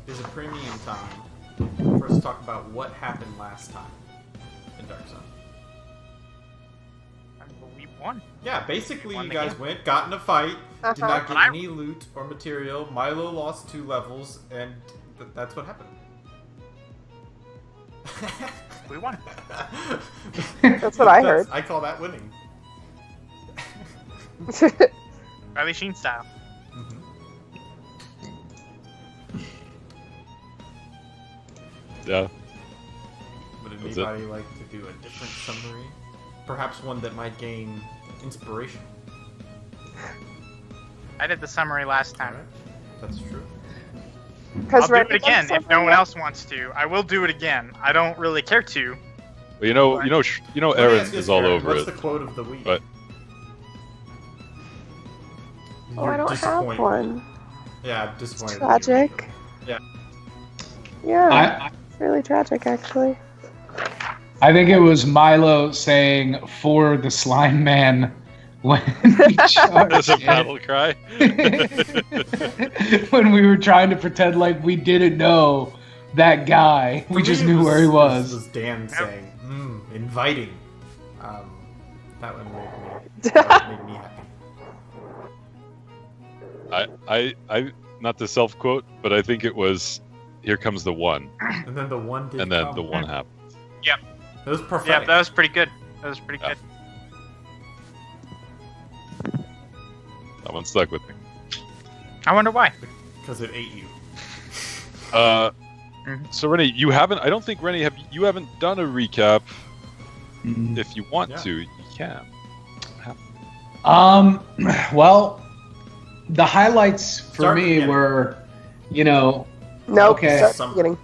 is a premium time for us to talk about what happened last time in Dark Zone. We won. Yeah, basically won you the guys game. went, got in a fight, did not get I- any loot or material. Milo lost 2 levels, and that's what happened. We won. That's what I heard. I call that winning. Riley Sheen style. Yeah. Would That's it. anybody like to do a different summary? Perhaps one that might gain inspiration. I did the summary last time. Alright, that's true. I'll do it again if no one else wants to. I will do it again. I don't really care to. But you know, Let me Aaron ask you is this, all Aaron. over What's it. the quote of the week? But- Oh, I don't have disappointed. one. Yeah, I'm disappointed. It's tragic. Yeah. Yeah, it's really tragic, actually. I think it was Milo saying for the slime man when we charged That's a in. battle cry. When we were trying to pretend like we didn't know that guy. We For just me, knew where he was. Was Dan saying, inviting. That one made me happy. I not to self quote, but I think it was, "Here comes the one," And then the one did and then come. the one happened. It was Yeah, prophetic. that was pretty good. That was pretty Yeah. good. That one stuck with me. I wonder why. Because it ate you. So Rennie, you haven't. I don't think Rennie you haven't done a recap. Mm. If you want Yeah. to, you can. Well, the highlights for Start me again. were, Nope. Okay. Start from the beginning.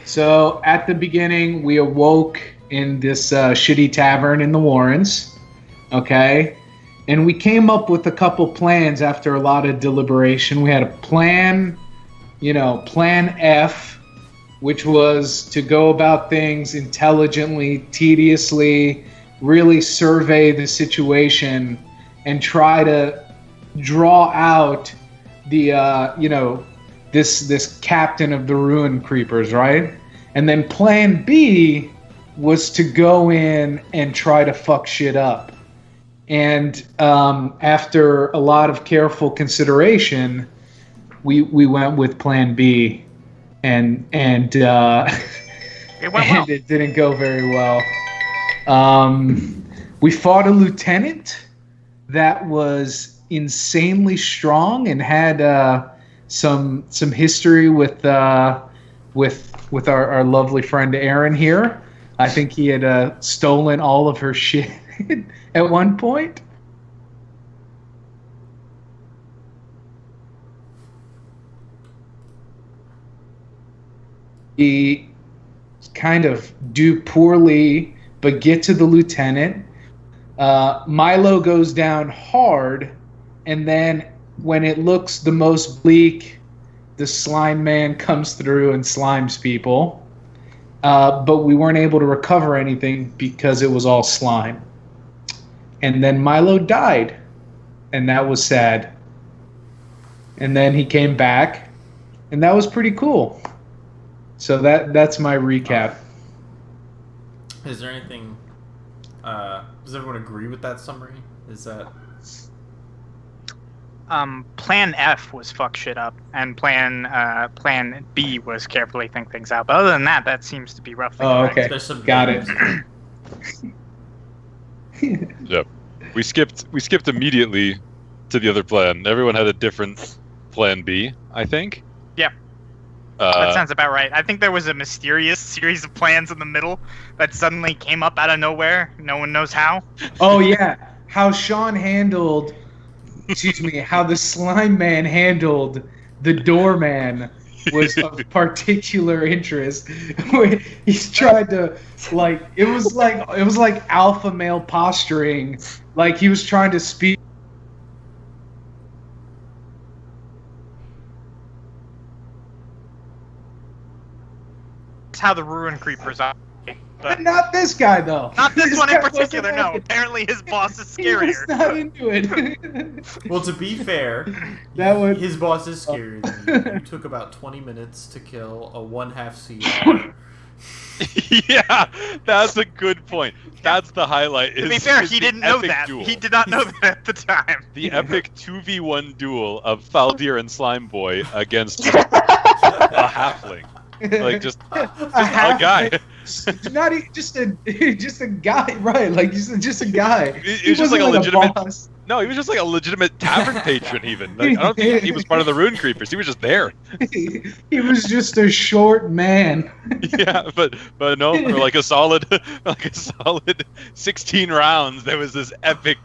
so at the beginning we awoke in this shitty tavern in the Warrens, okay? And we came up with a couple plans after a lot of deliberation. We had a plan, plan F, which was to go about things intelligently, tediously, really survey the situation and try to draw out the this captain of the ruin creepers, right? And then plan B was to go in and try to fuck shit up. And after a lot of careful consideration, we went with plan B, and It went well. and it didn't go very well. We fought a lieutenant that was insanely strong and had some history with our lovely friend Aaron here. I think he had stolen all of her shit at one point. He kind of do poorly, but get to the lieutenant. Milo goes down hard, and then when it looks the most bleak, the slime man comes through and slimes people. But we weren't able to recover anything because it was all slime. And then Milo died, and that was sad. And then he came back, and that was pretty cool. So that's my recap. Is there anything... does everyone agree with that summary? Is that... Plan F was fuck shit up, and Plan B was carefully think things out. But other than that, that seems to be roughly Oh, correct. okay. There's some Got it. Yep. We skipped immediately to the other plan. Everyone had a different plan B, I think. Yeah. That sounds about right. I think there was a mysterious series of plans in the middle that suddenly came up out of nowhere. No one knows how. Oh yeah, how Sean handled, how the slime man handled the doorman was of particular interest. He's tried to it was like alpha male posturing, like he was trying to speak. That's how the ruin creepers But not this guy, though. Not this one in guy wasn't particular, no. happy. Apparently his boss is He was scarier. not into it. Well, to be fair, That would- his boss is scarier than you. You took about 20 minutes to kill a 1/2 CR. Yeah, that's a good point. That's the highlight. To be is- fair, is he the didn't know epic that. duel. He did not know that at the time. The epic 2v1 duel of Faldir and Slime Boy against a halfling. Like, just a guy. Not just a guy, right? Like just a guy. It was just like a legitimate. boss. No, he was just like a legitimate tavern patron. Even like, I don't think he was part of the Rune Creepers. He was just there. He was just a short man. Yeah, but no, for like a solid 16 rounds, there was this epic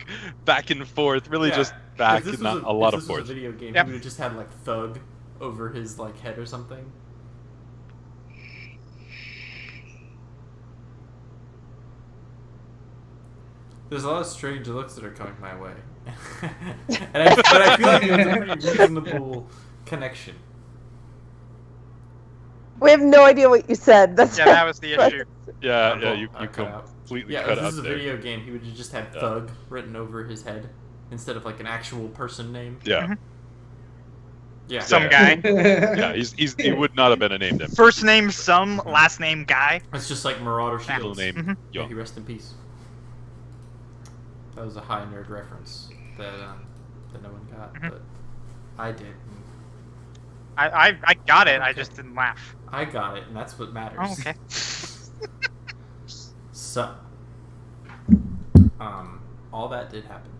back and forth. Really, Yeah. just If back, this not was a lot if of this was forth. a video game, Yep. he would have just had like thug over his like head or something. There's a lot of strange looks that are coming my way, but I feel like there's a pretty reasonable connection. We have no idea what you said. That's Yeah, that was the issue. Yeah, you cut out. completely Yeah, cut if this out is a there. video game, he would have just had Yeah. thug written over his head instead of like an actual person name. Yeah, Yeah, Some Yeah. guy. yeah, he would not have been a named him. First name some, last name guy. It's just like Marauder Yeah. Full Shields. name. Mhm. May Yo. he rest in peace. That was a high nerd reference that no one got, Mhm. but I did. I got it. I Okay. just didn't laugh. I got it, and that's what matters. Oh, okay. So, all that did happen.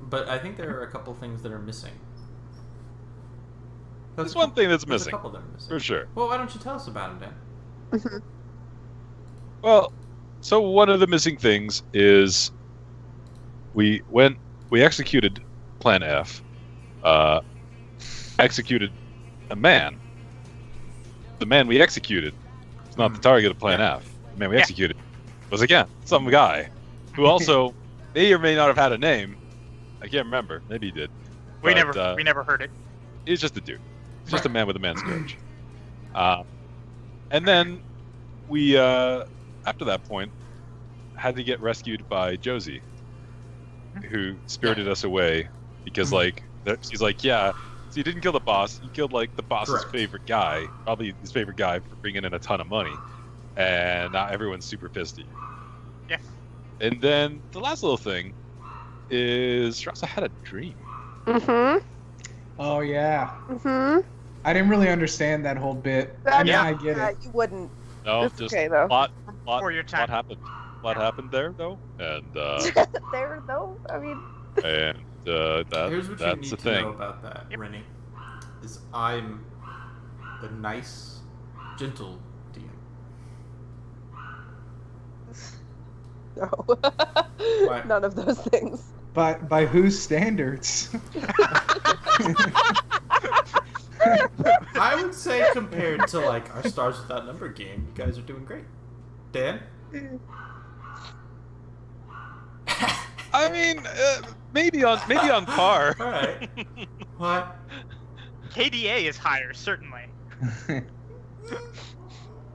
But I think there are a couple things that are missing. There's one thing that's There's missing, a couple that are missing. for sure. Well, why don't you tell us about them, Dan? Well, so one of the missing things is we executed Plan F, executed a man. The man we executed was not the target of Plan F. The man we Yeah. executed was, again, some guy who also may or may not have had a name. I can't remember. Maybe he did. We But, never heard it. He's just a dude. He's just a man with a man's courage. And then we, after that point, had to get rescued by Josie, who spirited us away because, like, she's like, yeah, so you didn't kill the boss. You killed, like, the boss's Correct. favorite guy, probably his favorite guy for bringing in a ton of money. And now everyone's super pissed at you. Yeah. And then the last little thing is she also had a dream. Mm-hmm. Oh yeah. Mm-hmm. I didn't really understand that whole bit. I mean, I get it. You wouldn't. No, It's just okay, though. plot Before your time. happened. What happened there, though? And There, though. I mean, that Here's what you that's need the to know thing. about that, Yep. Rennie. Is I'm a nice, gentle DM. no. None of those things. By whose standards? I would say compared to like our Stars Without Number game, you guys are doing great. Dan? I mean, maybe on par. All right. What? KDA is higher, certainly.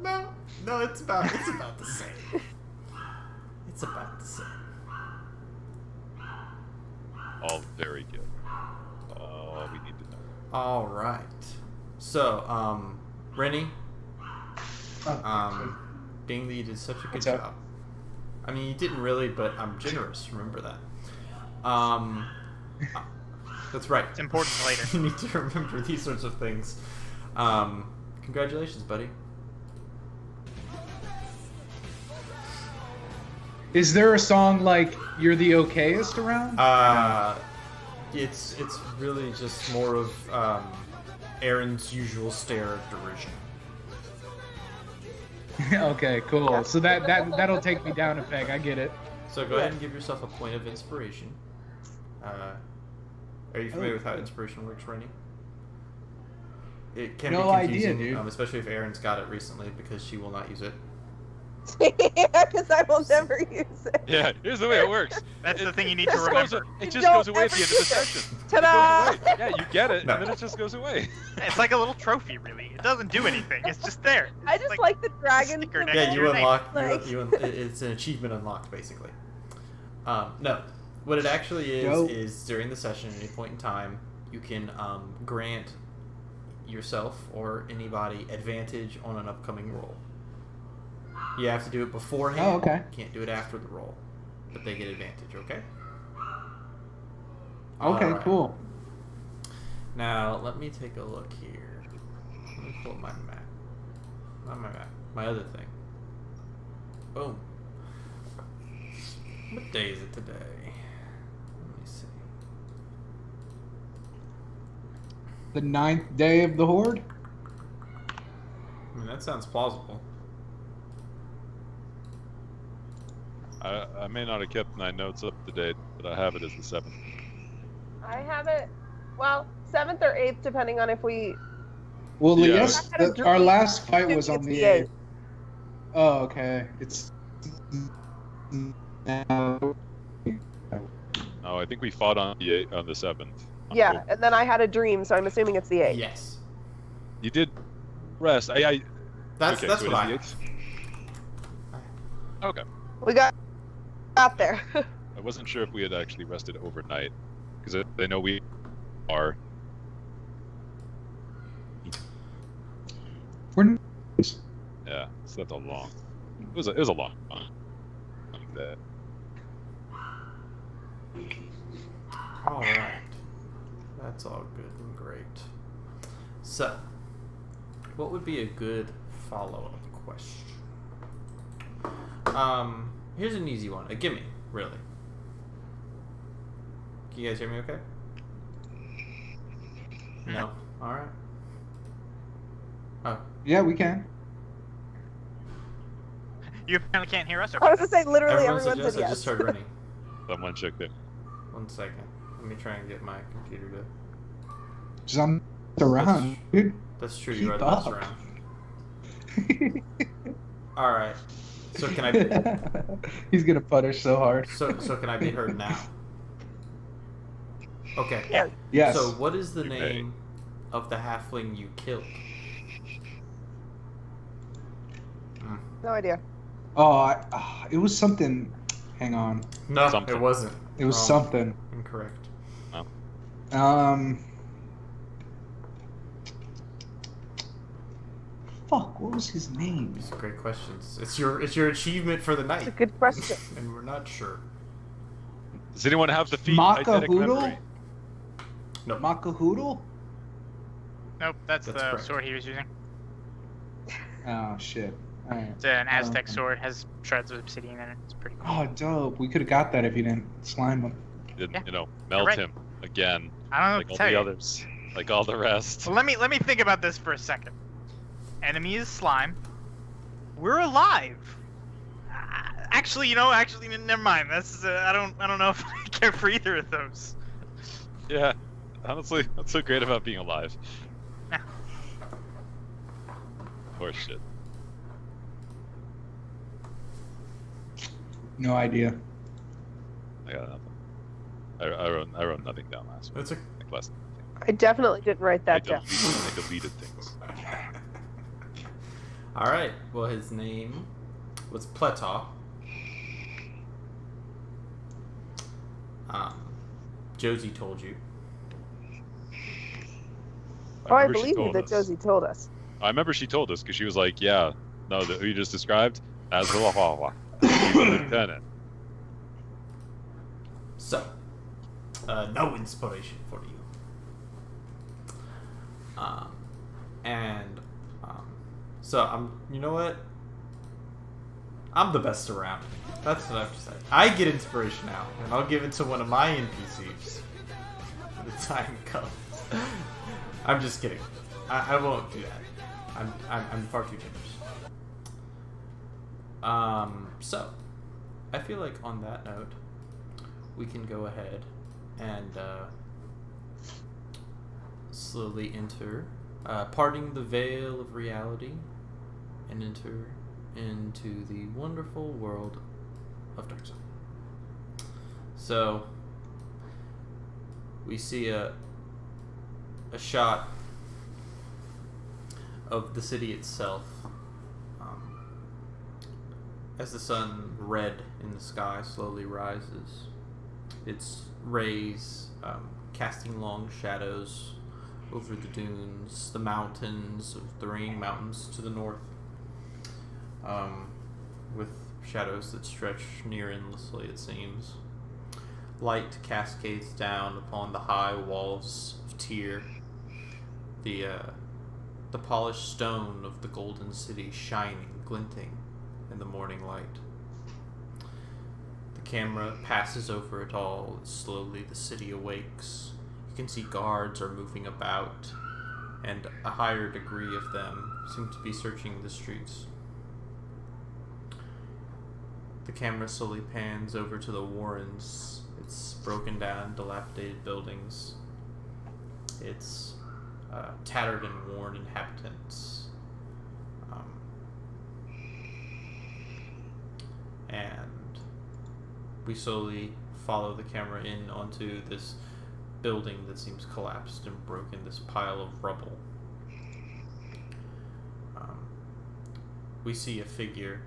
No, it's about the same. It's about the same. All very good. All we need to know. All right. So, Rennie, being that you did such a good What's up? job. I mean, you didn't really, but I'm generous. Remember that. That's right. It's important later. You need to remember these sorts of things. Congratulations, buddy. Is there a song like "You're the okayest" around? It's really just more of Aaron's usual stare of derision. Okay, cool. So that'll take me down a peg. I get it. So go ahead and give yourself a point of inspiration. Are you familiar with how inspiration works, Rennie? It can No be idea, confusing, dude. especially if Aaron's got it recently because she will not use it. Yeah, because I will never use it. Yeah, here's the way it works. That's It- the thing you need to it just goes- remember. It just Don't goes away at the ever end of the use it. session. Ta-da! It goes away. Yeah, you get it, No. and then it just goes away. It's like a little trophy, really. It doesn't do anything. It's just there. I just like the dragon. sticker next Yeah, to you your name. unlock. Like- It's an achievement unlocked, basically. No, what it actually Dope. is during the session, at any point in time, you can grant yourself or anybody advantage on an upcoming roll. You have to do it beforehand. Oh, okay. Can't do it after the roll, but they get advantage. Okay. Okay, Alright. cool. Now let me take a look here. Let me pull up my map. Not my map. My other thing. Boom. What day is it today? Let me see. The 9th day of the Horde? I mean, that sounds plausible. I may not have kept my notes up to date, but I have it as the 7th. I have it. Well, 7th or 8th, depending on if we. Well, Yeah. yes, I had a our dream. last fight was on It's the the 8th. 8th. Oh, okay. It's now. Oh, I think we fought on the 7th. Yeah, and then I had a dream, so I'm assuming it's the 8th. Yes. You did rest. That's okay, that's so what I. it is the 8th? Okay. We got there. I wasn't sure if we had actually rested overnight, because I know we are. We're Yeah, so that's a long. It was a long one. Like that. All right. That's all good and great. So, what would be a good follow-up question? Here's an easy one. A gimme, really. Can you guys hear me okay? No? Alright. Oh. Yeah, we can. You apparently can't hear us. I was gonna say literally Everyone everyone suggests said I yes. just started running. Someone checked it. 1 second. Let me try and get my computer to... Jump around, dude. That's true, Keep you are the best up. around. Alright. So can I be... He's gonna punish so hard. So can I be heard now? Okay. Yeah. Yes. So what is the You may. name of the halfling you killed? No idea. It was something. Hang on. No, Something. it wasn't. It was Wrong. something. Incorrect. Fuck. What was his name? These are great questions. It's your achievement for the It's a night, good question. and we're not sure. Does anyone have the feat? Makahoodle? Eidetic memory? No. Makahoodle? Nope, that's That's the correct. sword he was using. Oh shit. Alright. It's an Aztec Okay. sword. Has shreds of obsidian in it. It's pretty cool. Oh, dope. We could have got that if you didn't slime him. Did, Yeah. melt right. him again, I don't know like what all to tell the you. others, like all the rest. So let me think about this for a second. Enemy is slime. We're alive. Actually, never mind. That's I don't know if I care for either of those. Yeah, honestly, what's so great about being alive? Nah. Horse shit. No idea. I got nothing. I wrote nothing down last week. That's a Like last. I definitely didn't write that down. I deleted things. all right. Well, his name was Pleta. Josie told you. Oh, I remember she believe you told that us. Josie told us. I remember she told us because she was like, "Yeah, no, who you just described as the lieutenant." So, no inspiration for you. So you know what? I'm the best around. That's what I've decided. I get inspiration now, and I'll give it to one of my NPCs when the time comes. I'm just kidding. I won't do that. I'm far too generous. So, I feel like on that note, we can go ahead and slowly enter, parting the veil of reality, and enter into the wonderful world of Darkseid. So, we see a shot of the city itself. As the sun, red in the sky, slowly rises, its rays casting long shadows over the dunes, the mountains of the Raining Mountains to the north, with shadows that stretch near endlessly, it seems. Light cascades down upon the high walls of Tyr, the polished stone of the golden city shining, glinting in the morning light. The camera passes over it all as slowly the city awakes. You can see guards are moving about, and a higher degree of them seem to be searching the streets. The camera slowly pans over to the Warrens, its broken down, dilapidated buildings, its tattered and worn inhabitants. And we slowly follow the camera in onto this building that seems collapsed and broken, this pile of rubble. We see a figure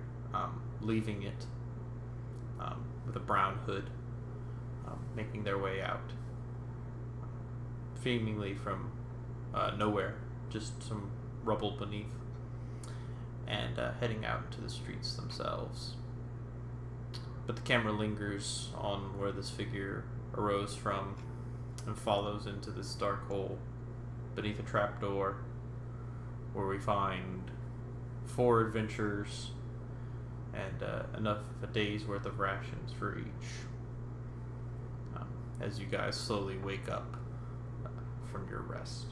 leaving it with a brown hood, making their way out, seemingly from nowhere, just some rubble beneath, and heading out into the streets themselves. But the camera lingers on where this figure arose from and follows into this dark hole beneath a trapdoor, where we find 4 adventurers and enough of a day's worth of rations for each, as you guys slowly wake up from your rest.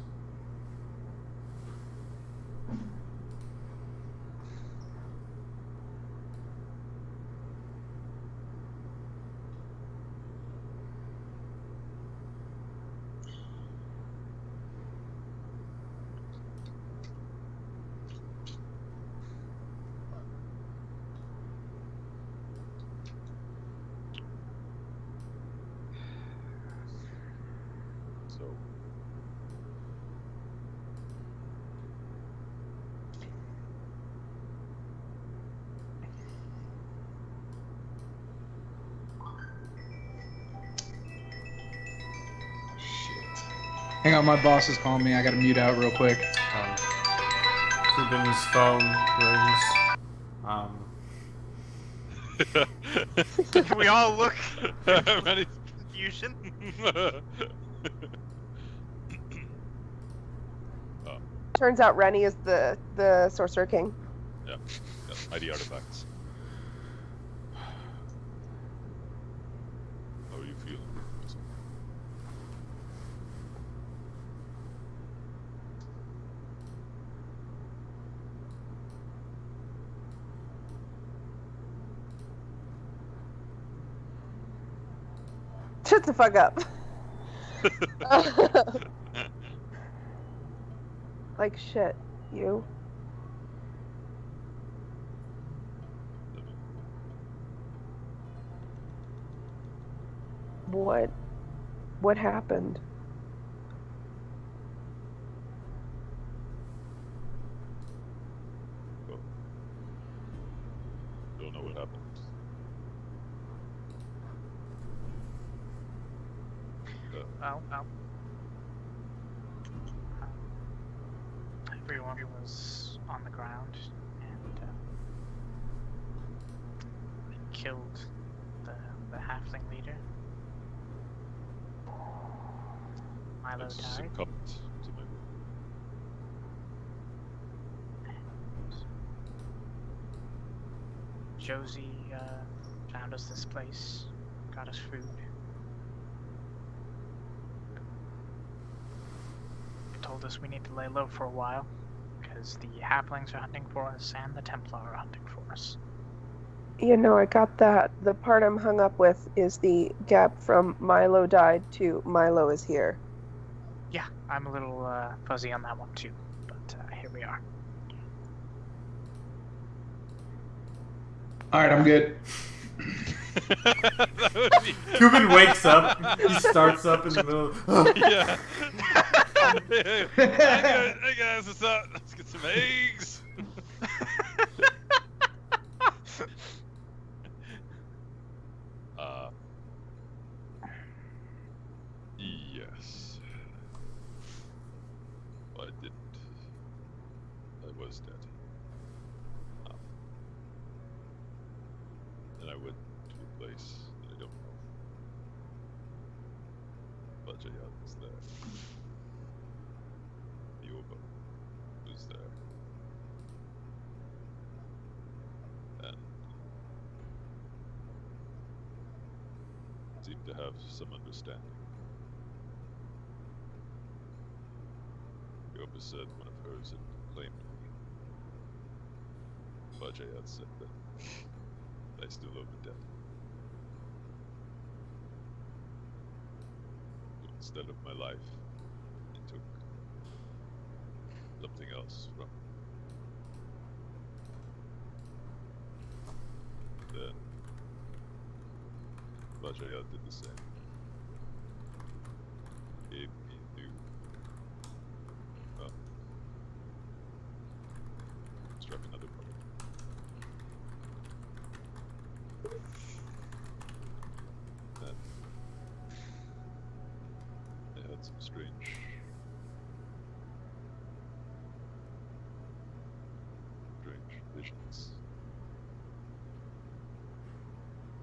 Hang on, my boss is calling me. I gotta mute out real quick. Ruben's phone rings. We all look Ready? confusion. Turns out Rennie is the Sorcerer King. Yeah, mighty artifacts. How are you feeling? Shut the fuck up. Like shit, you. What happened? Don't know what happened. Well. Everyone was on the ground and killed the halfling leader. Milo died. Succumbed to my Josie found us this place, got us food. Told us we need to lay low for a while, because the halflings are hunting for us and the Templar are hunting for us. You know, I got that. The part I'm hung up with is the gap from Milo died to Milo is here. Yeah, I'm a little fuzzy on that one too, but here we are. All right, I'm good. Kuben wakes up. He starts up in the middle. yeah. Hey guys, what's up? Let's get some eggs. Yes. Well, I didn't. I was dead. And I went to a place that I don't know. But Jayad was there. Yoba was there. And seemed to have some understanding. Yoba said one of hers had claimed me. Bajayat said that I still owe the debt. So instead of my life, he took something else from me. Then Bajayat did the same. Gave me new struck another part. Then I had some strange visions.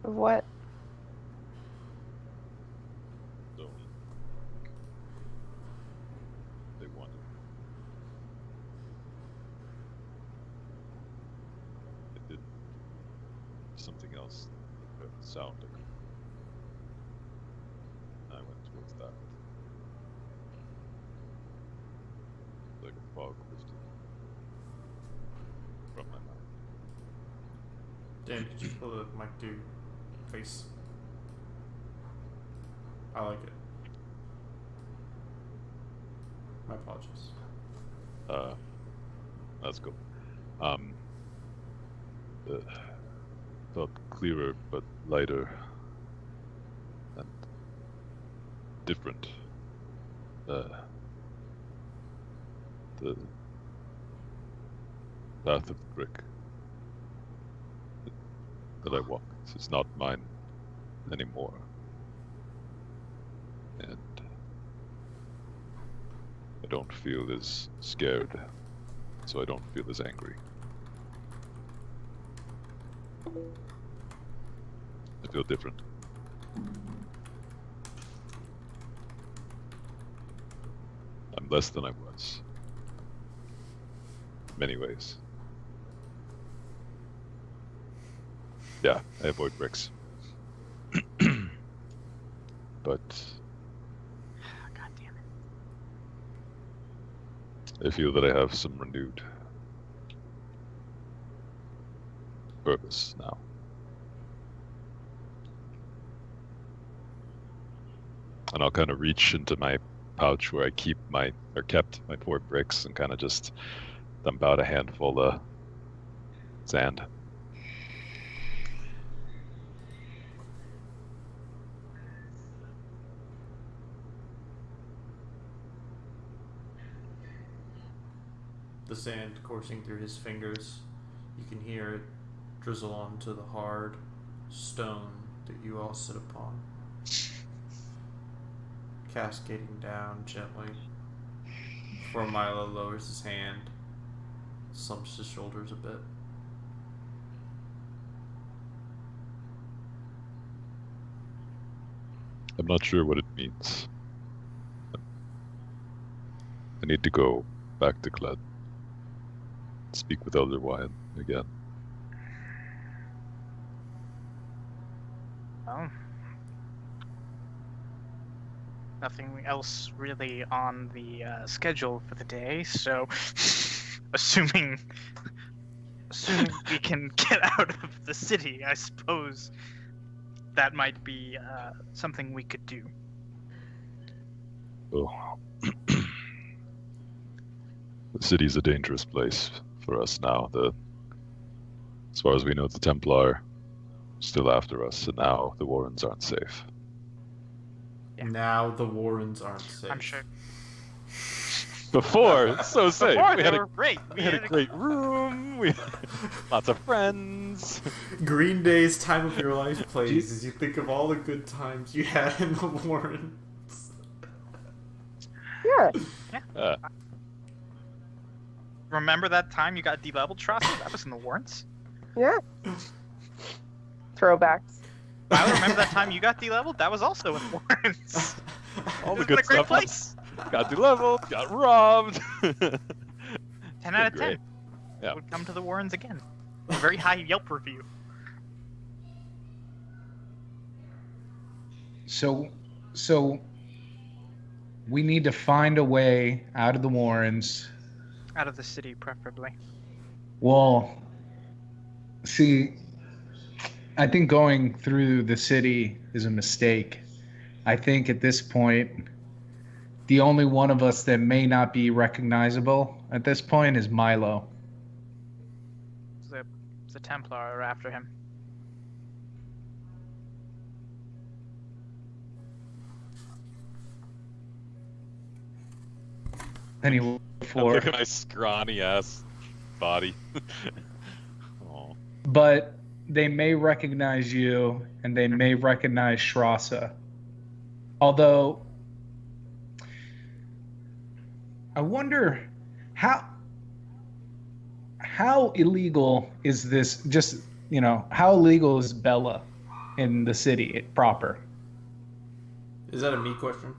Of what? Don't they wanted it did something else that sounded. I went towards that. Like a fog lifted from my mind. Dan, did you pull the mic to your face? I like it. My apologies. That's cool. Felt clearer but lighter and different. The path of the brick that I walk is not mine anymore. And I don't feel as scared, so I don't feel as angry. I feel different. I'm less than I was. In many ways. Yeah, I avoid bricks. But God damn it. I feel that I have some renewed purpose now. And I'll kind of reach into my pouch where I kept my poor bricks and kind of just dump out a handful of sand. The sand coursing through his fingers. You can hear it drizzle onto the hard stone that you all sit upon, cascading down gently before Milo lowers his hand, slumps his shoulders a bit. I'm not sure what it means. I need to go back to Gled. Speak with Elder Wyan again. Well, nothing else really on the schedule for the day, so assuming we can get out of the city, I suppose that might be something we could do. Oh. The city's a dangerous place for us now. As far as we know, the Templar are still after us, and now the Warrens aren't safe. Yeah. Now the Warrens aren't safe. I'm sure. Before, so safe. Before We they had were great. we had a great room. We had lots of friends. Green Day's Time of Your Life plays as you think of all the good times you had in the Warrens. Yeah. Remember that time you got de-leveled, Trosser? That was in the Warrens. Yeah. Throwbacks. I remember that time you got de-leveled? That was also in the Warrens. All the Isn't good that a great stuff. place? Got deleveled, got robbed. 10 out of 10. Great. Yeah. Would come to the Warrens again. A very high Yelp review. So we need to find a way out of the Warrens. Out of the city, preferably. Well, see, I think going through the city is a mistake. I think at this point, the only one of us that may not be recognizable at this point is Milo. The Templar are after him. Anyway, Look at my scrawny ass body. Oh. but they may recognize you, and they may recognize Shrasa. Although, I wonder how illegal is this? Just how illegal is Bella in the city proper? Is that a me question?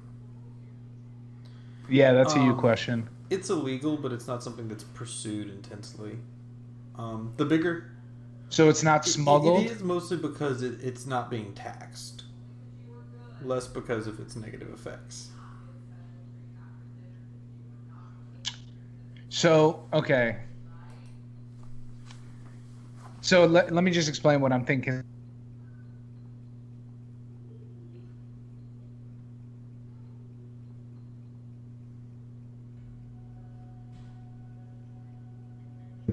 Yeah, that's a you question. It's illegal, but it's not something that's pursued intensely. The bigger... So it's not smuggled? It is mostly because it's not being taxed. Less because of its negative effects. So, okay. So let me just explain what I'm thinking.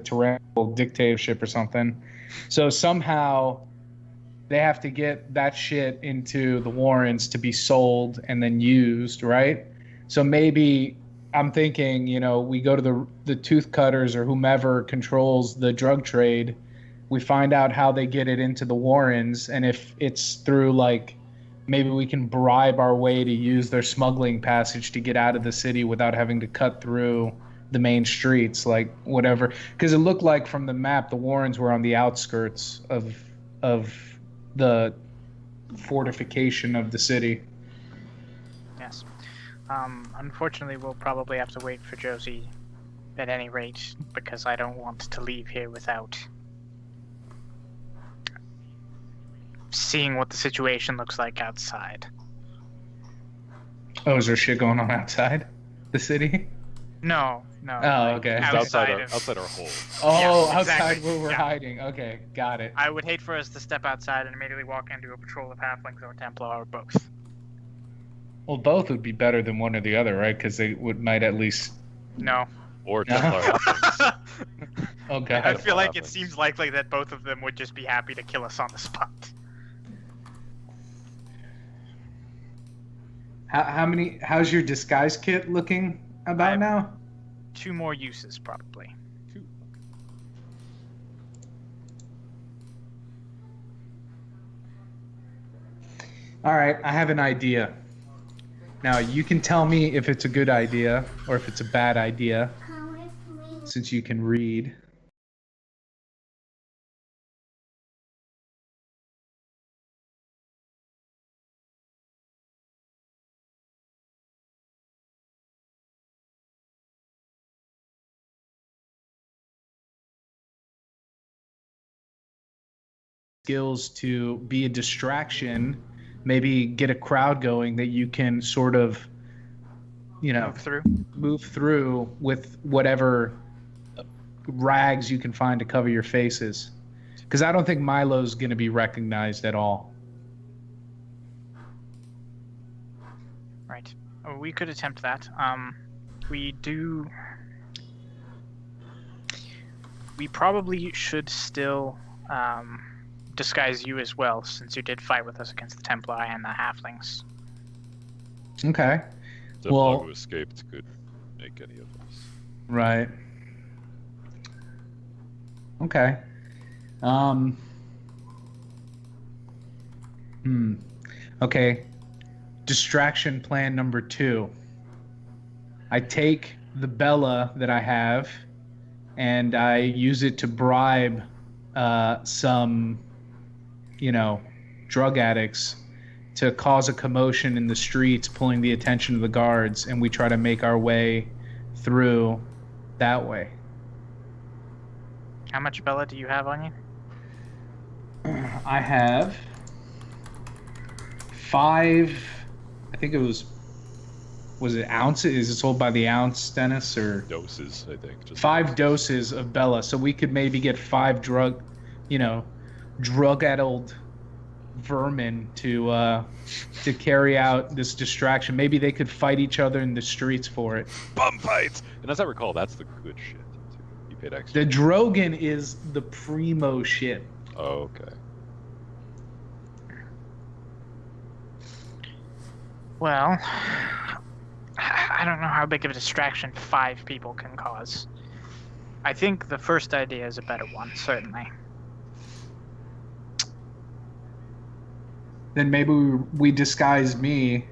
Tyrannical dictatorship or something. So somehow they have to get that shit into the Warrens to be sold and then used, right? So maybe I'm thinking, we go to the tooth cutters or whomever controls the drug trade. We find out how they get it into the Warrens, and if it's through maybe we can bribe our way to use their smuggling passage to get out of the city without having to cut through the main streets, whatever. Because it looked like from the map the Warrens were on the outskirts of the fortification of the city. Yes. Unfortunately, we'll probably have to wait for Josie at any rate, because I don't want to leave here without seeing what the situation looks like outside. Oh, is there shit going on outside the city? No. Oh, okay. It's Outside outside our hole. Oh, Yeah, outside exactly. where we're Yeah. hiding. Okay, got it. I would hate for us to step outside and immediately walk into a patrol of halflings or Templar or both. Well, both would be better than one or the other, right? Because they might at least. No. Or Templar halflings. Okay. I feel like it halflings. seems likely that both of them would just be happy to kill us on the spot. How's your disguise kit looking about now? 2 more uses, probably. All right, I have an idea. Now you can tell me if it's a good idea or if it's a bad idea, since you can read. Skills to be a distraction, maybe get a crowd going that you can sort of, move through with whatever rags you can find to cover your faces. Because I don't think Milo's going to be recognized at all. Right. Oh, we could attempt that. We probably should still disguise you as well, since you did fight with us against the Templar and the halflings. Okay. The Well- who escaped could make any of us. Right. Okay. Okay. Distraction plan number 2. I take the Bella that I have and I use it to bribe some, drug addicts to cause a commotion in the streets, pulling the attention of the guards, and we try to make our way through that way. How much Bella do you have on you? I have 5, I think it was it ounces? Is it sold by the ounce, Dennis? Or Doses, I think. Just 5 doses of Bella, so we could maybe get 5 drug-addled vermin to carry out this distraction. Maybe they could fight each other in the streets for it. bum fights! And as I recall, that's the good shit. You paid extra. The Drogon is the primo shit. Oh, okay. Well, I don't know how big of a distraction 5 people can cause. I think the first idea is a better one, certainly. Then maybe we disguise me,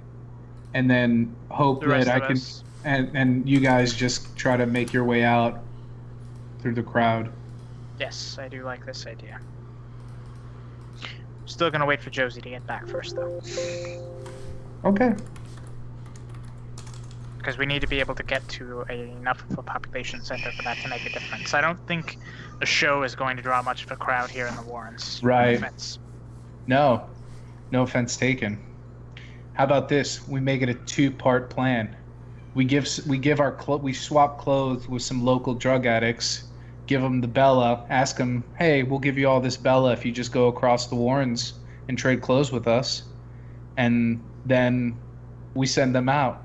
and then hope The rest that I of can, us. and you guys just try to make your way out through the crowd. Yes, I do like this idea. Still gonna wait for Josie to get back first, though. Okay. Because we need to be able to get to enough of a population center for that to make a difference. I don't think a show is going to draw much of a crowd here in the Warrens. Right. No offense. No offense taken. How about this? We make it a 2-part plan. We swap clothes with some local drug addicts, give them the Bella, ask them, hey, we'll give you all this Bella if you just go across the Warrens and trade clothes with us. And then we send them out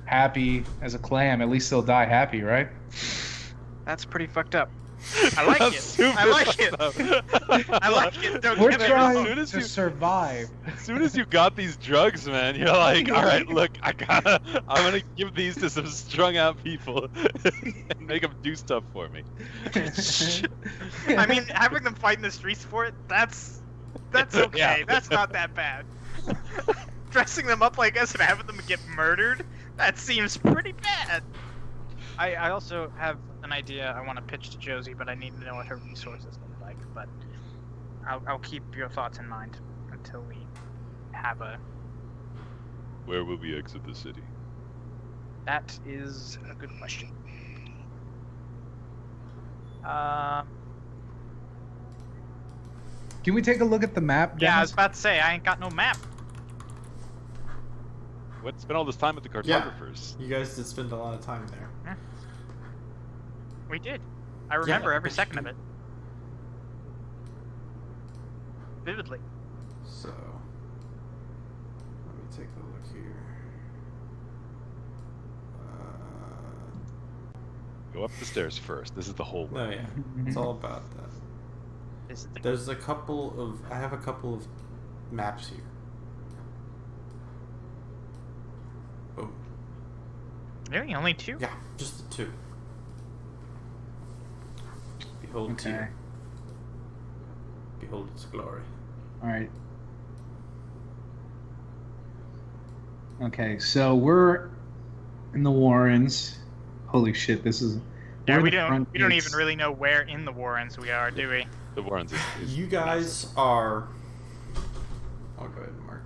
happy as a clam. At least they'll die happy, right? That's pretty fucked up. I like That's it. super I like it. fucked I like it. Don't We're get me trying wrong. soon as to you- survive. As soon as you got these drugs, man, you're like, all right, look, I'm gonna give these to some strung out people and make them do stuff for me. I mean, having them fight in the streets for it, that's okay. Yeah. That's not that bad. Dressing them up like us and having them get murdered, that seems pretty bad. I also have an idea I want to pitch to Josie, but I need to know what her resources look like. But I'll keep your thoughts in mind until we have a... Where will we exit the city? That is a good question. Can we take a look at the map, Yeah, I was Dennis? about to say, I ain't got no map. What? Spend all this time with the cartographers. You guys did spend a lot of time there. We did. I remember every but second of you- it. Vividly. So, let me take a look here. Go up the stairs first. This is the whole way. No, yeah, it's all about that. This is the There's a couple of. I have a couple of maps here. Oh, Really? Only 2? yeah, just the 2. Behold Okay. Tyr. Behold its glory. All right. Okay, so we're in the Warrens. Holy shit, this is. Yeah, we're we the don't front even gates. really know where in the Warrens we are, do we? The Warrens is You guys are. I'll go ahead and mark.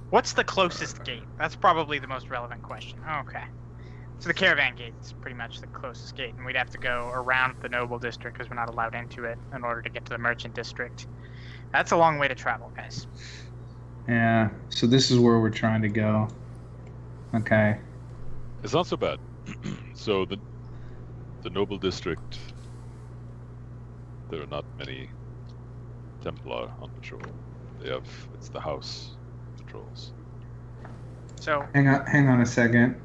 What's the closest gate? That's probably the most relevant question. Okay. So the caravan gate is pretty much the closest gate, and we'd have to go around the noble district because we're not allowed into it in order to get to the merchant district. That's a long way to travel, guys. Yeah, so this is where we're trying to go. Okay. It's not so bad. So the noble district, there are not many Templar on patrol. It's the house patrols. So Hang on a second.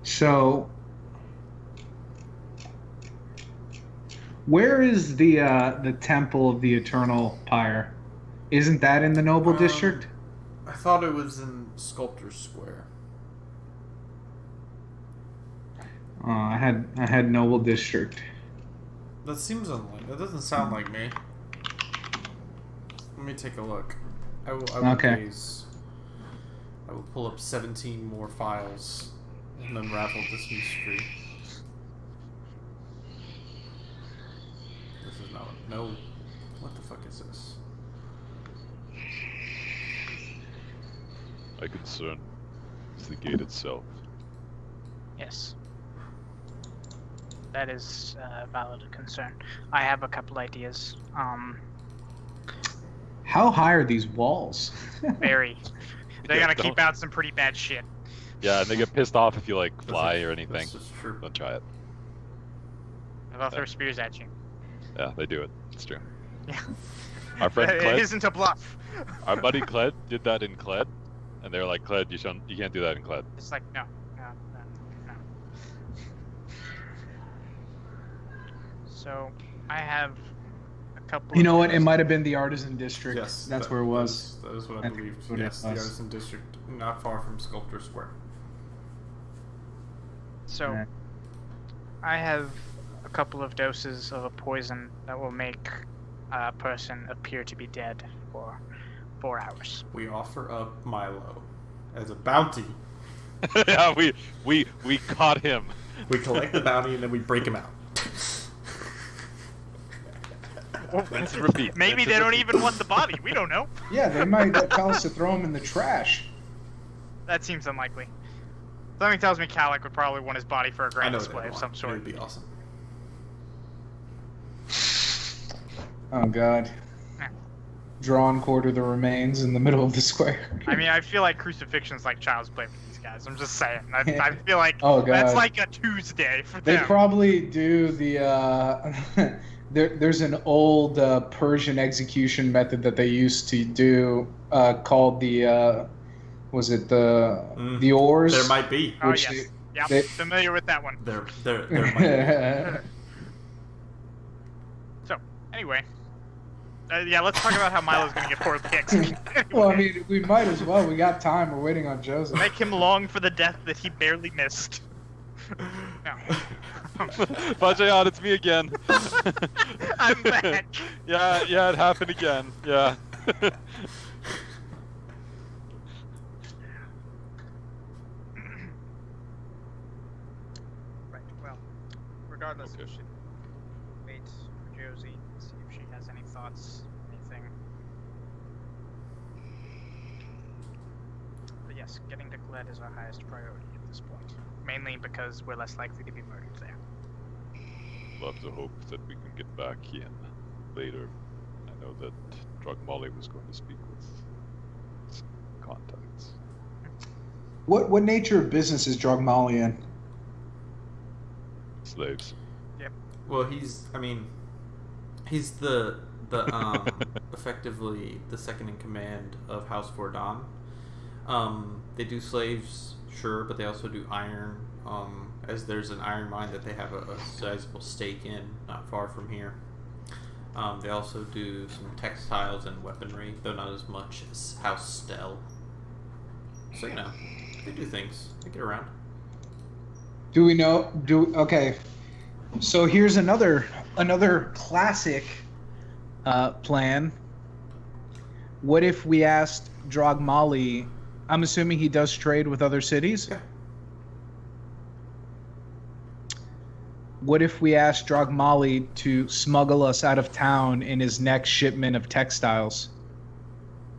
So Where is the Temple of the Eternal Pyre? Isn't that in the Noble District? I thought it was in Sculptor's Square. Oh, I had Noble District. That seems unlikely. That doesn't sound like me. Let me take a look. I will Okay. I will pull up 17 more files and unravel this mystery. This is not... No. What the fuck is this? My concern is the gate itself. Yes. That is a valid concern. I have a couple ideas. How high are these walls? Very. They're Yeah, gonna keep don't- out some pretty bad shit. Yeah, and they get pissed off if you like fly or anything. This is true. Don't try it. They'll throw spears at you. Yeah, they do it. It's true. Yeah. Our friend It Cled, isn't a bluff. our buddy Cled did that in Cled, and they were like, Cled, you can't do that in Cled. It's like, no. So, I have a couple You know of what? It things- might have been the Artisan District. Yes. That's where it was. That is what I That's believed. what it Yes, the was. Artisan District, not far from Sculptor Square. So, Yeah. I have a couple of doses of a poison that will make a person appear to be dead for 4 hours. We offer up Milo as a bounty. Yeah, we caught him. We collect the bounty and then we break him out. Let's repeat. Maybe they don't even want the body. We don't know. Yeah, they might tell us to throw him in the trash. That seems unlikely. Something tells me Calic would probably want his body for a I grand know display they of want. some sort. It'd be awesome. Oh God. Yeah. Draw and quarter the remains in the middle of the square. I mean, I feel like crucifixion's like child's play with these guys. I'm just saying. I feel like Oh, that's God. like a Tuesday for They them. probably do the. There's an old Persian execution method that they used to do called the. Was it the oars? There might be. Oh, which yes. Yeah, they- familiar with that one. There might be. So, anyway. Yeah, let's talk about how Milo's gonna get 4 kicks. Well, I mean, we might as well. We got time. We're waiting on Joseph. Make him long for the death that he barely missed. No. Bajayan, it's me again. I'm back. Yeah, it happened again. Yeah. Right, well, regardless, Okay. we should wait for Josie, see if she has any thoughts, anything. But yes, getting to Gled is our highest priority at this point. Mainly because we're less likely to be murdered there. Love to hope that we can get back in later. I know that Drug Molly was going to speak with some contacts. What nature of business is Drug Molly in? Slaves. Well, he's the effectively the second in command of House Vordon. They do slaves, sure, but they also do iron. As there's an iron mine that they have a sizable stake in, not far from here. They also do some textiles and weaponry, though not as much as House Stell. So they do things. They get around. Do we know? Okay. So here's another classic plan. What if we asked Drog Molly? I'm assuming he does trade with other cities. Yeah. What if we asked Drog Molly to smuggle us out of town in his next shipment of textiles?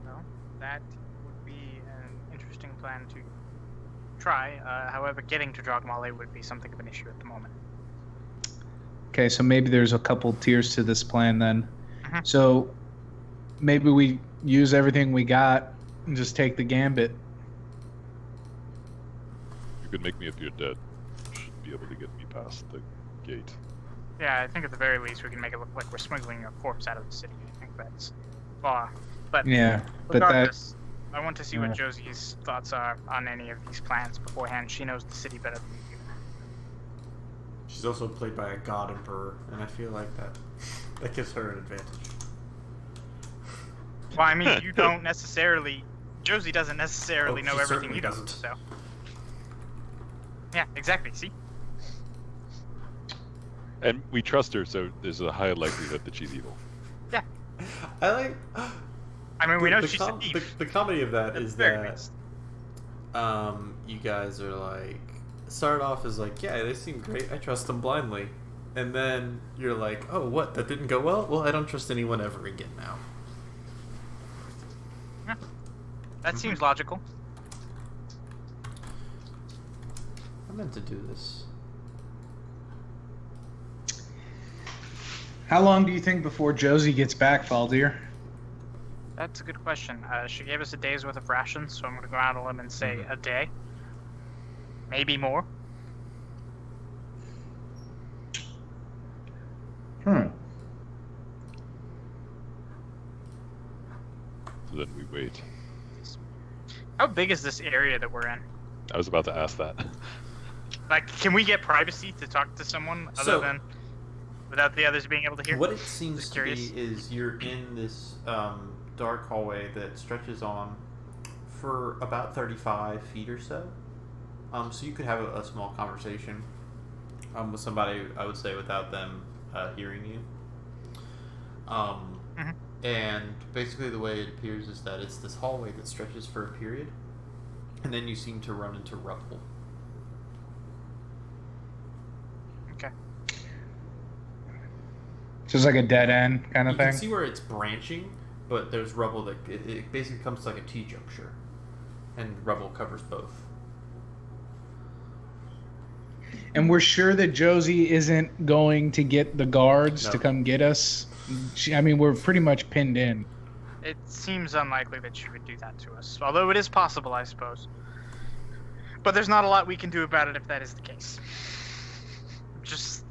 Well, that would be an interesting plan to try. However, getting to Drogmale would be something of an issue at the moment. Okay, so maybe there's a couple tiers to this plan then. Mhm. So maybe we use everything we got and just take the gambit. You could make me appear dead. You should be able to get me past the gate. Yeah, I think at the very least we can make it look like we're smuggling a corpse out of the city. I think that's law. But Yeah, but that regardless, I want to see what Yeah. Josie's thoughts are on any of these plans beforehand. She knows the city better than we do. She's also played by a god emperor, and I feel like that gives her an advantage. Well, I mean, you don't necessarily. Josie doesn't necessarily Oh, know she everything certainly you do. doesn't. So. Yeah, exactly. See. And we trust her, so there's a high likelihood that she's evil. I like. I mean, we know she's a thief. The comedy of that At is the very that least. you guys are like start off as like, yeah, they seem great. I trust them blindly, and then you're like, oh, what? That didn't go well. Well, I don't trust anyone ever again now. That seems logical. I meant to do this. How long do you think before Josie gets back, Faldir? That's a good question. She gave us a day's worth of rations, so I'm gonna go out on a limb and say a day, maybe more. Hmm. So then we wait. How big is this area that we're in? I was about to ask that. Like, can we get privacy to talk to someone other So- than without the others being able to hear? What it seems Just to be curious. is you're in this dark hallway that stretches on for about 35 feet or so. So you could have a small conversation with somebody, I would say, without them hearing you. And basically the way it appears is that it's this hallway that stretches for a period, and then you seem to run into rubble. Okay. So it's like a dead end kind of You thing? can see where it's branching, but there's rubble that it basically comes to like a T-juncture, and rubble covers both. And we're sure that Josie isn't going to get the guards No. to come get us? I mean, we're pretty much pinned in. It seems unlikely that she would do that to us, although it is possible, I suppose. But there's not a lot we can do about it if that is the case. Just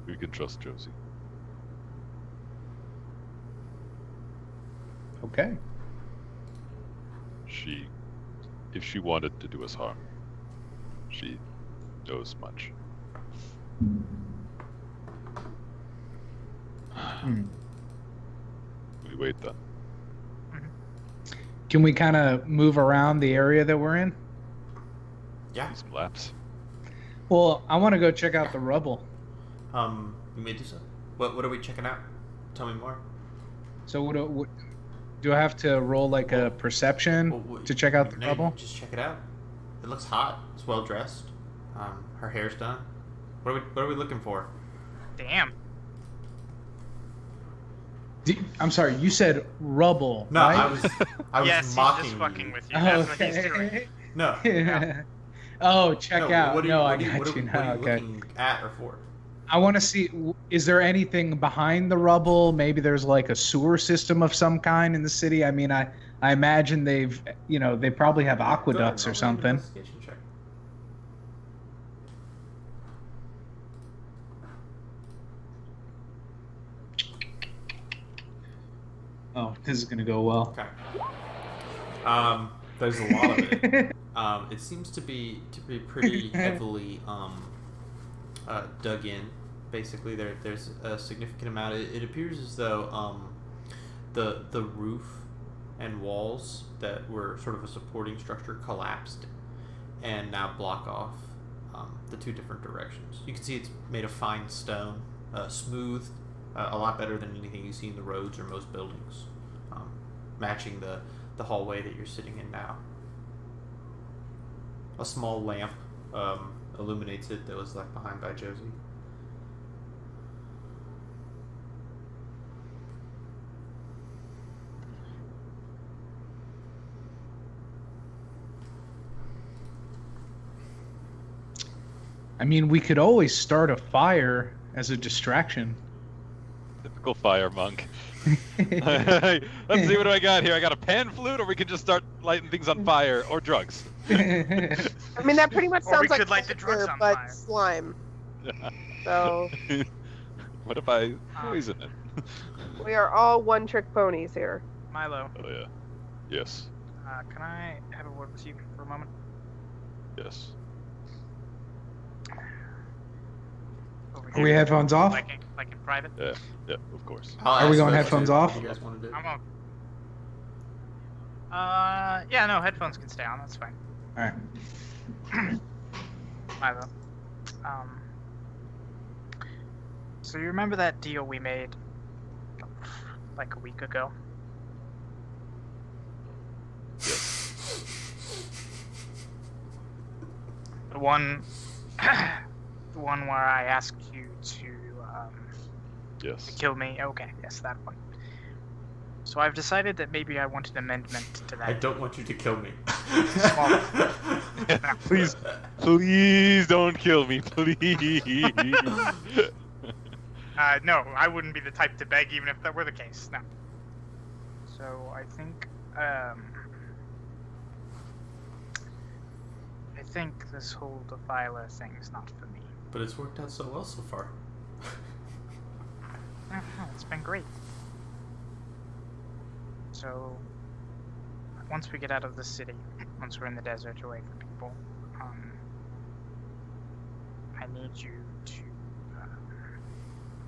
We can trust Josie. Okay. If she wanted to do us harm, she knows much. We wait then. Can we kind of move around the area that we're in? Yeah. Do some laps. Well, I want to go check out the rubble. You may do so. What are we checking out? Tell me more. So what do I have to roll like a perception Well, to check out the no, rubble? Just check it out. It looks hot. It's well dressed. Her hair's done. What are we looking for? damn. I'm sorry, you said rubble, No, right? I was Yes, he's mocking just fucking you. with you. That's what he's doing. Okay. No. Oh, check No, out. what are you- No, I what are you- got what are- you what are now. you Okay. looking at or for? I want to see, is there anything behind the rubble? Maybe there's like a sewer system of some kind in the city. I mean, I imagine they probably have aqueducts Go or ahead, roll an something. investigation check. Oh, this is gonna go well. Okay. There's a lot of it. It seems to be pretty heavily dug in. Basically, there's a significant amount. It appears as though the roof and walls that were sort of a supporting structure collapsed and now block off the two different directions. You can see it's made of fine stone, smooth, a lot better than anything you see in the roads or most buildings, matching the hallway that you're sitting in now. A small lamp illuminates it that was left behind by Josie. I mean, we could always start a fire as a distraction. Typical fire monk. Let's see, what do I got here? I got a pan flute, or we can just start lighting things on fire, or drugs. I mean, that pretty much Or we sounds like could light the drugs Vulture, on but fire. slime. So What if I poison it? we are all one-trick ponies here. Milo, Oh yeah. Yes. can I have a word with you for a moment? Yes. over Are here. we headphones off? Like in private. Yeah, yeah, of course. I'll Are we ask going Fred, headphones too, off? What do you guys want to do? I'm on. Yeah, no, headphones can stay on. That's fine. All right. Milo. So you remember that deal we made like a week ago? The one, the one where I asked you to Yes. kill me. Okay, yes, that one. So I've decided that maybe I want an amendment to that. I don't want you to kill me. Please, please don't kill me, please. No, I wouldn't be the type to beg even if that were the case. No. So I think this whole Defiler thing is not for me. But it's worked out so well so far. It's been great. So once we get out of the city, once we're in the desert away from people, I need you to.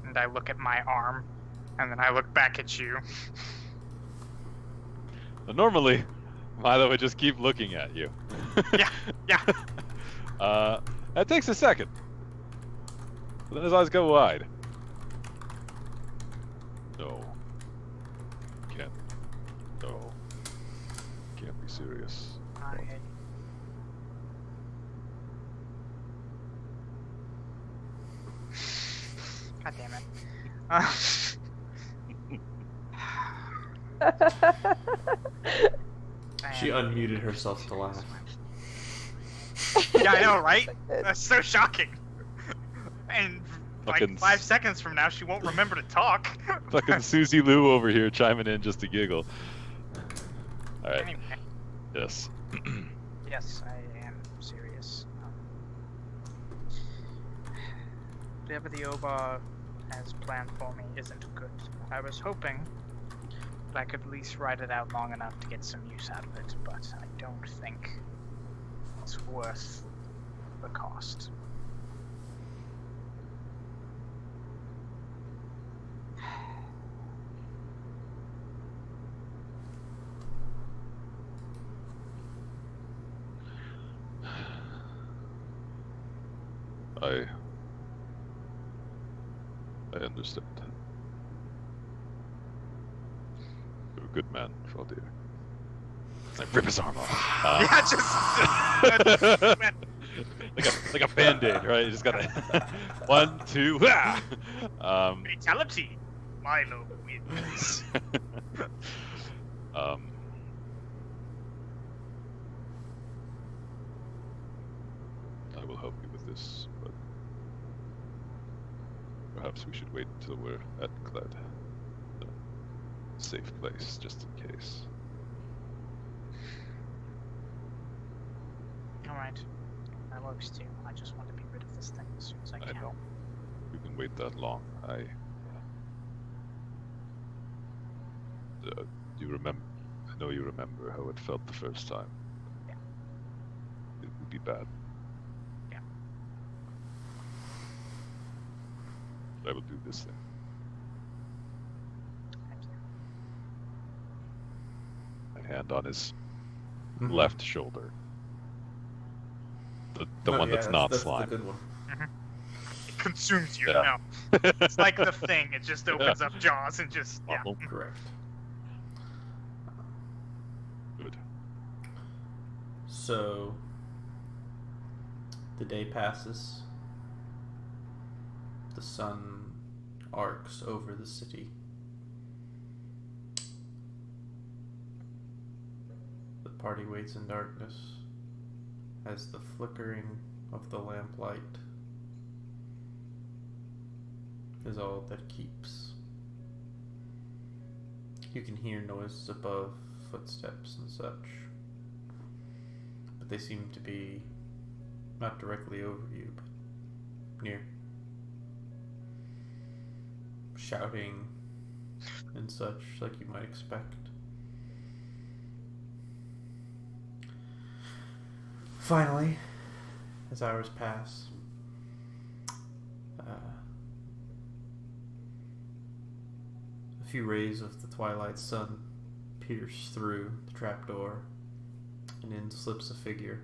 And I look at my arm, and then I look back at you. Normally, Milo would just keep looking at you. Yeah. That takes a second. But then his eyes go wide. No. Can't. No. Can't be serious. God damn it. She unmuted herself to laugh. Yeah, I know, right? That's so shocking. And like Fucking 5 seconds from now, she won't remember to talk. Fucking Susie Lou over here chiming in just to giggle. Alright. Anyway, Yes. yes, I am serious. Whatever the Oba has planned for me isn't good. I was hoping that I could at least ride it out long enough to get some use out of it, but I don't think it's worth the cost. I understand. You're a good man, Faldir. I rip his arm off. Yeah, just like a band-aid, right? You just gotta 1, 2, fatality. Milo wins. I will help you with this, but perhaps we should wait until we're at Kled. A safe place, just in case. Alright. That works too. I just want to be rid of this thing as soon as I I can. know. You can wait that long. You remember? I know you remember how it felt the first time. Yeah. It would be bad. Yeah. I will do this thing. Thank you. My hand on his Mhm. left shoulder. The No, one yeah, that's not that's slime. the good one. It consumes you. Yeah. No. It's like the thing. It just opens up jaws and just yeah. Correct. Good. So the day passes. The sun arcs over the city. The party waits in darkness as the flickering of the lamplight is all that keeps. You can hear noises above, footsteps and such, but they seem to be not directly over you, but near. Shouting and such, like you might expect. Finally, as hours pass, few rays of the twilight sun pierce through the trapdoor, and in slips a figure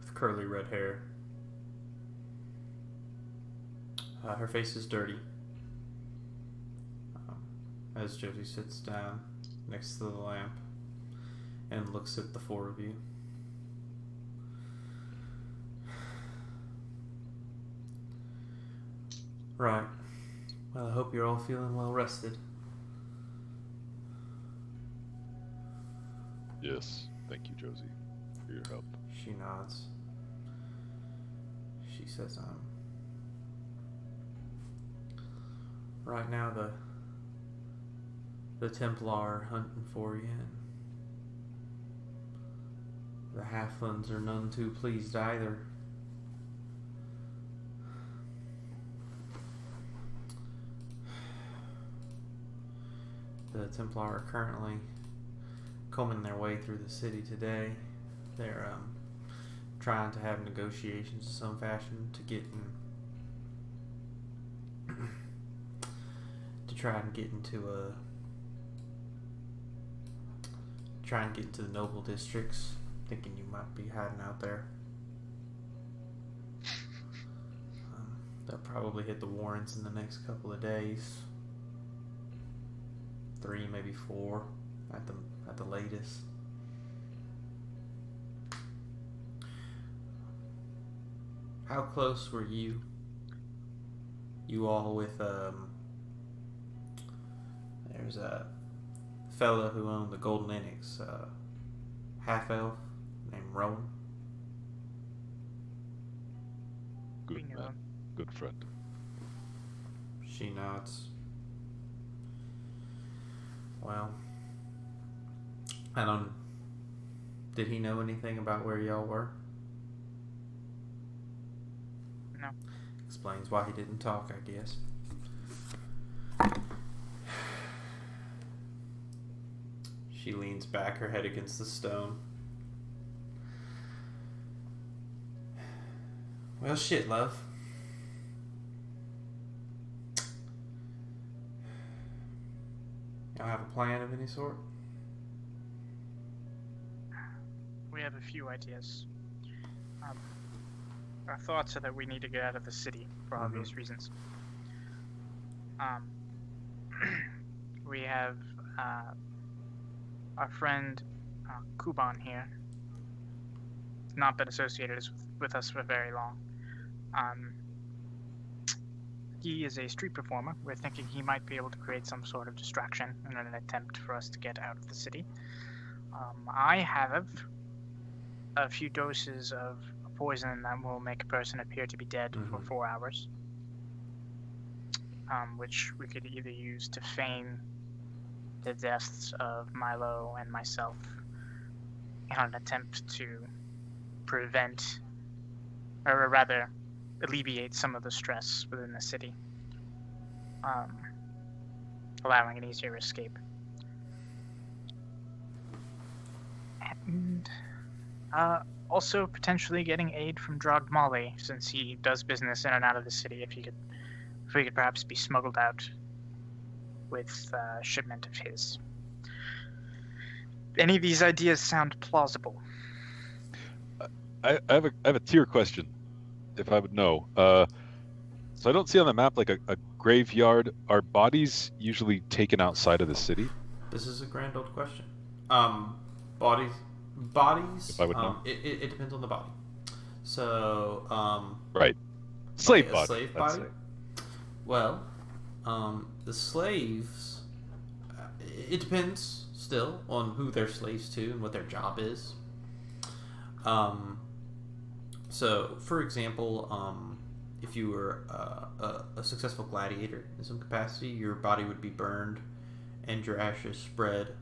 with curly red hair. Her face is dirty. As Josie sits down next to the lamp and looks at the four of you. Right. Well, I hope you're all feeling well rested. Yes, thank you, Josie, for your help. She nods. She says, right now the Templar are hunting for you, and the halflings are none too pleased either. The Templar are currently combing their way through the city today. They're trying to have negotiations of some fashion to get in, to try and get into the noble districts, thinking you might be hiding out there. They'll probably hit the Warrens in the next couple of days. 3, maybe 4 at the latest. How close were you all with there's a fella who owned the Golden Annex, half elf named Rowan. We Good knew man, him. good friend. She nods. Well, did he know anything about where y'all were? No. Explains why he didn't talk, I guess. She leans back, her head against the stone. Well, shit, love. Y'all have a plan of any sort? We have a few ideas. Our thoughts are that we need to get out of the city for obvious reasons. We have our friend Kuban here. He's not been associated with us for very long. He is a street performer. We're thinking he might be able to create some sort of distraction in an attempt for us to get out of the city. I have a few doses of poison that will make a person appear to be dead for 4 hours, which we could either use to feign the deaths of Milo and myself in an attempt to prevent, or rather alleviate some of the stress within the city, allowing an easier escape. And also potentially getting aid from Drog Molly, since he does business in and out of the city. If we could perhaps be smuggled out with a shipment of his. Any of these ideas sound plausible? I have a tier question, if I would know. So I don't see on the map like a graveyard. Are bodies usually taken outside of the city? This is a grand old question. Bodies. If I would know. It depends on the body. So, Right. Slave a body. slave I'd body? say. Well, the slaves. It depends still on who they're slaves to and what their job is. So, for example, if you were a successful gladiator in some capacity, your body would be burned and your ashes spread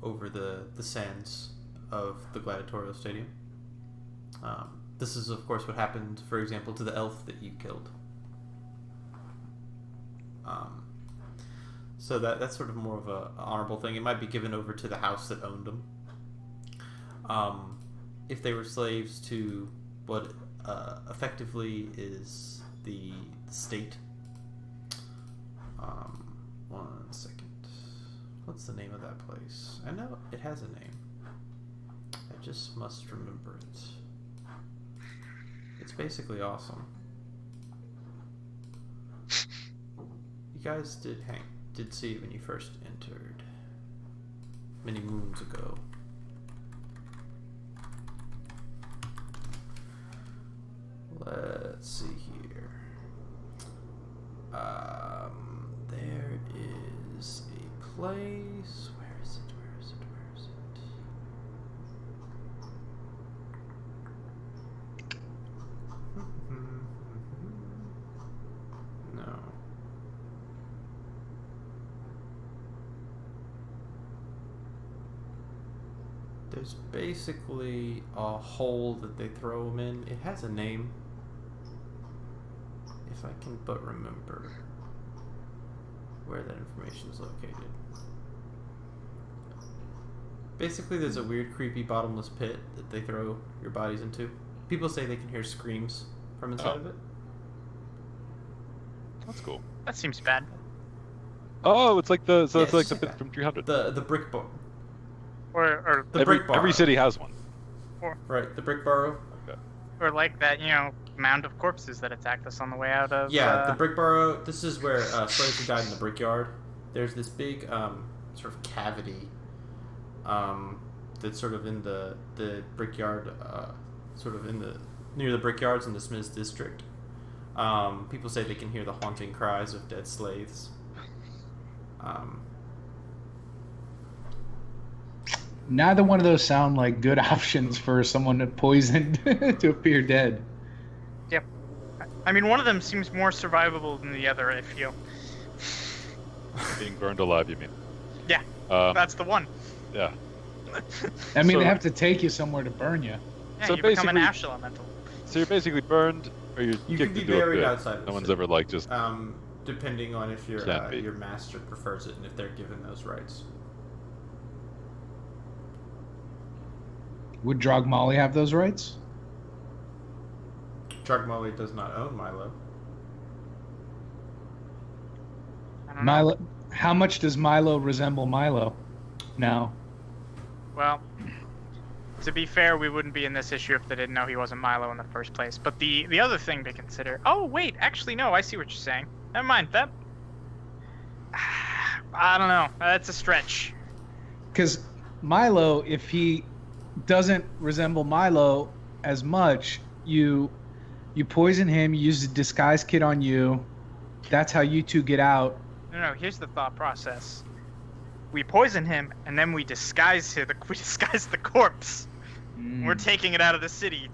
over the sands of the gladiatorial stadium. This is, of course, what happened, for example, to the elf that you killed. So that's sort of more of a honorable thing. It might be given over to the house that owned them. If they were slaves to what effectively is the state, 1 second. What's the name of that place? I know it has a name. I just must remember it. It's basically awesome. You guys did see it when you first entered many moons ago. Let's see here. There is a place. Where is it? Where is it? Where is it? No. There's basically a hole that they throw them in. It has a name. If I can but remember where that information is located. Basically, there's a weird, creepy, bottomless pit that they throw your bodies into. People say they can hear screams from inside of it. That's cool. That seems bad. Oh, it's like the Yeah, it's like it's the like pit from 300. The brick bar. Or The brick bar. Every city has one. Right, the brick barrow. or like that, mound of corpses that attacked us on the way out of. Yeah, the brick barrow. This is where slaves who died in the brickyard. There's this big sort of cavity that's sort of in the brickyard, sort of near the brickyards in the Smiths district. People say they can hear the haunting cries of dead slaves. Neither one of those sound like good options for someone to poisoned to appear dead. Yep. I mean, one of them seems more survivable than the other, I feel. Being burned alive, you mean? Yeah, that's the one. Yeah. I mean, So- they have to take you somewhere to burn you. Yeah, So you become an basically- ash elemental. So you're basically burned, or you're You kicked can be into a buried pit. outside of the No one's city. ever like just. Depending on if Can't be. your master prefers it and if they're given those rights. Would Drogmolly have those rights? Drogmolly does not own Milo. I don't know. Milo. How much does Milo resemble Milo? Now. Well, to be fair, we wouldn't be in this issue if they didn't know he wasn't Milo in the first place. But the other thing to consider... Oh, wait, actually, no, I see what you're saying. Never mind, that... I don't know. That's a stretch. Because Milo, if he doesn't resemble Milo as much, you poison him, you use the disguise kit on you. That's how you two get out. No, here's the thought process. We poison him, and then we disguise him. We disguise the corpse. We're taking it out of the city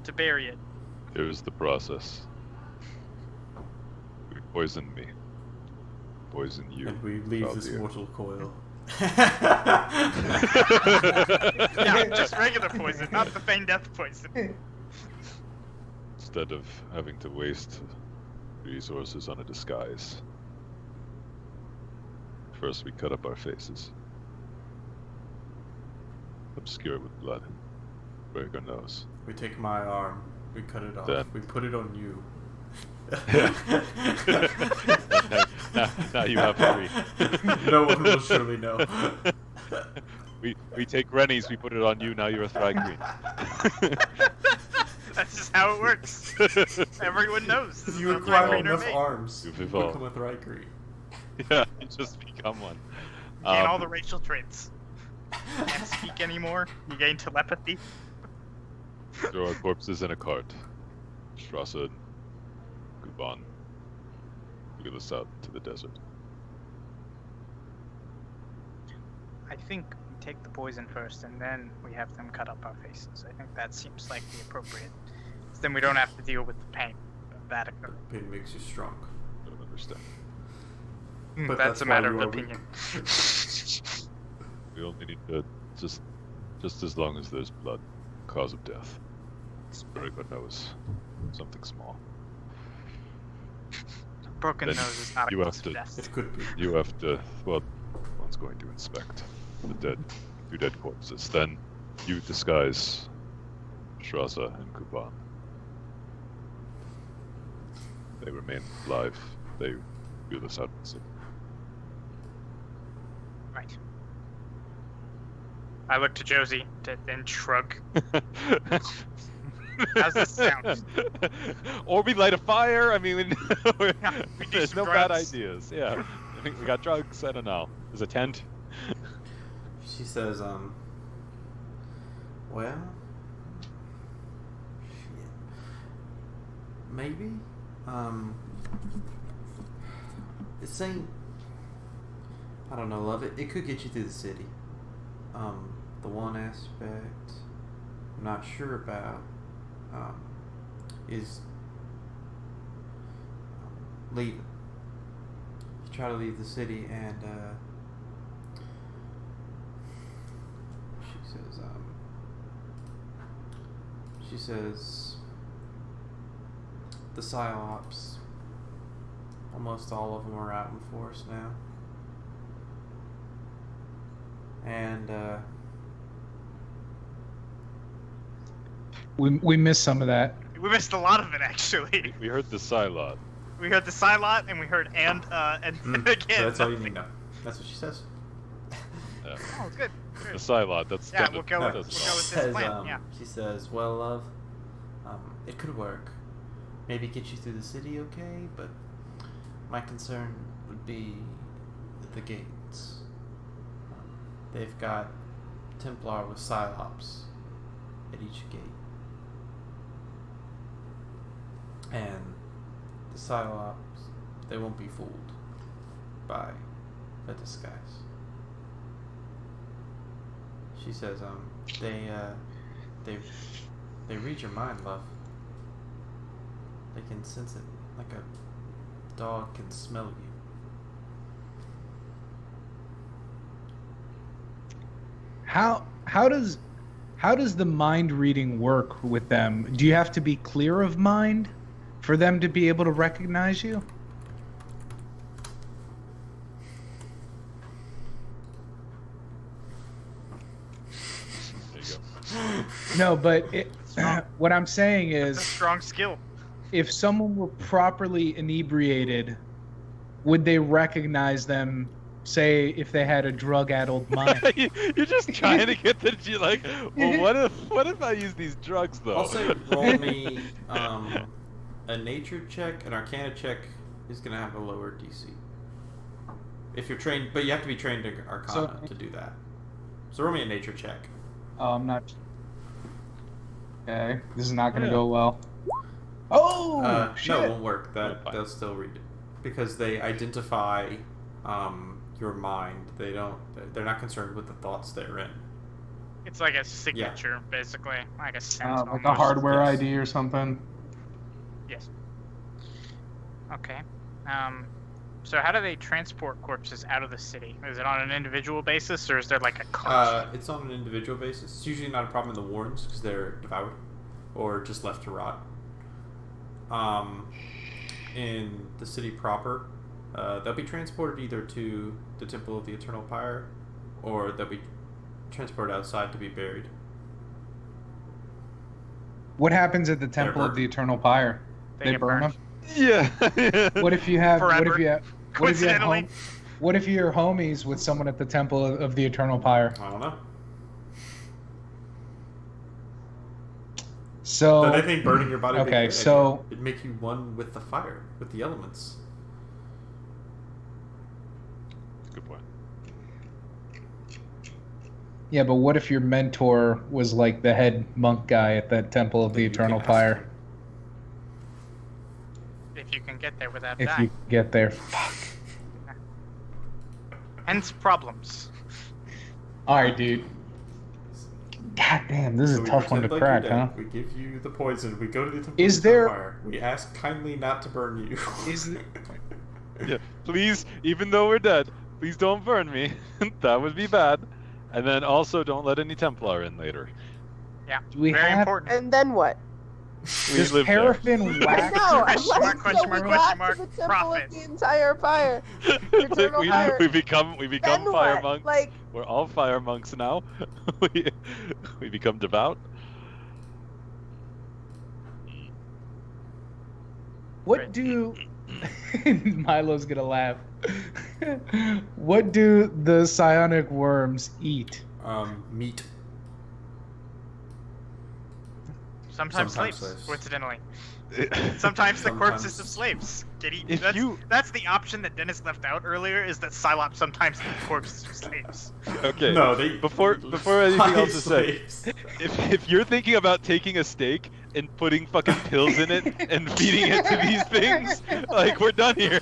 to bury it. Here's the process. You poison me. Poison you. And we leave this Valdir. mortal coil. Yeah, just regular poison, not the feign death poison. Instead of having to waste resources on a disguise. First we cut up our faces. Obscure it with blood. Break our nose. We take my arm, we cut it off, Then- we put it on you. now you have three. No one will surely know. We take Rennie's, we put it on you, now you're a Thrygreen. That's just how it works. Everyone knows. This is You how acquire Thrygreen are enough made. arms, You've you evolved. become a Thrygreen. Yeah, you just become one. You gain all the racial traits. Can't speak anymore. You gain telepathy. Throw our corpses in a cart. Strasser, Kuban, get us out to the desert. I think we take the poison first, and then we have them cut up our faces. I think that seems like the appropriate. So then we don't have to deal with the pain of that. Pain makes you strong. I don't understand. But That's that's a why matter you of are weak. opinion. We only need to just as long as there's blood. Cause of death. Break nose. Something small. Broken Then nose is not a you have cause of to- death. It could be. You have to. Well, one's going to inspect the two dead corpses. Then you disguise Strasser and Kuban. They remain alive. They wheel us out So, Right. I look to Josie to then shrug. How's this sound? Or we light a fire. I mean, Yeah, we do there's some no bad drugs. ideas. Yeah, I think we got drugs. I don't know. There's a tent. She says, well, shit. Maybe, this ain't, I don't know, love, it could get you through the city. The one aspect I'm not sure about, is leaving. You try to leave the city and, she says the Psyops, almost all of them are out in force now. And, We missed some of that. We missed a lot of it, actually. We heard the Psylot. We heard the Psylot, and we heard and so again. that's all you need to know. That's what she says. Oh, good. The Good. Psylot. That's Yeah, that- we'll go that with- does we'll go well. with- Says, plan, yeah. She says, well, love, it could work. Maybe get you through the city okay, but my concern would be the gates. They've got Templar with Psyops at each gate. And the Psyops, they won't be fooled by a disguise. She says, they read your mind, love. They can sense it like a dog can smell you. How does the mind reading work with them? Do you have to be clear of mind for them to be able to recognize you? There you go. No, but what I'm saying It's a is, strong skill. if someone were properly inebriated, would they recognize them? Say, if they had a drug-addled mind. You're just trying to get the like. Well, what if I use these drugs though? Also, roll me a nature check. An Arcana check is going to have a lower DC. If you're trained, but you have to be trained in Arcana to do that. So roll me a nature check. Oh, I'm not. Okay, this is not going to Yeah. go well. Oh, No, shit. it won't work. Fine. They'll still read it because they identify your mind. They don't. They're not concerned with the thoughts they're in. It's like a signature, basically, like a sense. Like a almost. hardware yes. ID or something. Yes. Okay. So how do they transport corpses out of the city? Is it on an individual basis, or is there like a cart? It's on an individual basis. It's usually not a problem in the warrens because they're devoured or just left to rot. In the city proper, they'll be transported either to the Temple of the Eternal Pyre, or they'll be transported outside to be buried. What happens at the Temple of burned. the Eternal Pyre? They get burn burned. them. Yeah. What if you have? What Forever. if you have? What if you have Coincidentally. What if you're homies with someone at the Temple of the Eternal Pyre? I don't know. So But I think burning your body. okay, so- it'd make you one with the fire, with the elements. Good point. yeah, but what if your mentor was like the head monk guy at that Temple of the You can Eternal ask Pyre? him. If you can get there without If dying. you get there, fuck. Hence problems. All right, dude. God damn, this is So a we tough one to pretend like crack, you're huh? dead. We give you the poison. We go to the Temple Is of the there- Fire. We ask kindly not to burn you. Is th- Yeah. Please, even though we're dead, please don't burn me. That would be bad. And then also don't let any Templar in later. Yeah. Do we Very have- important. And then what? We Does live there. paraffin I wax? know. I'm Question mark, like, question so mark, we question got mark, to the temple profit. of the entire fire. Eternal we, fire. we become Then fire what? monks. Like, We're all fire monks now. we become devout. What do Milo's gonna laugh. What do the psionic worms eat? Meat. Sometimes Sometimes slaves, slaves. coincidentally. Sometimes the corpses Sometimes. of slaves get eaten. If That's the option that Dennis left out earlier, is that Psylop sometimes eats corpses of slaves. Okay. No, they Before anything else is said, slaves. if you're thinking about taking a steak and putting fucking pills in it and feeding it to these things, like, we're done here.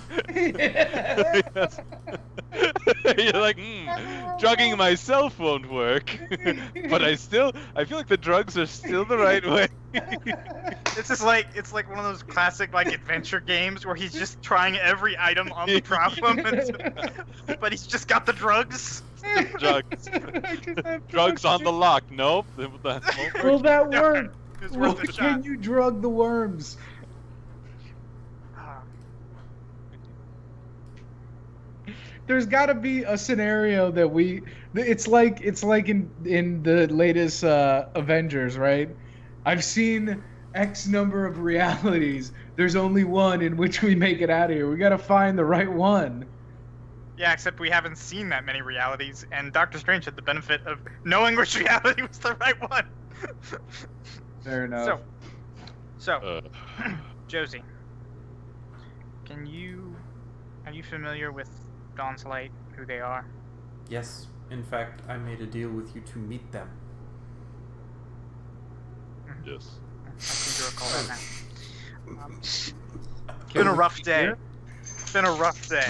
You're like, drugging myself won't work, but I feel like the drugs are still the right way. It's like one of those classic like adventure games where he's just trying every item on the problem, but he's just got the drugs. Drugs on the lock. Nope. That won't work. Will that work? It's Well, worth a shot. can you drug the worms? There's got to be a scenario that it's like in the latest Avengers, right? I've seen X number of realities. There's only one in which we make it out of here. We got to find the right one. Yeah, except we haven't seen that many realities, and Doctor Strange had the benefit of knowing which reality was the right one. Fair enough. So, Josie, are you familiar with Dawn's Light, who they are? Yes, in fact, I made a deal with you to meet them. Yes. I seem to recall that now. It's been a rough day. It's been a rough day.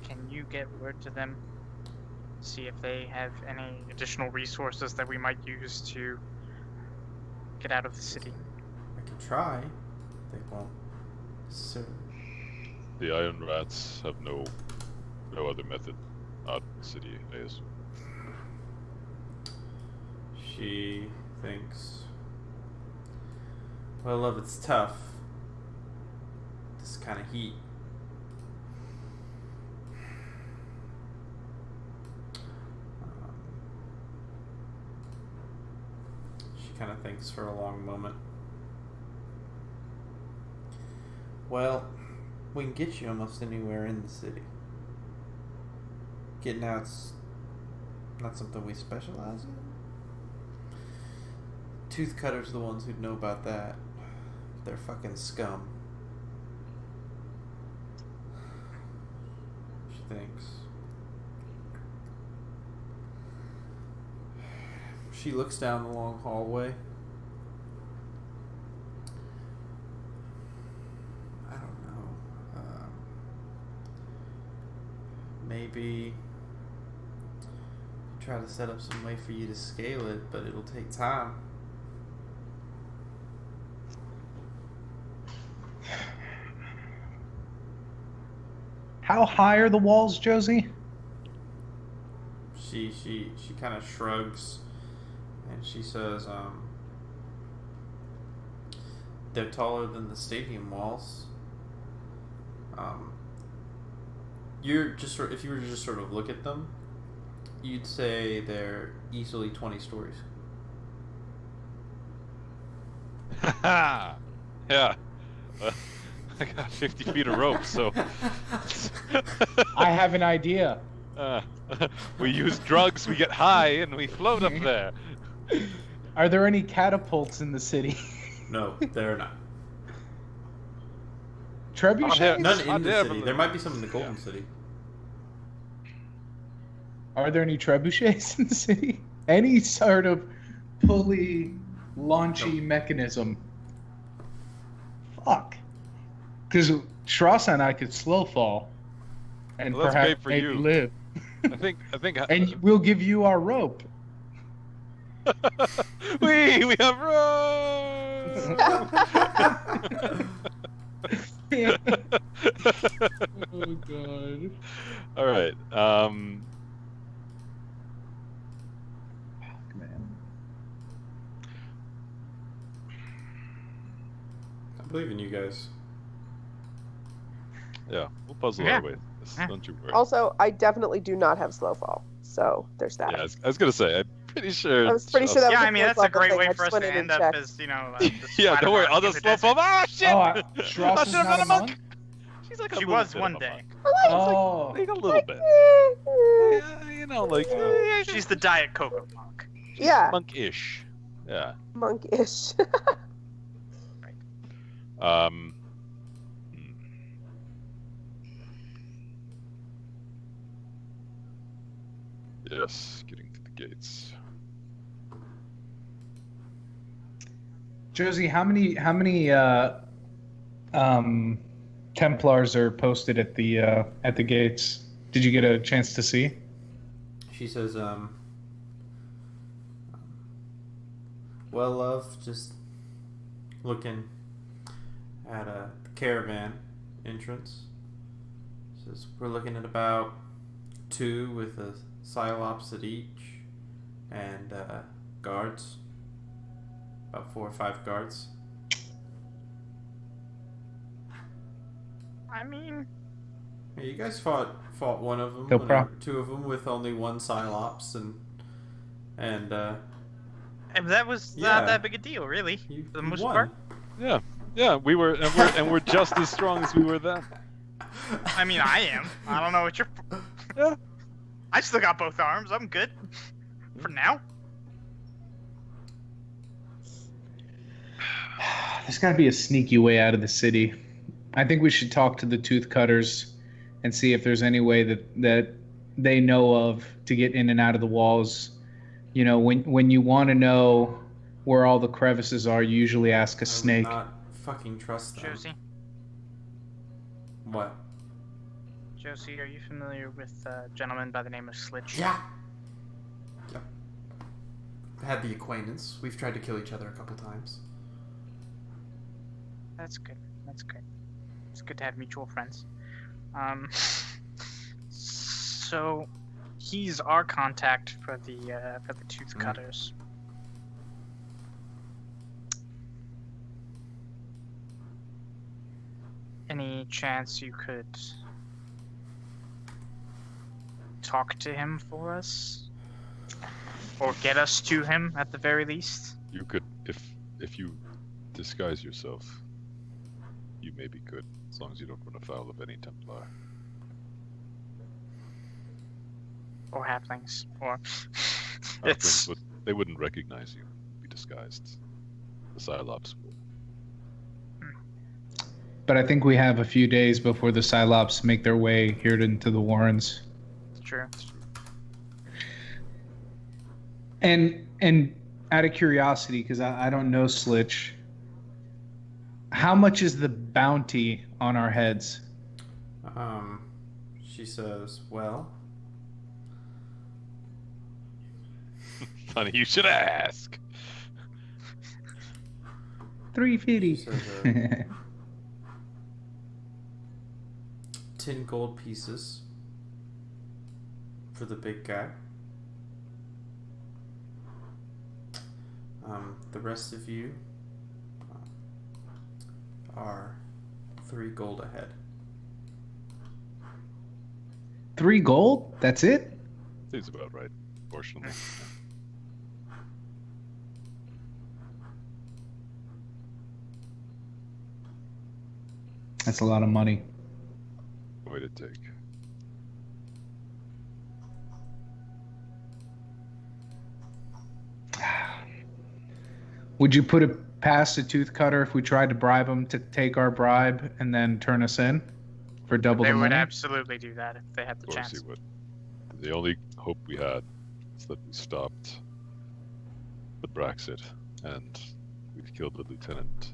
Can you get word to them? See if they have any additional resources that we might use to get out of the city. I can try. They won't. So, The Iron Rats have no other method out of the city, I assume. she thinks, well, love, it's tough. This kind of heat. She kind of thinks for a long moment. Well, we can get you almost anywhere in the city. Getting out's not something we specialize in. Tooth cutters are the ones who'd know about that. They're fucking scum. She thinks. She looks down the long hallway. I don't know. Maybe try to set up some way for you to scale it, but it'll take time. How high are the walls, Josie? She kind of shrugs, and she says, they're taller than the stadium walls. You're just if you were to just sort of look at them, you'd say they're easily 20 stories. Yeah. I got 50 feet of rope, so I have an idea. we use drugs, we get high, and we float up there. Are there any catapults in the city? No, they're not. Trebuchets? None Not in the there, city. but- There might be some in the Golden City. Are there any trebuchets in the city? Any sort of pulley, launchy Nope. mechanism? Fuck. Because Shrossa and I could slow fall, and Well, that's perhaps great for maybe you. live. I think. And we'll give you our rope. we have rope. Oh god. All right. Man. I believe in you guys. Yeah, we'll puzzle Yeah. our way. Don't you worry. Also, I definitely do not have slow fall, so there's that. Yeah, I was gonna say. I'm pretty sure. I was pretty sure that Yeah, was I mean that's a fourth great level way thing. for I us just went to in and end up checked. as Yeah, don't worry. I'll just flip them. Ah, shit! Oh, I Shross is should have not been a a monk. monk? She's like a She little was bit one of a day. monk. Oh. Like a little bit. Yeah, you know, like She's the Diet Coke monk. Yeah, monk-ish. Yeah. monk-ish. Um. Yes, getting to the gates. Josie, how many Templars are posted at the gates? Did you get a chance to see? She says, well, love, just looking at a caravan entrance. Says we're looking at about 2 with a Cylops at each, and guards. About 4 or 5 guards. I mean, Yeah, you guys fought one of them, No prob- 2 of them with only 1 Cylops, and and that was Yeah. not that big a deal, really, you, for the you most won. part. Yeah, we were, and we're just as strong as we were then. I mean, I am. I don't know what you're. Yeah. I still got both arms. I'm good. For now. There's got to be a sneaky way out of the city. I think we should talk to the tooth cutters and see if there's any way that they know of to get in and out of the walls. You know, when you want to know where all the crevices are, you usually ask a snake. I would not fucking trust them. Josie, What? Josie, are you familiar with a gentleman by the name of Slitch? Yeah. Yep. Had the acquaintance. We've tried to kill each other a couple times. That's good. That's good. It's good to have mutual friends. So he's our contact for the tooth cutters. Any chance you could talk to him for us, or get us to him at the very least? You could, if you disguise yourself, you maybe could, as long as you don't run afoul of any Templar. Or halflings, or Halflings they wouldn't recognize you. Be disguised. The Cylops would. But I think we have a few days before the Cylops make their way here into the Warrens. It's true. And out of curiosity, because I don't know Slitch, how much is the bounty on our heads? She says, well, Funny, you should ask. 350. She says, 10 gold pieces for the big guy. The rest of you are 3 gold ahead. 3 gold? That's it? Seems about right, fortunately. That's a lot of money. Way to take. Would you put it past a tooth cutter if we tried to bribe him to take our bribe and then turn us in for double They the would money? absolutely do that if they had the Of course chance. he would. The only hope we had is that we stopped the Braxit, and we've killed the lieutenant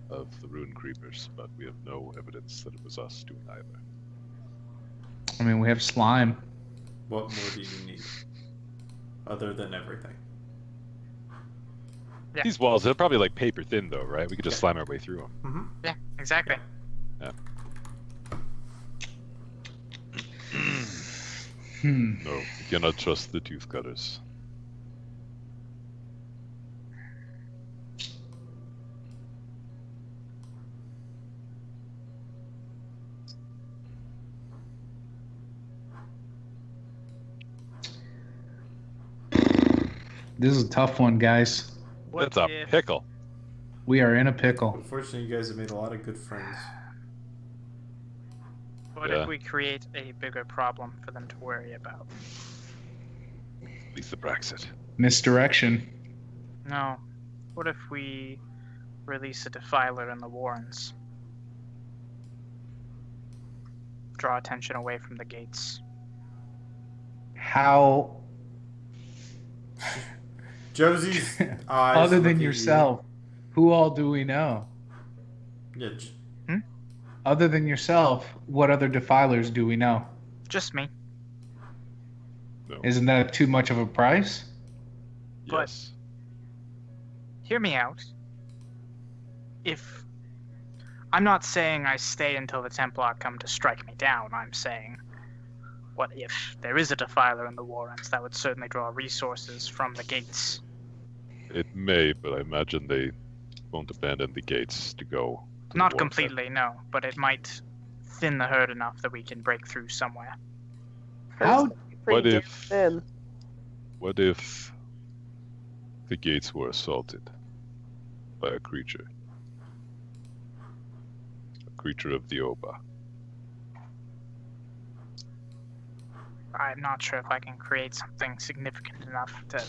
of the Rune Creepers, but we have no evidence that it was us doing either. I mean, we have slime. What more do you need? Other than everything. Yeah. These walls, they're probably like paper thin, though, right? We could just slam our way through them. Mm-hmm. Yeah, exactly. No, we cannot trust the tooth cutters. This is a tough one, guys. What That's a if, pickle. We are in a pickle. Unfortunately, you guys have made a lot of good friends. What Yeah. if we create a bigger problem for them to worry about? At least the Brexit. Misdirection. No. What if we release a defiler in the Warrens? Draw attention away from the gates. How, Josie's eyes. other look than at you. yourself, who all do we know? Yeah, Other than yourself, what other defilers do we know? Just me. No. Isn't that too much of a price? But- Yes. Hear me out. If I'm not saying I stay until the Templar come to strike me down, I'm saying, what if there is a defiler in the Warrens? That would certainly draw resources from the gates. It may, but I imagine they won't abandon the gates to go. to the Not war completely, no, but it might thin the herd enough that we can break through somewhere. How- What Pretty if- thin. What if the gates were assaulted by a creature? A creature of the Oba. I'm not sure if I can create something significant enough to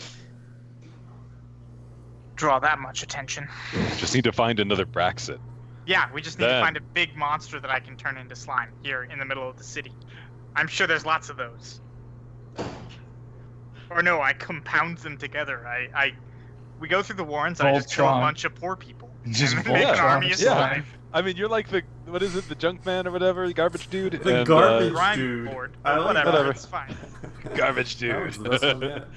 draw that much attention. Just need to find another Braxit. Yeah, we just need to Then- find a big monster that I can turn into slime here in the middle of the city. I'm sure there's lots of those. Or no, I compound them together. We go through the Warrens and I just kill a Voltron. bunch of poor people. Just and then make an Voltron. army of Yeah. slime. I mean, you're like the what is it, the junk man or whatever, the garbage dude. The and, garbage Grime dude. board. I like Whatever, Whatever. it's fine. Garbage That was dude. the best one yet.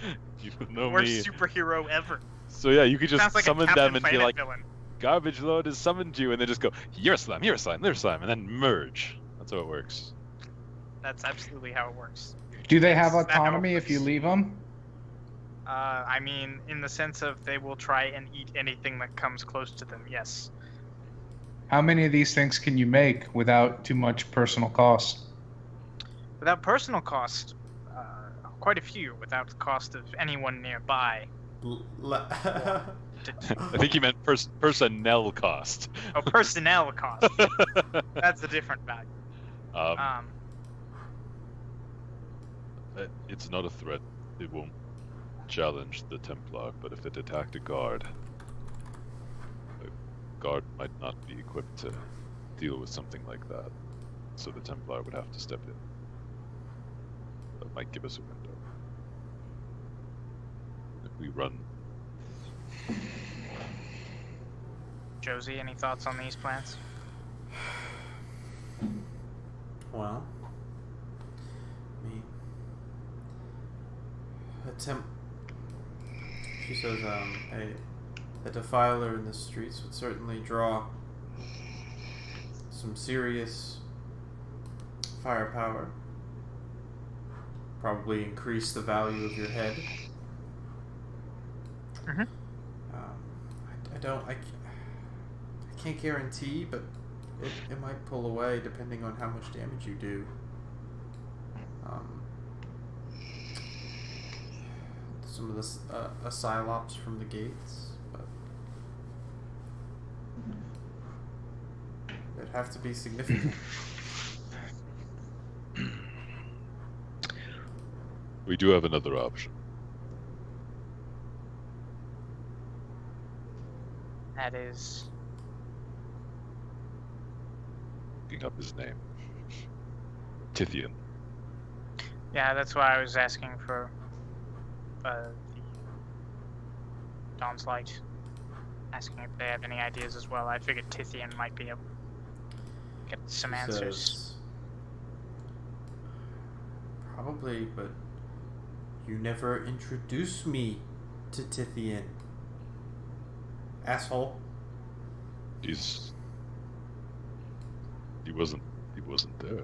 You know Worst me. superhero ever. So yeah, you could just Sounds like summon a Captain them and be Planet like, villain. garbage load has summoned you, and then just go, you're a slime, you're a slime, you're a slime, and then merge. That's how it works. That's absolutely how it works. Do they have That's how it autonomy if you works. leave them? I mean, in the sense of they will try and eat anything that comes close to them, yes. How many of these things can you make without too much personal cost? Without personal cost, quite a few, without the cost of anyone nearby. I think he meant personnel cost. Oh, personnel cost. That's a different value. Um, it's not a threat. It won't challenge the Templar, but if it attacked a guard might not be equipped to deal with something like that. So the Templar would have to step in. That might give us a window. If we run. Josie, any thoughts on these plans? Well, me. She says, a defiler in the streets would certainly draw some serious firepower. Probably increase the value of your head. Mhm. I can't guarantee, but it might pull away depending on how much damage you do. Some of the Psylops from the gates, but it'd have to be significant. We do have another option. That is... Looking up his name. Tithian. Yeah, that's why I was asking for the Dawn's Light. Asking if they have any ideas as well. I figured Tithian might be able to get some She answers. says, probably, but you never introduced me to Tithian. Asshole. He wasn't there.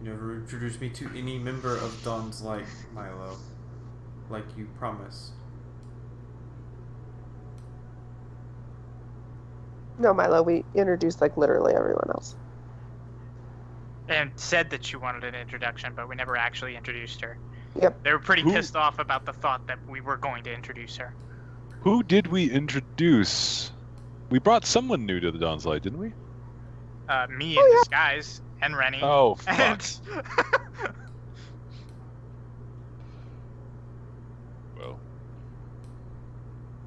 You never introduced me to any member of Dawn's Light, Milo. Like you promised. No, Milo, we introduced like literally everyone else. And said that she wanted an introduction, but we never actually introduced her. Yep. They were pretty Who- pissed off about the thought that we were going to introduce her. Who did we introduce? We brought someone new to the Dawn's Light, didn't we? Me Oh, in yeah. disguise, and Rennie. Oh, fuck. And Well,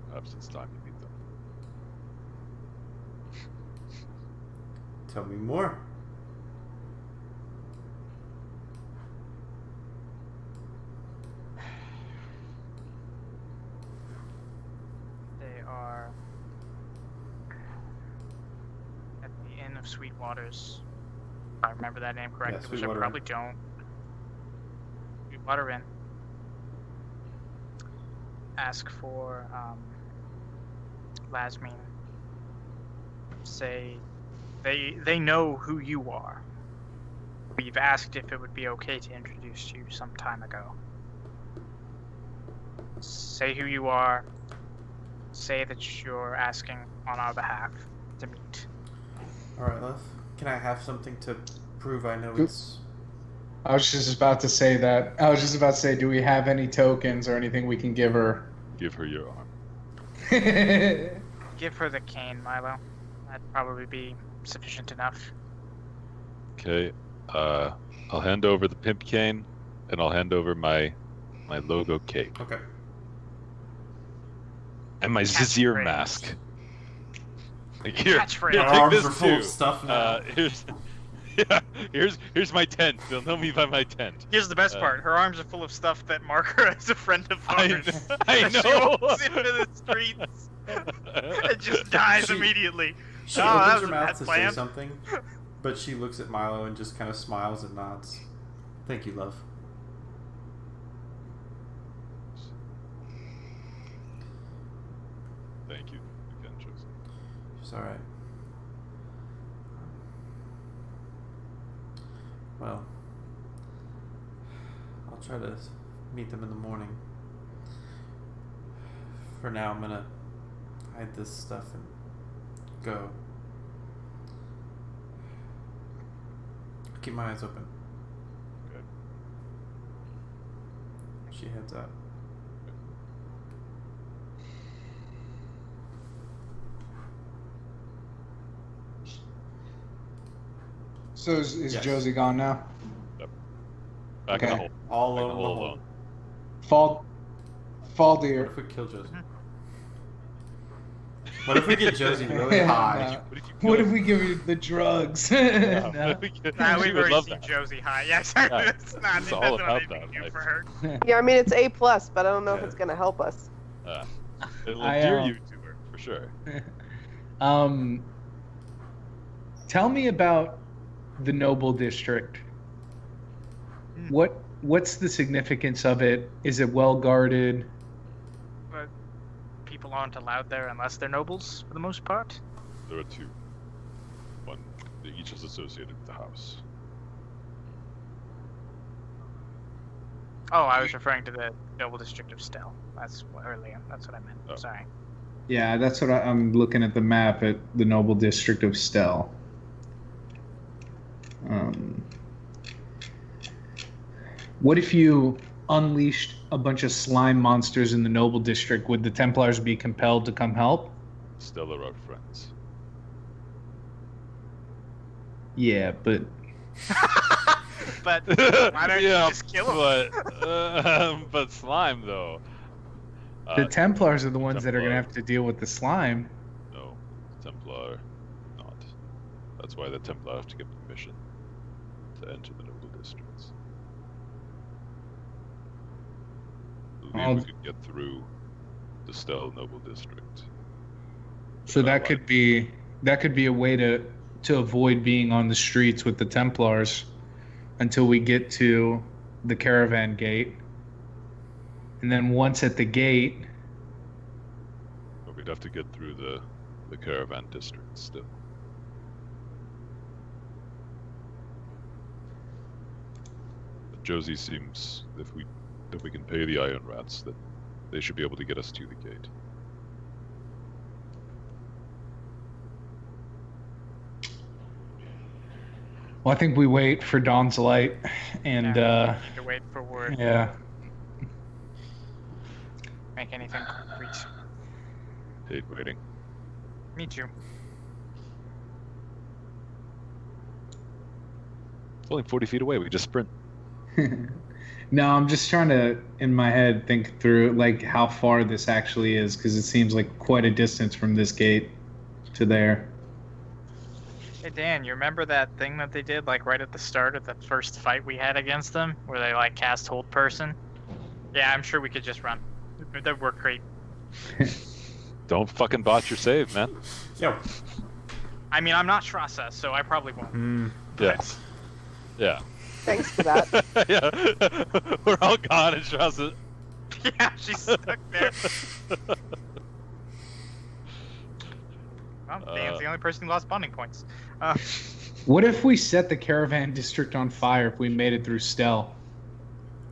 perhaps it's time to meet them. Tell me more. they are at the Inn of Sweet Waters. If I remember that name correctly, which I Sweetwater Inn. probably don't. Sweetwater Inn. Ask for Lasmine. Say they know who you are. We've asked if it would be okay to introduce you some time ago. Say who you are. Say that you're asking on our behalf to meet. Alright, love. Can I have something to prove I know it's... I was just about to say that. I was just about to say, do we have any tokens or anything we can give her? Give her your arm. Give her the cane, Milo. That'd probably be sufficient enough. Okay. I'll hand over the pimp cane, and I'll hand over my logo cape Okay. and my Zizir Catchphrase. mask. Like, here, Catchphrase. here, Our take arms this are full too. of stuff now. Here's my tent. They'll know me by my tent. Here's the best Uh, part. Her arms are full of stuff that mark her as a friend of ours. I She know. walks into the streets and just dies She- immediately. She Oh, that opens was her a mouth bad to plan. say something, but she looks at Milo and just kind of smiles and nods. Thank you, love. Thank you again, Joseph. She's alright. Well, I'll try to meet them in the morning. For now, I'm gonna hide this stuff and go. I'll keep my eyes open. Good. She heads out. So is Yes. Josie gone now? Back in the Okay. hole. All Back in alone. the in the hole hole. alone. Fall What dear. if we kill Josie? What if we get Josie really high? What if you What kill if we give her the drugs? Yeah, No. what if we get- Nah, she we've would already love seen that. Josie high. Yeah, exactly. Yeah. That's not. It's That's all not about anything that to do life. for her. Yeah, I mean it's A+, but I don't know if Yeah. it's gonna help us. It'll I, endear you to her for sure. Tell me about the Noble District. Hmm. What's the significance of it? Is it well guarded? But people aren't allowed there unless they're nobles, for the most part. There are two. One, each is associated with the house. Oh, I was referring to the noble district of Stell. That's earlier. That's what I meant. Oh. Sorry. Yeah, that's what I'm looking at the map at the Noble District of Stell. What if you unleashed a bunch of slime monsters in the Noble District? Would the Templars be compelled to come help? Still are our friends. Yeah, but But why don't you just kill 'em? But slime though. the Templars are the ones that are going to Templar. have to deal with the slime. No, Templar not. That's why the Templar have to get permission to enter the noble districts. I believe Oh. we could get through the Stell noble district. So that could be a way to avoid being on the streets with the Templars until we get to the caravan gate. And then once at the gate, But we'd have to get through the caravan district still. But Josie seems if we can pay the Iron Rats that they should be able to get us to the gate. well, I think we wait for Dawn's light and Yeah, we need to wait for word. yeah. make anything concrete. Hate waiting. Me too. It's only 40 feet away. We just sprint. No, I'm just trying to, in my head, think through like how far this actually is, because it seems like quite a distance from this gate to there. Hey Dan, you remember that thing that they did like right at the start of the first fight we had against them, where they like cast hold person? Yeah, I'm sure we could just run. That'd work great. Don't fucking botch your save, man. Yo. I mean, I'm not Shrasa, so I probably won't. Yes. Yeah. Thanks for that. Yeah. We're all gone and Strauss. Yeah, she's stuck there. Well, Dan's the only person who lost bonding points. What if we set the caravan district on fire if we made it through Stell?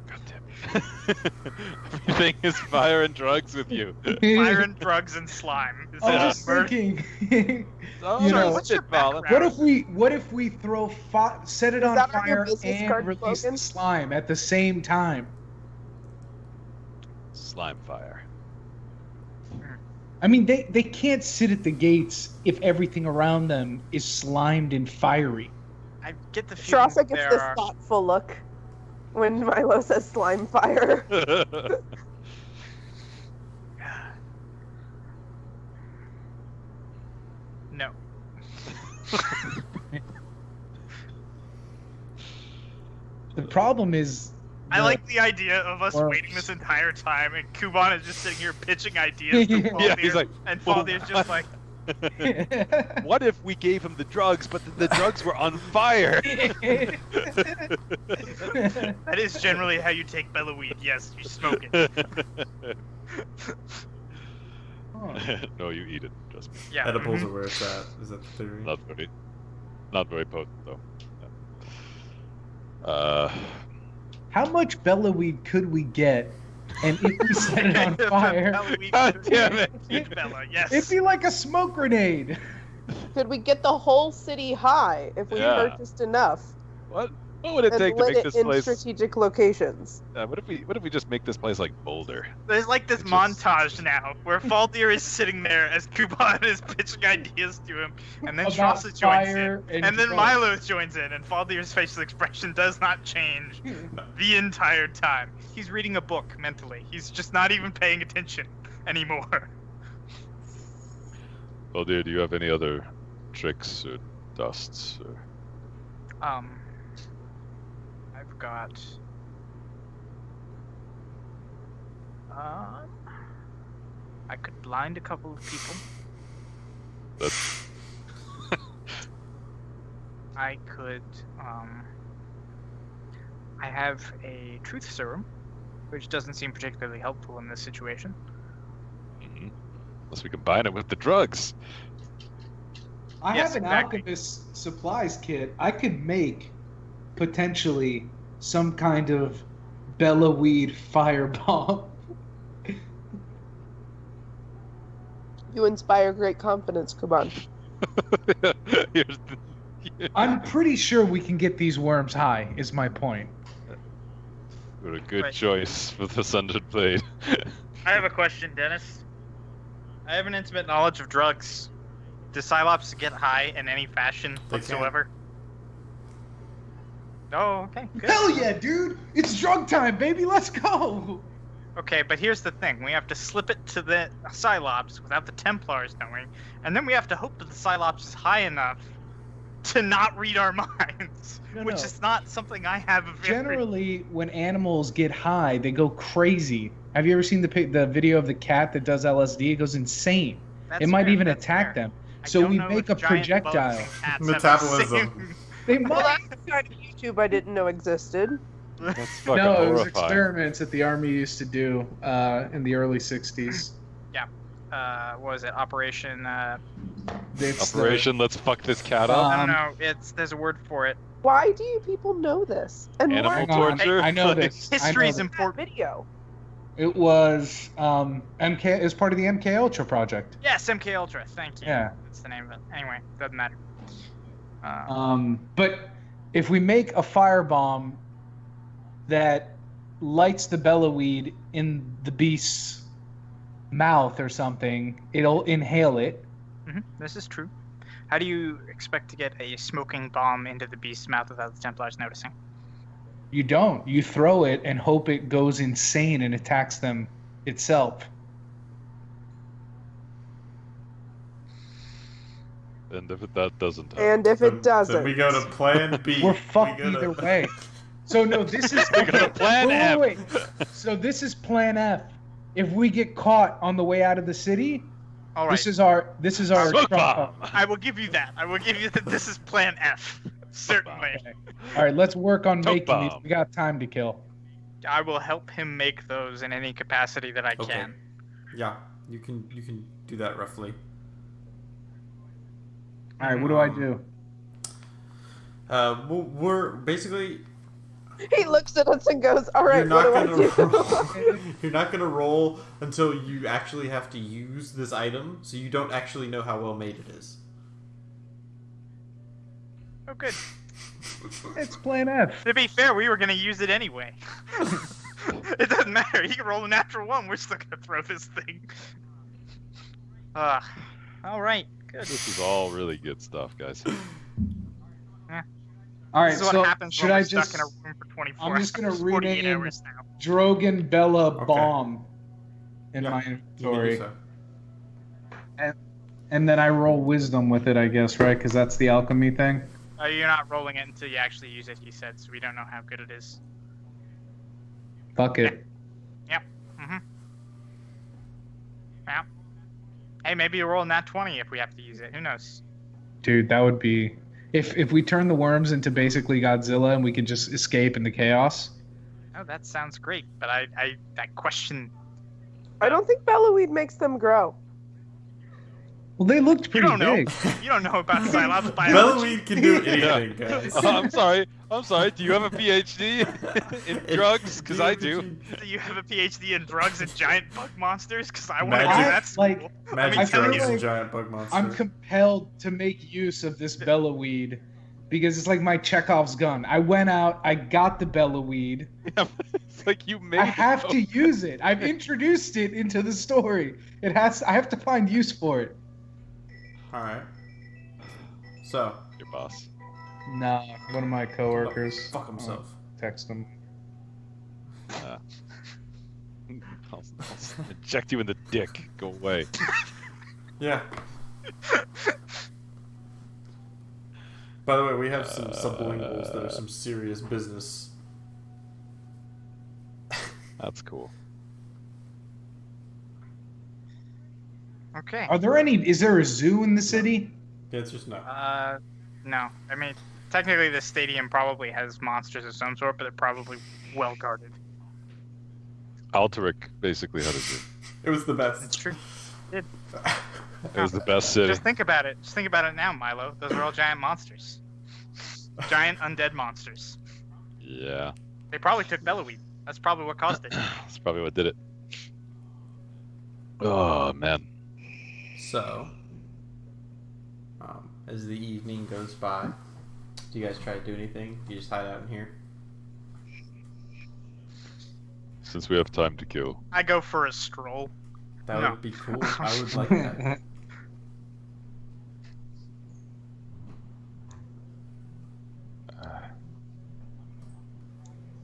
God damn it. Everything is fire and drugs with you. Fire and drugs and slime. Is I that was just murder? thinking. Oh, You know, what's your Colin. background? What if we throw set it Is on that on your fire business and card release slogan? the slime at the same time? Slime fire. I mean, they can't sit at the gates if everything around them is slimed and fiery. I get the feeling Shrasa gets there this are... thoughtful look when Milo says slime fire. No. The problem is, I like the idea of us Or- waiting this entire time, and Kuban is just sitting here pitching ideas to Faldir, Yeah, he's like, and well, Faldir's just like, what if we gave him the drugs, but the drugs were on fire? that is generally how you take Bella weed. Yes, you smoke it. No, you eat it. Trust me. Yeah. Edibles mhm. are where it's at. Is that the theory? Not very potent though. how much Bella weed could we get? And if we set it on fire, Bella weed- God damn it. Eat Bella, yes. it'd be like a smoke grenade. Could we get the whole city high if we Yeah. purchased enough What would it and take to lit make it this in place? strategic locations? What if we just make this place like Boulder? There's like this It's just- montage now where Faldir is sitting there as Kuban is pitching ideas to him, and then About Shrasa joins fire in, and and then drugs. Milo joins in, and Faldir's facial expression does not change the entire time. He's reading a book mentally. He's just not even paying attention anymore. Well, dear, do you have any other tricks or dusts? Or... I've got. I could blind a couple of people. That's I could, I have a truth serum, which doesn't seem particularly helpful in this situation. Mhm. Unless we combine it with the drugs. I Yes, have an exactly. alchemist supplies kit. I could make potentially some kind of Bella weed firebomb. You inspire great confidence, Kuban. Here's the... I'm pretty sure we can get these worms high. Is my point. What a good Right. choice with the Sundered Blade. I have a question, Dennis. I have an intimate knowledge of drugs. Do Cylops get high in any fashion They whatsoever? Oh, okay, good. Hell yeah, dude! It's drug time, baby. Let's go. Okay, but here's the thing. We have to slip it to the Cylops without the Templars knowing, and then we have to hope that the Cylops is high enough to not read our minds, No, which no. is not something I have a very... Generally, when animals get high, they go crazy. Have you ever seen the video of the cat that does LSD? It goes insane. That's It might fair, even that's attack fair. them. I So don't we know make if a giant bugs projectile. and cats have the Metabolism. same- They Well, might. that's the kind of YouTube I didn't know existed. That's fucking No, it was horrifying. experiments that the army used to do in the early '60s. What was it? Operation... It's the- Operation Let's Fuck This Cat Up. I don't Um, know. There's a word for it. Why do you people know this? And Animal why Hang on, torture? I know this. I know History's this. important. video? It was MK. It was part of the MK Ultra project. Yes, MK Ultra. Thank you. Yeah. That's the name of it. Anyway, doesn't matter. But if we make a firebomb that lights the Bella weed in the beast's mouth or something, it'll inhale it. This is true. How do you expect to get a smoking bomb into the beast's mouth without the Templars noticing? You don't. You throw it and hope it goes insane and attacks them itself. And if that doesn't happen, And if it doesn't, Then we go to Plan B. We're fucked We go to- either way. So no, this is we go to Plan F. wait. So this is Plan F. If we get caught on the way out of the city, All right. this is our Smoke trump bomb. card. I will give you that. I will give you that. This is Plan F. Certainly. Okay. All right, let's work on Smoke making these. bomb. We got time to kill. I will help him make those in any capacity that I Okay. can. Yeah, you can do that roughly. All right, what do I do? We're basically he looks at us and goes, "All right, you're what not do I gonna do?" roll, you're not gonna roll until you actually have to use this item, so you don't actually know how well made it is. Oh, good. It's Plan F. To be fair, we were going to use it anyway. It doesn't matter. He can roll a natural 1. We're still going to throw this thing. All right. Good. This is all really good stuff, guys. All right, This is what so happens should when I we're just stuck in a room for 24 I'm just gonna hours, 48 rename- hours now. Drogon Bella Okay. bomb in Yeah, my You can inventory, do so. and then I roll wisdom with it, I guess, right? Because that's the alchemy thing. You're not rolling it until you actually use it, he said, so we don't know how good it is. Fuck it. Mm-hmm. Yeah. Hey, maybe you roll nat 20 if we have to use it. Who knows? Dude, that would be if we turn the worms into basically Godzilla and we can just escape into chaos. Oh, that sounds great, but I that question. I don't think Bellaweed makes them grow. Well, they looked You pretty don't know. big. You don't know about Cylops biology. Bellaweed can do anything, guys. I'm sorry. Do you have a PhD in drugs? Because I do. Do you have a PhD in drugs and giant bug monsters? Because I want to do Magic. that school. Like, Magic I feel drugs like and giant bug monsters. I'm compelled to make use of this Bellaweed because it's like my Chekhov's gun. I went out, I got the Bellaweed. It's like you made I have to use it. I've introduced it into the story. I have to find use for it. All right. So, your boss. Nah, one of my coworkers. fuck himself. Text him. I'll inject you in the dick. Go away. Yeah. By the way, we have some sublinguals that are some serious business. That's cool. Okay. Are there any? Is there a zoo in the city? The answer's no. No. I mean, technically, the stadium probably has monsters of some sort, but they're probably well guarded. Altaric basically had a zoo. It was the It's best. true. It was the best city. Just think about it. Just think about it now, Milo. Those are all giant monsters. Giant undead monsters. Yeah, They probably took Bellaweed. That's probably what caused it. that's probably what did it. Oh man. So, as the evening goes by, do you guys try to do anything? Do you just hide out in here? Since we have time to kill. I go for a stroll. That No. would be cool. I would like that.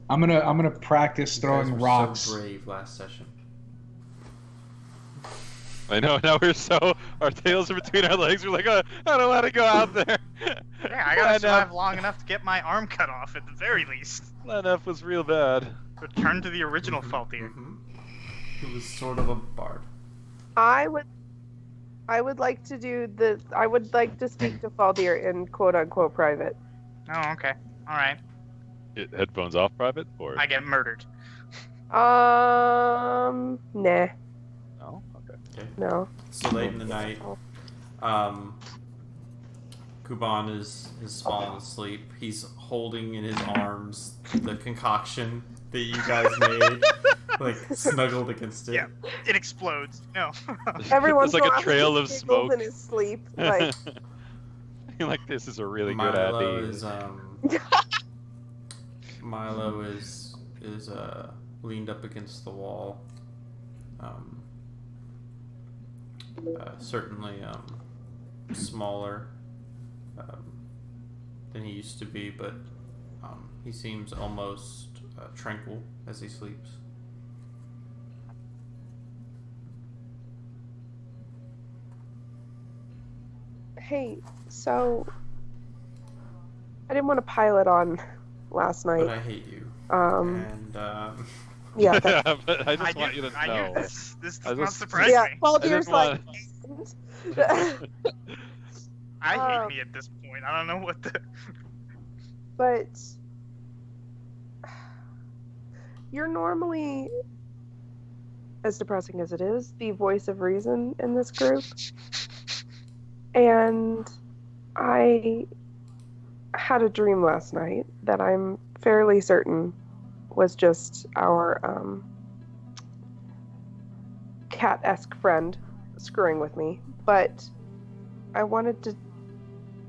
I'm gonna practice You guys throwing were rocks. So brave last session. I know. Now our tails are between our legs. We're like, I don't want to go out there. Yeah, I gotta survive long enough to get my arm cut off at the very least. Lenef was real bad. Return to the original Faltier. He was sort of a bard. I would like to do the. I would like to speak to Faldir in quote unquote private. Oh, okay. Alright. Headphones off, private, or I get murdered. Nah, no? Okay. Okay. no. So late in the night, Kuban has fallen asleep. He's holding in his arms the concoction that you guys made, like snuggled against it. Yeah. It explodes. No. Every once It's like in a while, trail he of giggles smoke. in his sleep, like You're like, this is a really good Milo idea. is Milo is leaned up against the wall, certainly smaller than he used to be, but he seems almost tranquil as he sleeps. Hey, so I didn't want to pile it on last night. But I hate you. And Yeah, that, Yeah, but I just knew, want you to I know. knew this. This I does not just- surprise yeah, me. Baldur's like. I hate Um, me at this point. I don't know what the. But you're normally, as depressing as it is, the voice of reason in this group. And I had a dream last night that I'm fairly certain was just our cat-esque friend screwing with me. But I wanted to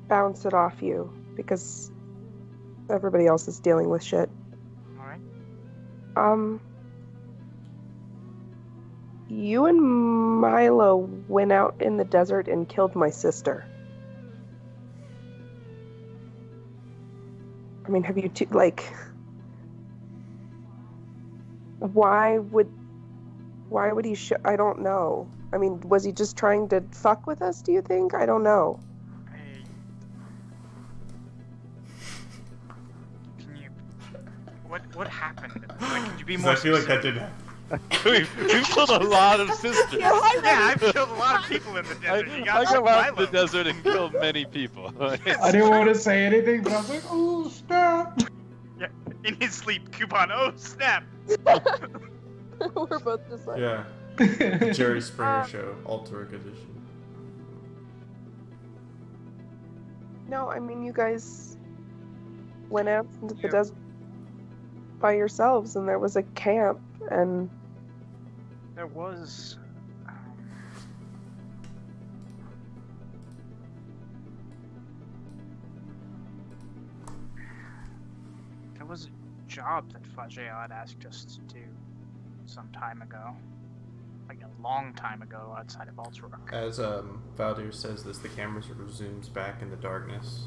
bounce it off you because everybody else is dealing with shit. Alright. You and Milo went out in the desert and killed my sister. I mean, have you two, like, why would he I don't know. I mean, was he just trying to fuck with us, do you think? I don't know. Hey. Can you. What happened? Like, could you be 'Cause more I feel like that specific? didn't happen. We've killed a lot of sisters. Yeah, I've killed a lot of people in the desert. You I got go out in the Milo. desert and killed many people. I didn't want to say anything, but I was like, oh, snap. Yeah, in his sleep, Coupon. Oh, snap! We're both just like, Yeah, Jerry Springer Show, Alterac edition. no, I mean, you guys went out into the Yeah. desert by yourselves, and there was a camp, and There was. There was a job that Fajr had asked us to do some time ago. Like a long time ago outside of Alterac. As Valdir says this, the camera sort of zooms back in the darkness.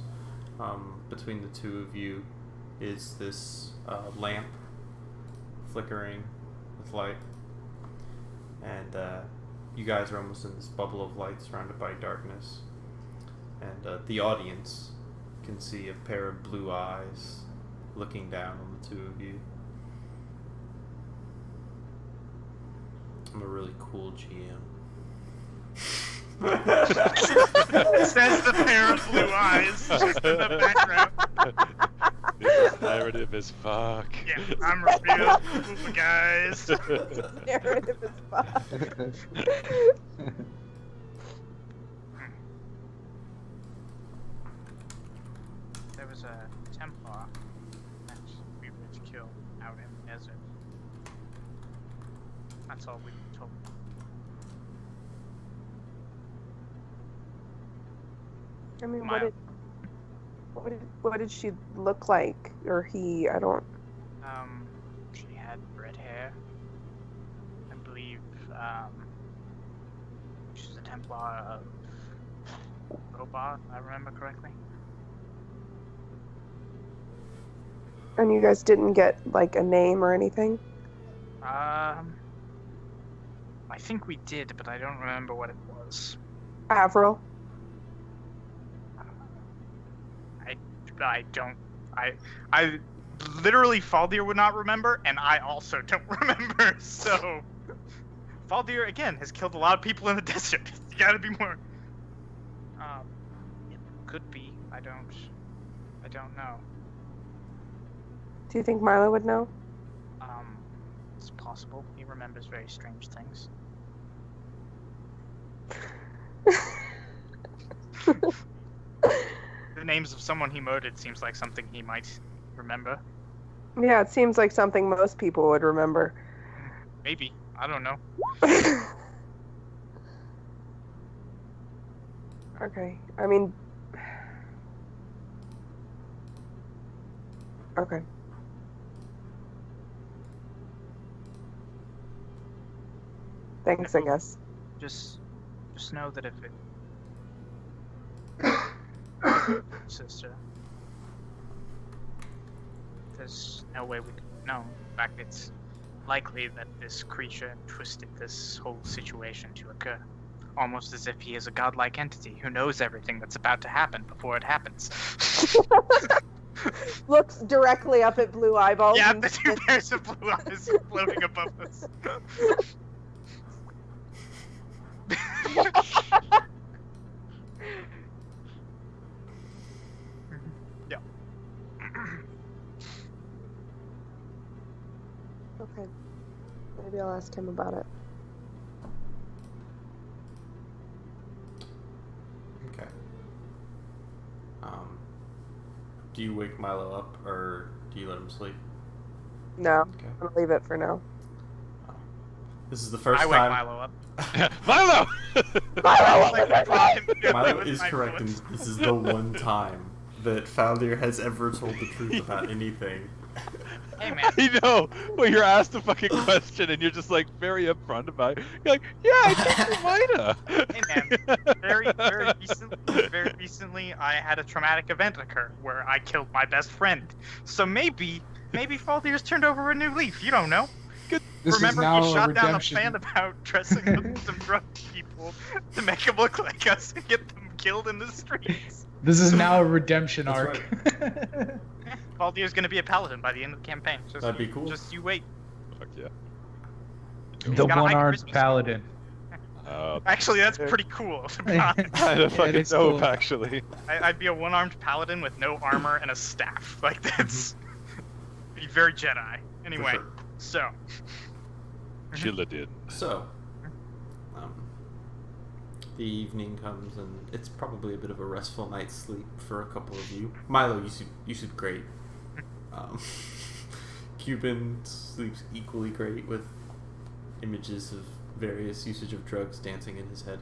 Between the two of you is this lamp flickering with light. And you guys are almost in this bubble of light surrounded by darkness. And the audience can see a pair of blue eyes looking down on the two of you. I'm a really cool GM. Says the pair of blue eyes just in the background. This narrative is fuck. Yeah, I'm real cool, guys. narrative is fuck. There was a Templar that we were to kill out in the desert. That's all we were told. I mean, Mile. what did she look like? Or he? I don't. She had red hair. I believe, she's a Templar of Robot, if I remember correctly. And you guys didn't get like a name or anything? I think we did, but I don't remember what it was. Avril. I don't. I literally Faldir would not remember, and I also don't remember. So Faldir again has killed a lot of people in the desert. You gotta be more. It could be. I don't know. Do you think Milo would know? It's possible. He remembers very strange things. The names of someone he murdered seems like something he might remember. Yeah, it seems like something most people would remember. Maybe. I don't know. Okay. I mean. Okay. Thanks, I guess. Just Just know that if it... Sister. There's no way we could know. In fact, it's likely that this creature twisted this whole situation to occur. Almost as if he is a godlike entity who knows everything that's about to happen before it happens. Looks directly up at Blue Eyeballs. Yeah, and the two pairs of blue eyes floating above us. Yeah. Okay. Maybe I'll ask him about it. Okay. Do you wake Milo up, or do you let him sleep? No, Okay. I'm gonna leave it for now. This is the first I wake time. Milo up. Milo! Milo is correct, and this is the one time that Faldir has ever told the truth about anything. Hey man, I know. Well, you're asked a fucking question and you're just like very upfront about it. You're like, yeah, I think you might have. hey man. Very recently, I had a traumatic event occur where I killed my best friend. So maybe Faldir's turned over a new leaf. You don't know. This Remember, is now he a shot down a redemption. fan about dressing up some drug people to make them look like us and get them killed in the streets. This is now a redemption That's arc. Faldir's gonna be a paladin by the end of the campaign. Just, That'd be cool. Just you wait. Fuck yeah. The Got a high one-armed charisma paladin. Actually, that's pretty cool. To be honest. I don't fucking it's know, cool. actually. I'd be a one-armed paladin with no armor and a staff. Like that's be very Jedi. Anyway, sure. so Chilla did. So, the evening comes, and it's probably a bit of a restful night's sleep for a couple of you. Milo, you sleep great. Cuban sleeps equally great with images of various usage of drugs dancing in his head.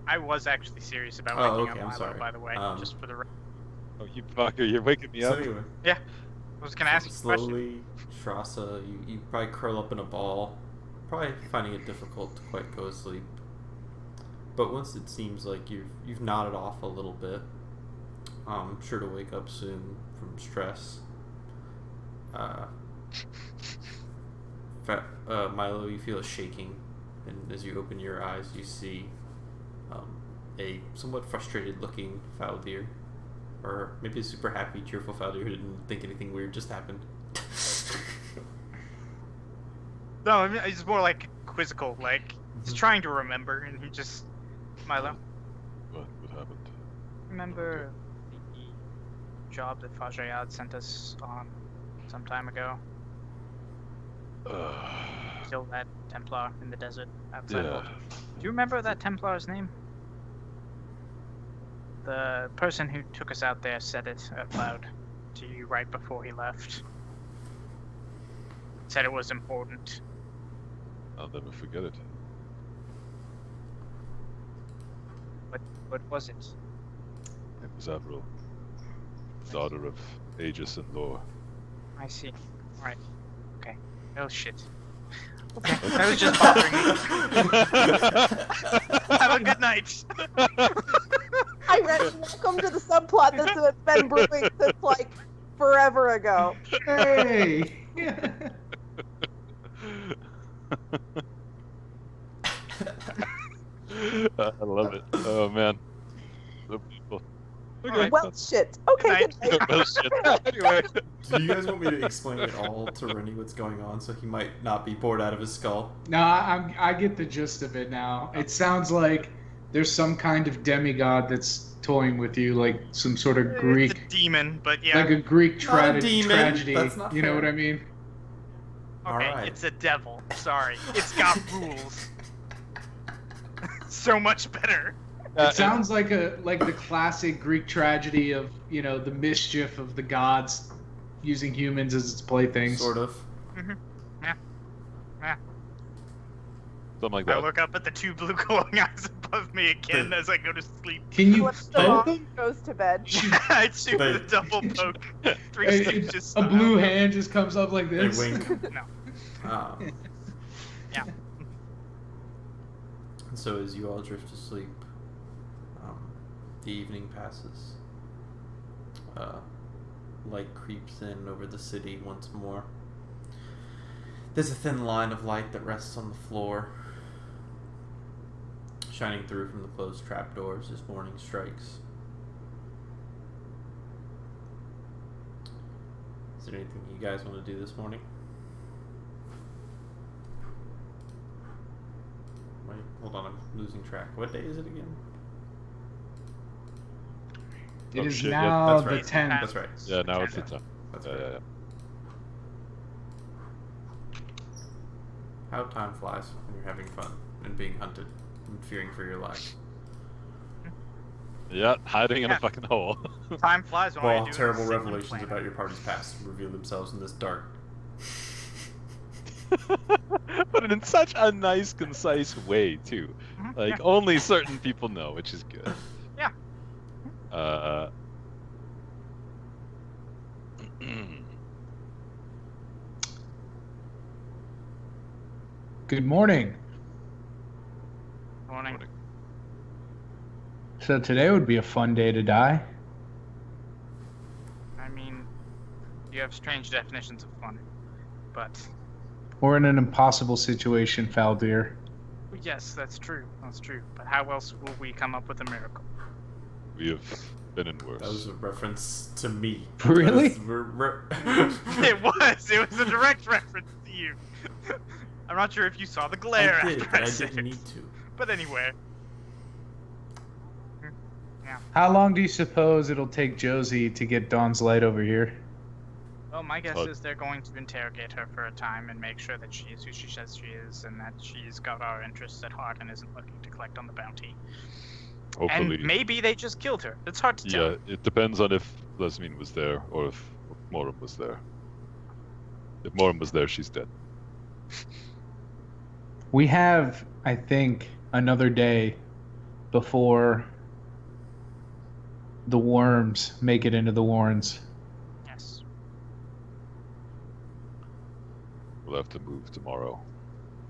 I was actually serious about Oh, waking okay, up I'm Milo, sorry. by the way, just for the. Oh, you fucker, you're waking me So up. anyway, I was gonna ask you a question. slowly, Trasa, you probably curl up in a ball, probably finding it difficult to quite go to sleep. But once it seems like you've nodded off a little bit, sure to wake up soon from stress. Milo, you feel a shaking, and as you open your eyes, you see a somewhat frustrated-looking Faldir, or maybe a super happy, cheerful Faldir who didn't think anything weird just happened. No, I mean, it's more like quizzical. Like he's trying to remember, and he just Milo. What happened? Remember the job that Fajayad sent us on some time ago? Kill that Templar in the desert outside. Yeah. Volta. Do you remember that Templar's name? The person who took us out there said it out loud to you right before he left. Said it was important. I'll never forget it. What was it? It was Avril, daughter of Aegis and Lore. I see. Alright. Okay. Oh shit. Okay. That was just bothering me. Have a good night. I read welcome to the subplot that's been brewing since like forever ago. Hey! I love it. Oh man. The people. Okay. Well, shit. Okay, Good good night. Well, shit. Anyway. Do you guys want me to explain it all to Rennie what's going on so he might not be bored out of his skull? No, I get the gist of it now. It sounds like there's some kind of demigod that's toying with you, like some sort of It's Greek, a demon, but yeah. like a Greek Not a demon. tragedy. That's not You know fair. what I mean? Okay, Alright. it's a devil. Sorry. It's got rules. So much better. It sounds like the classic Greek tragedy of, you know, the mischief of the gods using humans as its playthings. Sort of. Something like I that. look up at the two blue glowing eyes above me again as I go to sleep. Can you Flips them poke off, them? goes to bed. I shoot They- the double poke. Three A, stages. a blue hand just comes up like They this. wink. No. Um, Yeah. So as you all drift to sleep, the evening passes. Light creeps in over the city once more. There's a thin line of light that rests on the floor, shining through from the closed trapdoors as morning strikes. Is there anything you guys want to do this morning? Wait, hold on, I'm losing track. What day is it again? It is shit, now that's the right. 10th. That's right. Yeah, now it's the time. That's Yeah, right. yeah, yeah. How time flies when you're having fun and being hunted and fearing for your life. Yeah, hiding in a Yeah. fucking hole. Time flies when all While you do terrible is sing and revelations plan. about your party's past reveal themselves in this dark. But in such a nice, concise way, too. Mhm, Like, yeah. only certain people know, which is good. Yeah. Good morning. Morning. So today would be a fun day to die. I mean, you have strange definitions of fun, but We're in an impossible situation, Faldir. yes, that's true. That's true. But how else will we come up with a miracle? We have been in worse. That was a reference to me. Really? It was. It was a direct reference to you. I'm not sure if you saw the glare I did, after but I I said didn't it. need to. But anyway, How long do you suppose it'll take Josie to get Dawn's light over here? well, my guess But- is they're going to interrogate her for a time and make sure that she is who she says she is, and that she's got our interests at heart and isn't looking to collect on the bounty. Hopefully. And maybe they just killed her. It's hard to tell. Yeah, it depends on if Lesmine was there or if Morum was there. If Morum was there, she's dead. We have, I think, another day before the worms make it into the Warrens. Yes. We'll have to move tomorrow,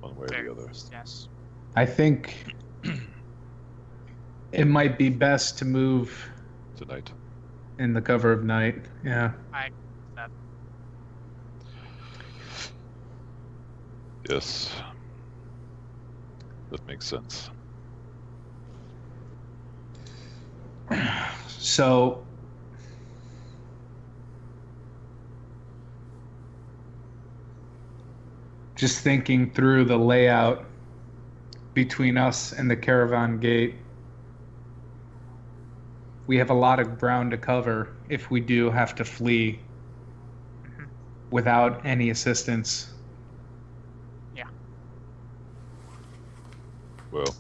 one way or Fair. the other. Yes. I think it might be best to move Tonight. in the cover of night. Yeah. Yes. That makes sense. So just thinking through the layout between us and the caravan gate, we have a lot of ground to cover if we do have to flee Mhm. without any assistance. Well,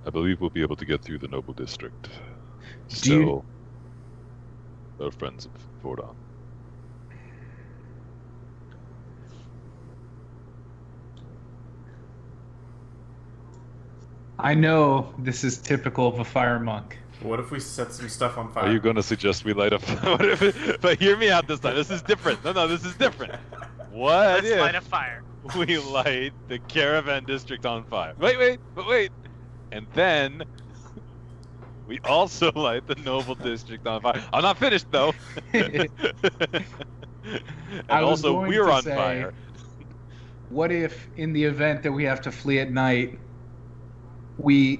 I believe we'll be able to get through the Noble District. Do you- Still, our friends of Fordon. I know this is typical of a fire monk. What if we set some stuff on fire? Are you going to suggest we light up? What if, but hear me out this time. This is different. No, this is different. What Let's if light a fire. we light the Caravan District on fire? Wait. And then we also light the Noble District on fire. I'm not finished, though. And I was also, going we're to on say- fire. What if, in the event that we have to flee at night, we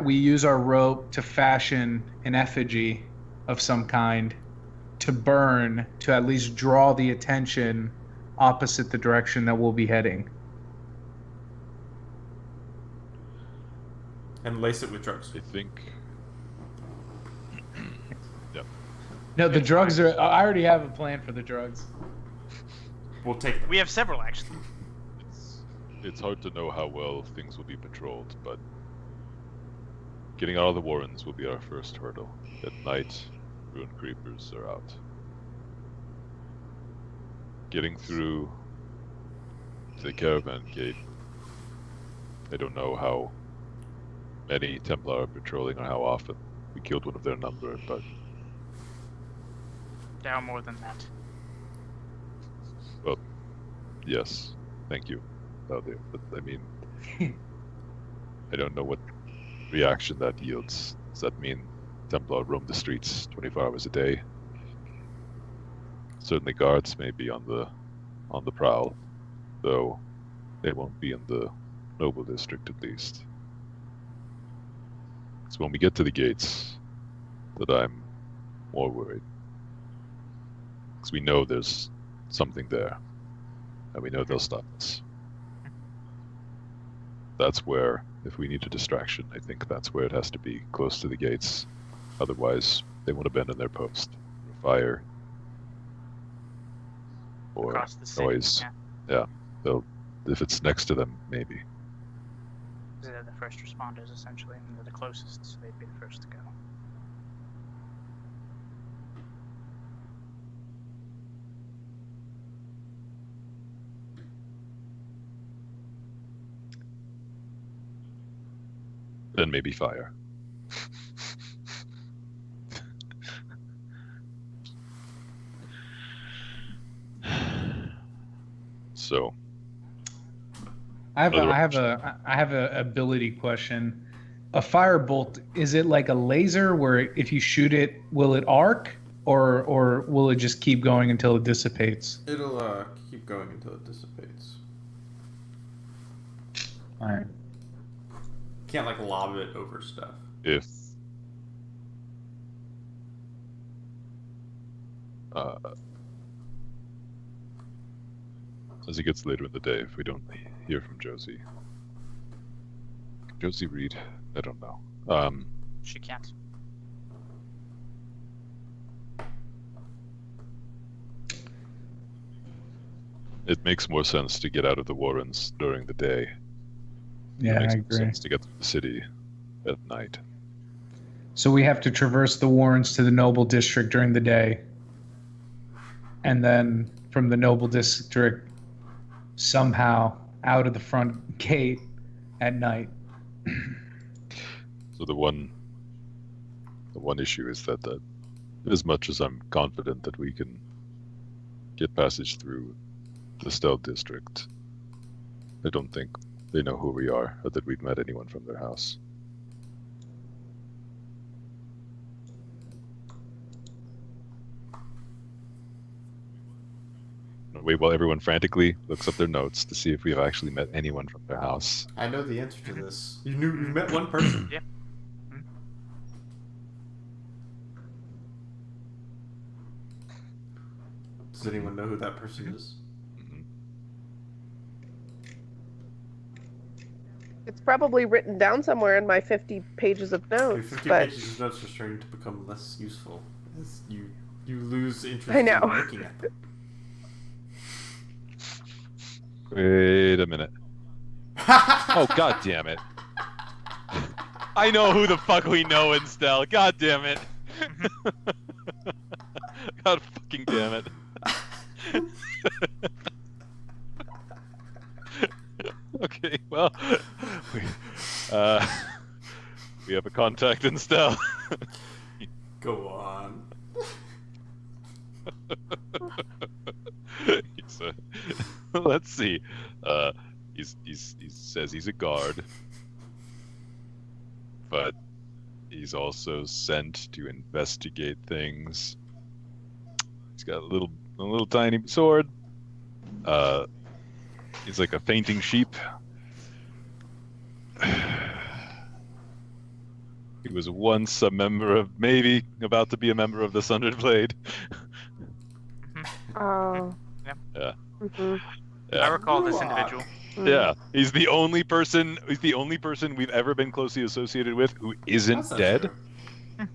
use our rope to fashion an effigy of some kind to burn to at least draw the attention opposite the direction that we'll be heading? And lace it with drugs. I think. No, the drugs are. I already have a plan for the drugs. We'll take them. We have several, actually. It's hard to know how well things will be patrolled, but getting out of the Warrens will be our first hurdle. At night, Ruin Creepers are out. Getting through to the Caravan Gate, I don't know how many Templar are patrolling or how often. We killed one of their number, but There are more than that. yes, thank you. out there. But I mean, I don't know what reaction that yields. Does that mean Templar roam the streets 24 hours a day? Certainly, guards may be on the prowl, though they won't be in the noble district at least. It's when we get to the gates that I'm more worried, because we know there's something there, and we know they'll stop us. That's where, if we need a distraction, I think that's where it has to be, close to the gates. Otherwise, they won't abandon their post. Fire or Across the city. noise. Yeah. They'll, if it's next to them, maybe. They're the first responders, essentially, and they're the closest, so they'd be the first to go. Then maybe fire. So I have a ability question. A firebolt, is it like a laser where if you shoot it, will it arc, or will it just keep going until it dissipates? It'll keep going until it dissipates. All right. Can't like lob it over stuff. if as it gets later in the day, if we don't hear from Josie. Can Josie read? I don't know. She can't. It makes more sense to get out of the Warrens during the day. Yeah, It makes I more agree. sense to get to the city at night. So we have to traverse the Warrens to the Noble District during the day, and then from the Noble District somehow out of the front gate at night. So the one issue is that as much as I'm confident that we can get passage through the Stealth District, I don't think they know who we are or that we've met anyone from their house. Wait while everyone frantically looks up their notes to see if we've actually met anyone from their house. I know the answer to this. You met one person. Yeah. Does anyone know who that person is? It's probably written down somewhere in my 50 pages of Your notes, 50 but pages of notes are starting to become less useful as you lose interest I know. in looking at them. Wait a minute. Oh, god damn it. I know who the fuck we know in Stell. God damn it. God fucking damn it. Okay, well, we have a contact in Stell. Go on. Let's see. He says he's a guard, but he's also sent to investigate things. He's got a little tiny sword. He's like a fainting sheep. He was once a member of, maybe about to be a member of the Sundered Blade. oh. Yeah. Mhm. I Yeah. recall this individual. Yeah, he's the only person we've ever been closely associated with who isn't That's not dead. true.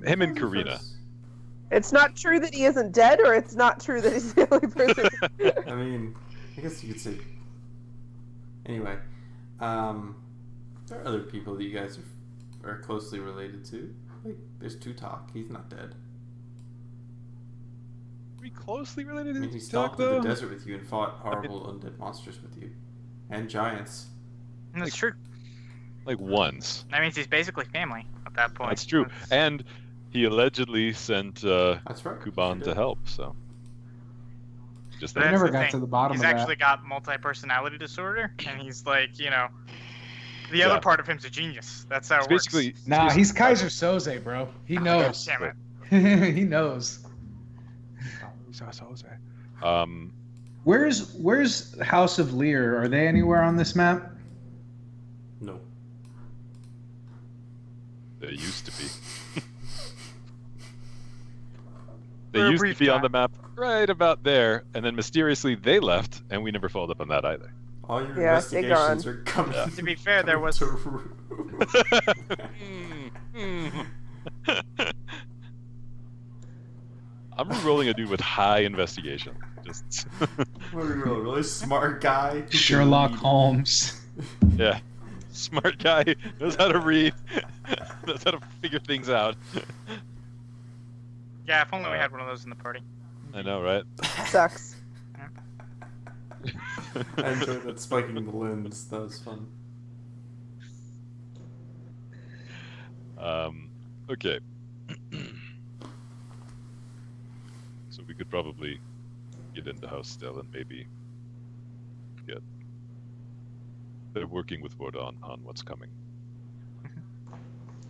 Him and Karina. It's not true that he isn't dead, or it's not true that he's the only person. I mean, I guess you could say. Anyway, there are other people that you guys are closely related to. Like, there's Tutok. He's not dead. Are we closely related I to mean, he Tutok, stalked through though? the desert with you and fought horrible undead monsters with you, and giants. And that's true. Like once. That means he's basically family at that point. That's true. And he allegedly sent That's right. Kuban He to did. help, so. Just But I that's never the got thing. to the bottom He's of that. actually got multi-personality disorder, and he's like, the Yeah. other part of him's a genius. That's how it's it works. basically Nah, it's he's basically- Kaiser Soze, bro. He Oh, knows. God damn it. He knows. Where's House of Lear? Are they anywhere on this map? No. They used to be. They For a used to brief be on time. the map right about there, and then mysteriously they left, and we never followed up on that either. All your Yeah, stay investigations gone. are coming. Yeah. To be fair, there was- I'm rolling a dude with high investigation. Just What are you, a really smart guy? who can Sherlock read? Holmes. yeah, smart guy, knows how to read, knows how to figure things out. Yeah, if only we had one of those in the party. I know, right? Sucks. I enjoyed that spiking the lens. That was fun. Okay. So we could probably get into house still and maybe get they're working with Vordon on what's coming.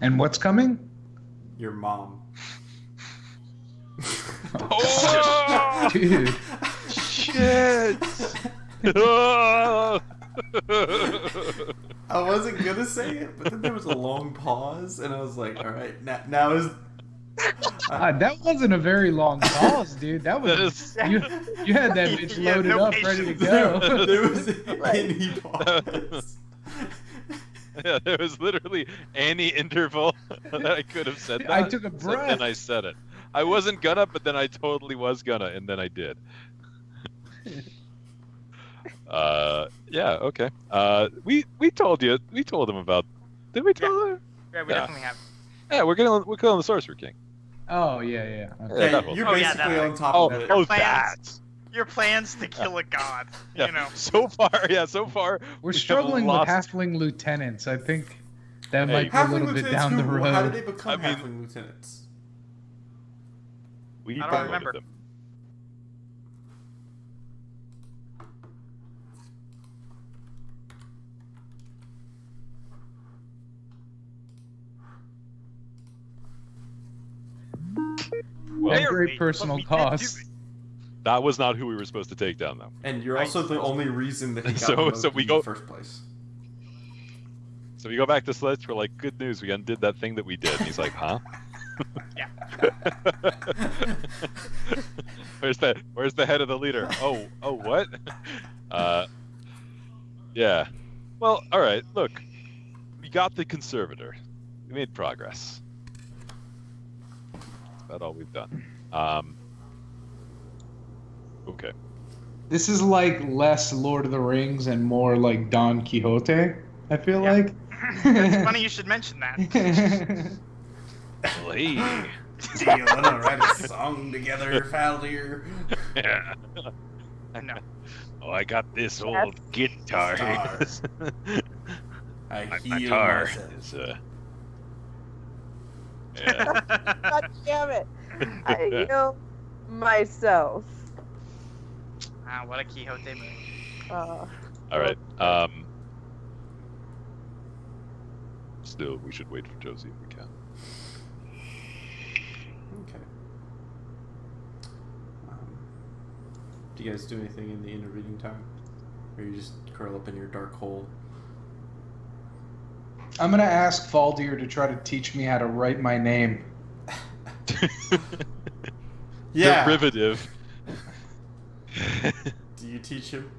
And what's coming? Your mom. Oh Dude. shit! I wasn't gonna say it, but then there was a long pause, and I was like, "All right, now is." That wasn't a very long pause, dude. That That was is you had that bitch Yeah, loaded no up, ready to patience. go. There was any pause. yeah, there was literally any interval that I could have said that. I took a so breath. then I said it. I wasn't gonna, but then I totally was gonna, and then I did. Yeah, okay. We told him about. Did we tell her? Yeah, we Yeah. definitely have. Yeah, we're killing the Sorcerer King. Oh yeah, yeah. Yeah, Okay, that whole you're thing. Oh, yeah, basically that on top Oh, of it. oh, plans. that. Your plans to kill a god, Yeah. So far, We're we have struggling with lost- halfling lieutenants. I think that Hey. might be a Halfling little bit lieutenants down the who- How did road. they become I mean- halfling lieutenants? We I don't promoted remember. them. Well, At great Barely, personal but we did do cost. it. that was not who we were supposed to take down, though. And you're also the only reason that he got So- promoted so we in go- the first place. So we go back to Sledge. We're like, good news, we undid that thing that we did. And he's like, huh? Yeah. Where's the head of the leader? Oh, what? Yeah. Well, all right. Look, we got the conservator. We made progress. That's about all we've done. Okay. This is like less Lord of the Rings and more like Don Quixote. I feel Yeah. like. It's funny you should mention that. Well, hey. Do you want to write a song together, Faldir? Yeah. No. Oh, I got this old That's guitar. stars. I My heal guitar myself. is yeah. God damn it! I heal myself. Ah, what a Quixote move. Uh, All right. Still, we should wait for Josie if we can. Okay. Do you guys do anything in the intervening time? Or you just curl up in your dark hole? I'm gonna ask Faldir to try to teach me how to write my name. Yeah! Derivative. Do you teach him?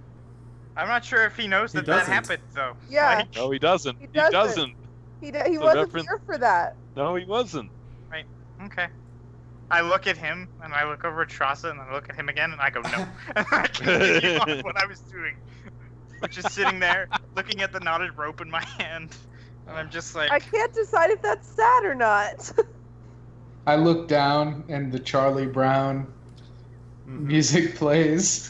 I'm not sure if he knows He that that doesn't. happened, though. Yeah. Like, No, he doesn't. He He doesn't. doesn't. he It's a wasn't reference- here for that. No, he wasn't. okay. I look at him, and I look over at Trasa, and I look at him again, and I go, no. And I continue on what I was doing. Just sitting there, looking at the knotted rope in my hand. And I'm just like, I can't decide if that's sad or not. I look down and the Charlie Brown Mhm. music plays.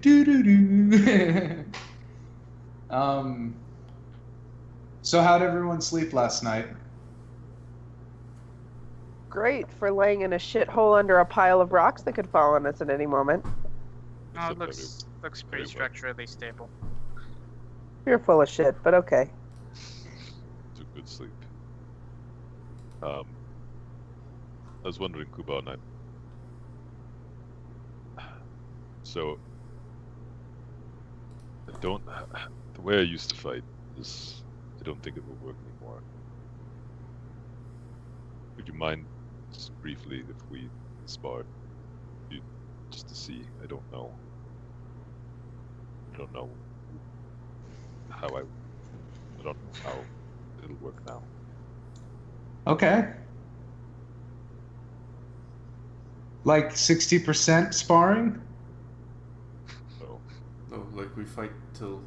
Doo doo doo. So how'd everyone sleep last night? Great for laying in a shithole under a pile of rocks that could fall on us at any moment. Oh, it Except looks pretty well. structurally stable. You're full of shit, but okay. to good sleep. I was wondering, Kuba, and so I don't. The way I used to fight is, I don't think it will work anymore. Would you mind just briefly if we spar, just to see? I don't know how I don't know how it'll work now. Okay. Like 60% sparring? So No, like we fight till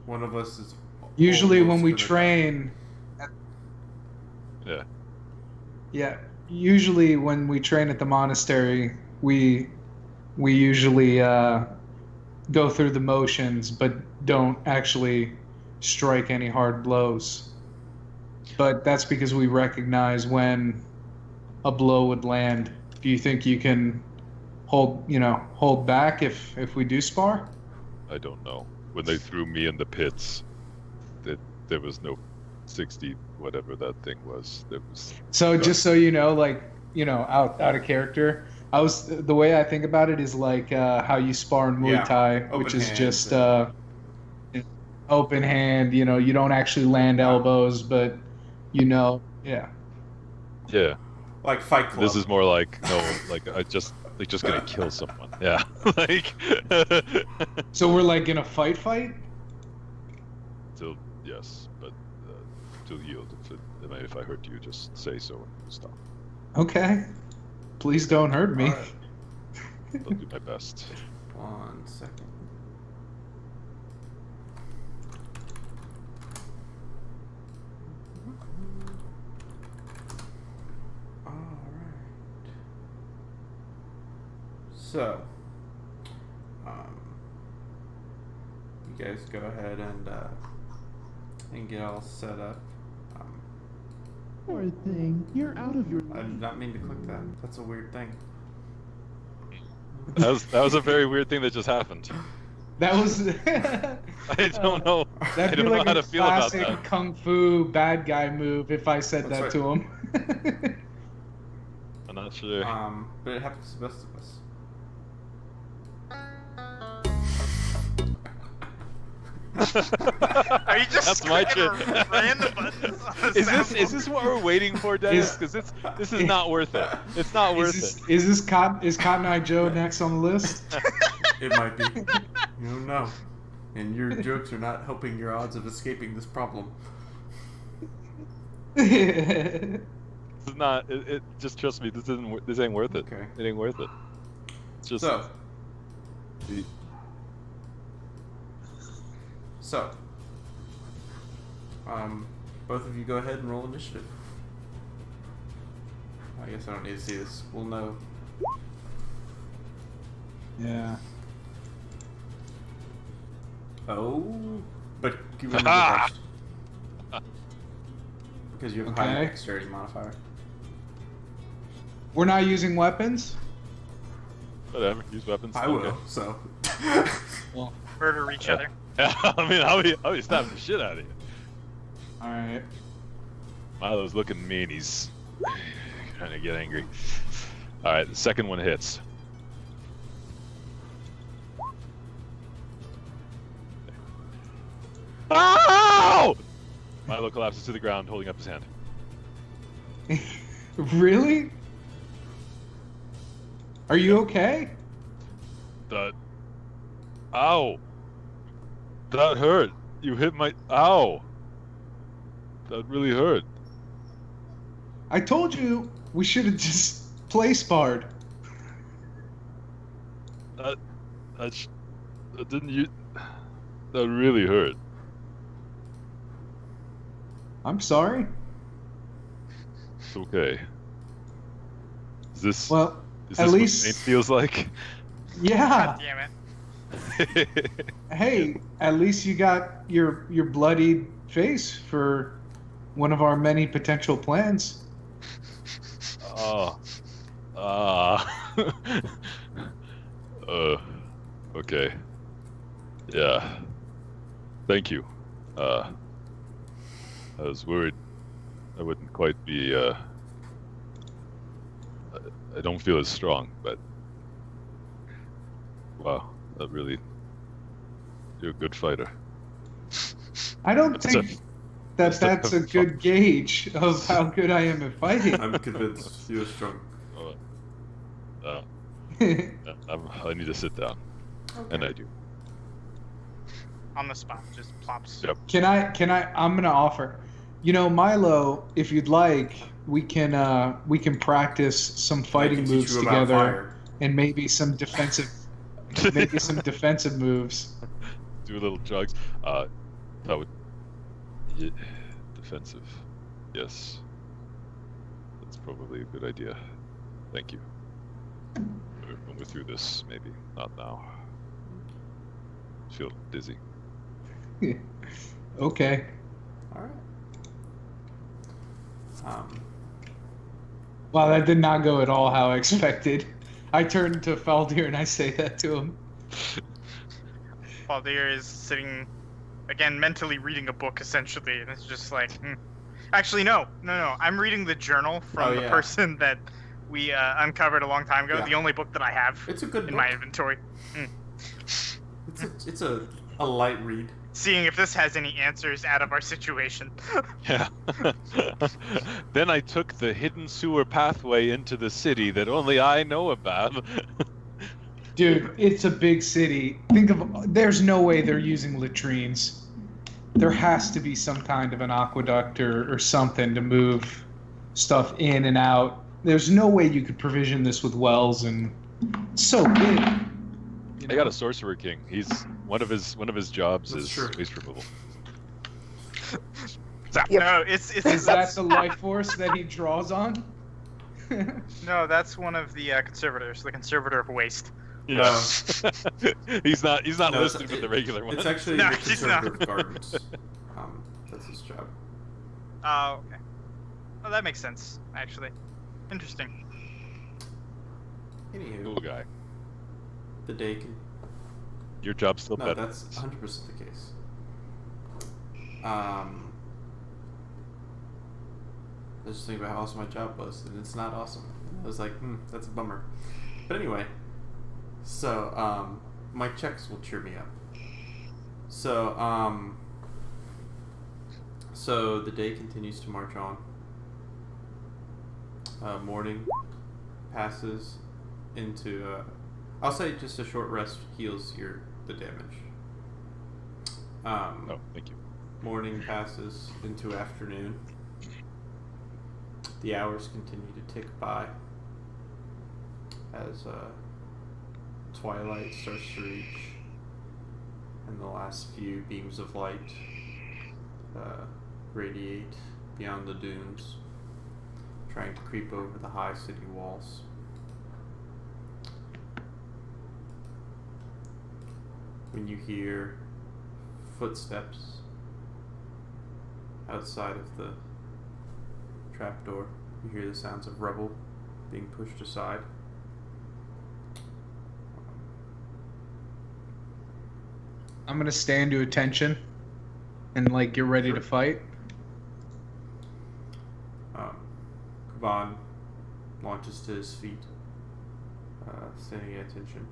one of us is. Usually when almost we gonna die. train, yeah, yeah, usually when we train at the monastery, we usually go through the motions but don't actually strike any hard blows. But that's because we recognize when a blow would land. Do you think you can hold back if we do spar? I don't know. When they threw me in the pits, there was no 60 whatever that thing was. There was So just so you know, out of character, the way I think about it is like how you spar in Muay Yeah, Thai, open which is hands just and- open hand. You don't actually land elbows, but yeah. yeah. Like Fight Club. This is more like just gonna kill someone. Yeah, like So we're like in a fight. till yes, but till yield. If I hurt you, just say so and we'll stop. Okay. Please don't hurt me. Alright. I'll do my best. 1 second. Alright. So, you guys go ahead and get all set up. Poor thing, you're out of your. I did not mean to click that. That's a weird thing. That was a very weird thing that just happened. That was I don't know. I that'd be don't know like how a to feel about classic that. kung fu bad guy move if I said That's that to him. I'm not sure. But it happens to the best of us. Are you just That's my clicking shit. random buttons on the Is sound this what we're waiting for, Dennis? Is- Because this is not worth it. It's not worth Is Cotton Eye Joe next on the list? It might be. You don't know. And your jokes are not helping your odds of escaping this problem. it. This is not. It just trust me. This ain't worth it. Okay. It ain't worth it. It's just. So, both of you go ahead and roll initiative. I guess I don't need to see this. We'll know. Yeah. Oh, but you remember first. Because you have a high Okay. dexterity modifier. We're not using weapons? Whatever. Use weapons. I okay. will, so. murder each other. I mean, I'll be stabbing the shit out of you. Alright. Milo's looking at me and he's trying to get angry. All right, the second one hits. Ow! Milo collapses to the ground, holding up his hand. Really? Are you okay? Ow! That hurt. You hit my. Ow! That really hurt. I told you we should have just play sparred. That didn't you. That really hurt. I'm sorry. It's okay. Is this? Well, is at this least- what pain feels like? yeah. God damn it. Hey, at least you got your bloodied face for one of our many potential plans. Oh. Ah. Okay. Yeah. Thank you. I was worried I wouldn't quite be, I don't feel as strong, but... Wow, that really... You're a good fighter. I don't That's think that's a good gauge of how good I am at fighting. I'm convinced you're strong. I need to sit down. Okay. And I do. On the spot, just plops. Yep. I'm gonna offer. Milo, if you'd like, we can practice some fighting I can moves teach you about together fire. and maybe some defensive moves. Do a little jogs. That would... defensive. Yes. That's probably a good idea. Thank you. When we're through this, maybe. Not now. Feel dizzy. Okay. All right. Wow, that did not go at all how I expected. I turned to Faldir and I say that to him. Faldir is sitting, again, mentally reading a book, essentially, and it's just like, Actually, no. I'm reading the journal from the person that we uncovered a long time ago. Yeah. The only book that I have It's a good in book. my inventory. It's a light read. Seeing if this has any answers out of our situation. Yeah. Then I took the hidden sewer pathway into the city that only I know about. Dude, it's a big city. There's no way they're using latrines. There has to be some kind of an aqueduct or something to move stuff in and out. There's no way you could provision this with wells, and it's so big. I got a sorcerer king. He's one of his jobs That's is true. waste removal. Yep. No, it's Is that the life force that he draws on? no, that's one of the conservators, the conservator of waste. Yeah. he's not No, listed with the regular one. It's actually No, the he's conservator not. of gardens. That's his job. Oh, okay. Well, that makes sense, actually. Interesting. Anywho, Cool guy. the day can. Your job's still No, better. that's 100% the case. I was just thinking about how awesome my job was, and it's not awesome. I was like, that's a bummer. But anyway, so my checks will cheer me up. So so the day continues to march on. Morning passes into I'll say just a short rest heals the damage. Oh, thank you. Morning passes into afternoon. The hours continue to tick by as twilight starts to reach, and the last few beams of light radiate beyond the dunes, trying to creep over the high city walls. When you hear footsteps outside of the trapdoor, you hear the sounds of rubble being pushed aside. I'm gonna stand to attention and get ready to fight. Kavan launches to his feet, standing at attention,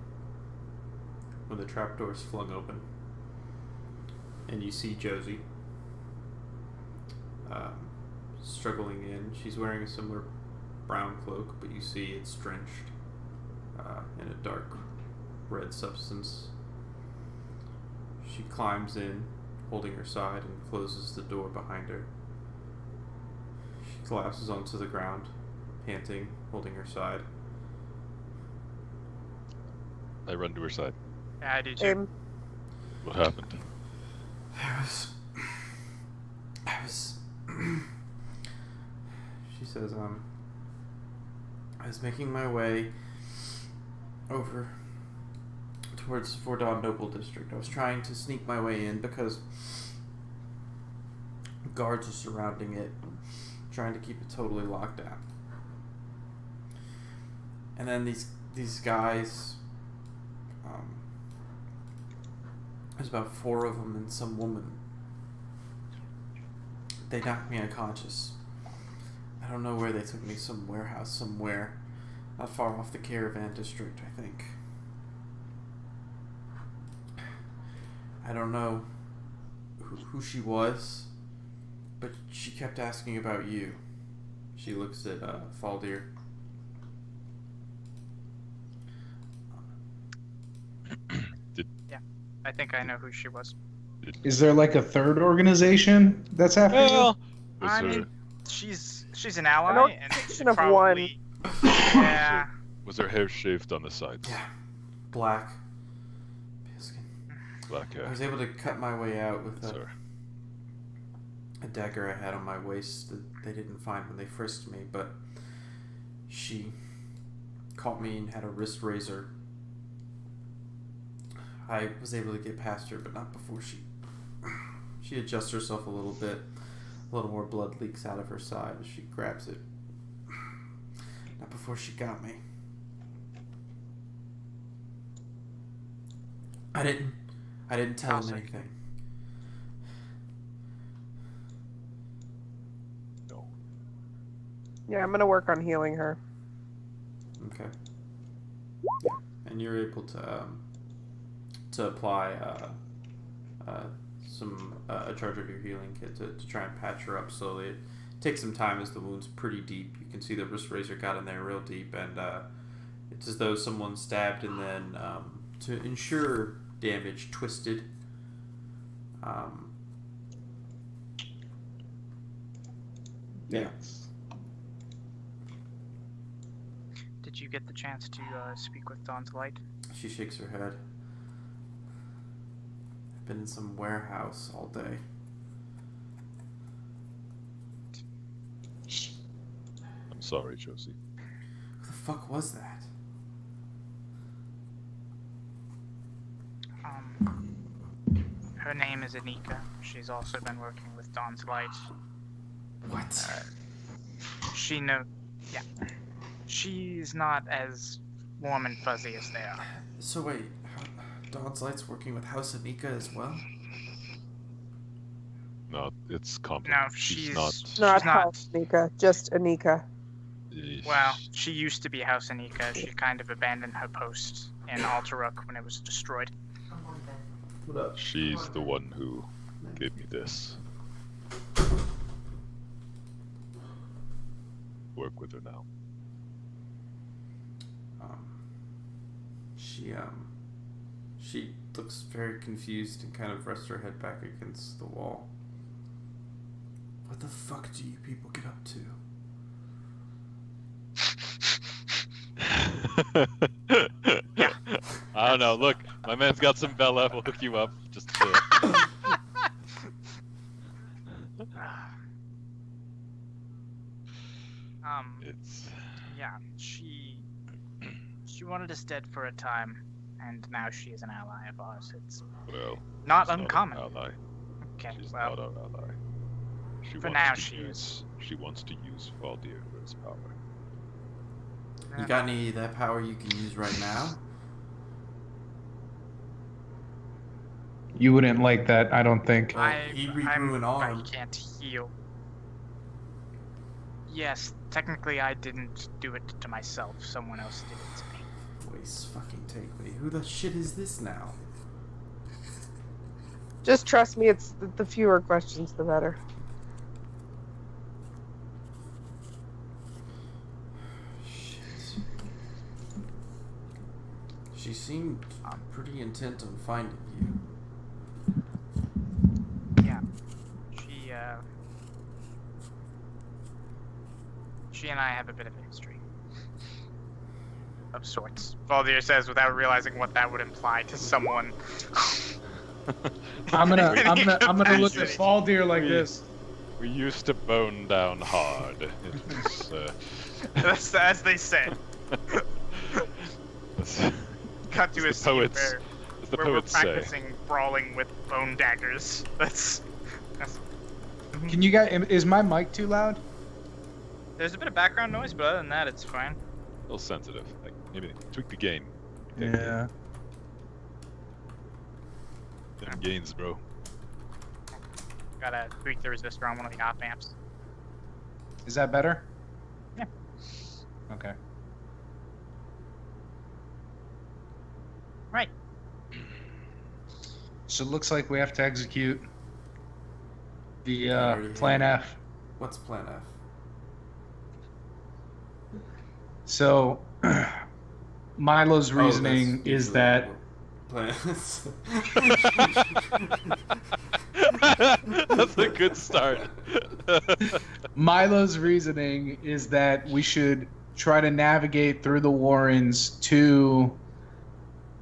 when the trapdoor is flung open, and you see Josie struggling in. She's wearing a similar brown cloak, but you see it's drenched in a dark red substance. She climbs in, holding her side, and closes the door behind her. She collapses onto the ground, panting, holding her side. I run to her side. Yeah, I do too. What happened? I was she says, I was making my way over towards Fordon Noble District. I was trying to sneak my way in because guards are surrounding it, trying to keep it totally locked down. And then these guys There's about 4 of them and some woman. They knocked me unconscious. I don't know where they took me, some warehouse somewhere. Not far off the caravan district, I think. I don't know who she was, but she kept asking about you. She looks at Faldir. I think I know who she was. Is there like a third organization that's after you? Well, I was, mean, she's an ally, An and organization of probably, yeah. was her hair shaved on the sides? Yeah. Black. Piskin. Black hair. I was able to cut my way out with That's her. a dagger I had on my waist that they didn't find when they frisked me, but she caught me and had a wrist razor. I was able to get past her, but not before she adjusts herself a little bit. A little more blood leaks out of her side as she grabs it. Not before she got me. I didn't tell him anything. No. Yeah, I'm gonna work on healing her. Okay. Yeah. And you're able to apply a charge of your healing kit to try and patch her up slowly. It takes some time as the wound's pretty deep. You can see the wrist razor got in there real deep, and it's as though someone stabbed and then to ensure damage, twisted. Yeah. Did you get the chance to speak with Dawn's Light? She shakes her head. I've been in some warehouse all day. I'm sorry, Josie. Who the fuck was that? Her name is Anika. She's also been working with Dawn's Light. What? Yeah. She's not as warm and fuzzy as they are. So wait, Dawn's Light's working with House Anika as well? No, it's No, compliment. she's Not She's House not. Anika, just Anika. Well, she used to be House Anika. She kind of abandoned her post in Alteruk when it was destroyed. What up? She's the one who gave me this. Work with her now. She looks very confused and kind of rests her head back against the wall. What the fuck do you people get up to? I don't know. Look, my man's got some Bella. We'll hook you up. Just it's Yeah, she wanted us dead for a time, and now she is an ally of ours. It's well. not she's uncommon. Not an ally. Okay, She's well, not our ally. She for wants now to she use, She wants to use Faldir for his power. You got any of that power you can use right now? You wouldn't like that, I don't think. Well, he regrew an arm. I can't heal. Yes, technically I didn't do it to myself. Someone else did it to me. Voice fucking take me. Who the shit is this now? Just trust me, it's the fewer questions, the better. Shit. She seemed pretty intent on finding you. Yeah. She and I have a bit of a history. Of sorts. Valdir says without realizing what that would imply to someone. I'm gonna look at Faldir like this. We used to bone down hard. It was, That's as they say. Cut to a the scene poets- where, as the where we're poets say. practicing brawling with bone daggers. That's Can you guys? Is my mic too loud? There's a bit of background noise, but other than that, it's fine. A little sensitive. Like maybe tweak the gain. Yeah. Them gains, bro. Gotta tweak the resistor on one of the op amps. Is that better? Yeah. Okay. Right. So it looks like we have to execute the Already Plan have. F. What's Plan F? So Milo's reasoning that's is usually that what That's a good start. Milo's reasoning is that we should try to navigate through the Warrens to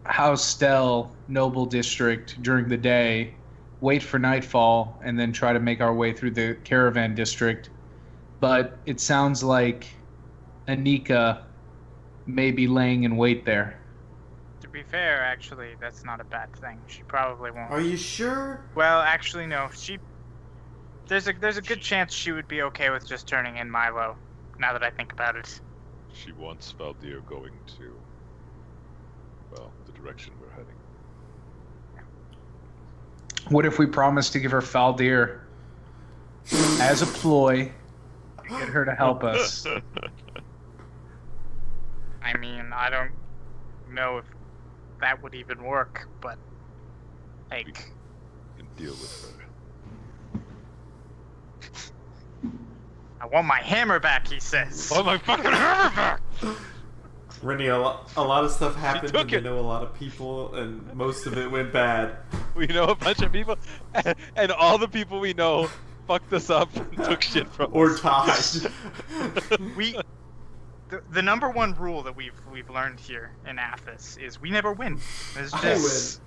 House Stell Noble District during the day, wait for nightfall, and then try to make our way through the Caravan District. But it sounds like Anika may be laying in wait there. To be fair, actually, that's not a bad thing. She probably won't. Are you sure? Well, actually, no. There's a good chance she would be okay with just turning in Milo. Now that I think about it. She wants Valdir going to, well, the direction we're heading. What if we promise to give her Faldir as a ploy to get her to help us? I mean, I don't know if that would even work, but like, Can deal with her. I want my hammer back. He says. Oh my fucking hammer back! Rennie, a lot of stuff happened took and we it. know a lot of people, and most of it went bad. We know a bunch of people, and all the people we know fucked us up and took shit from Or us. Tosh. The number one rule that we've learned here in Athos is we never win. There's I just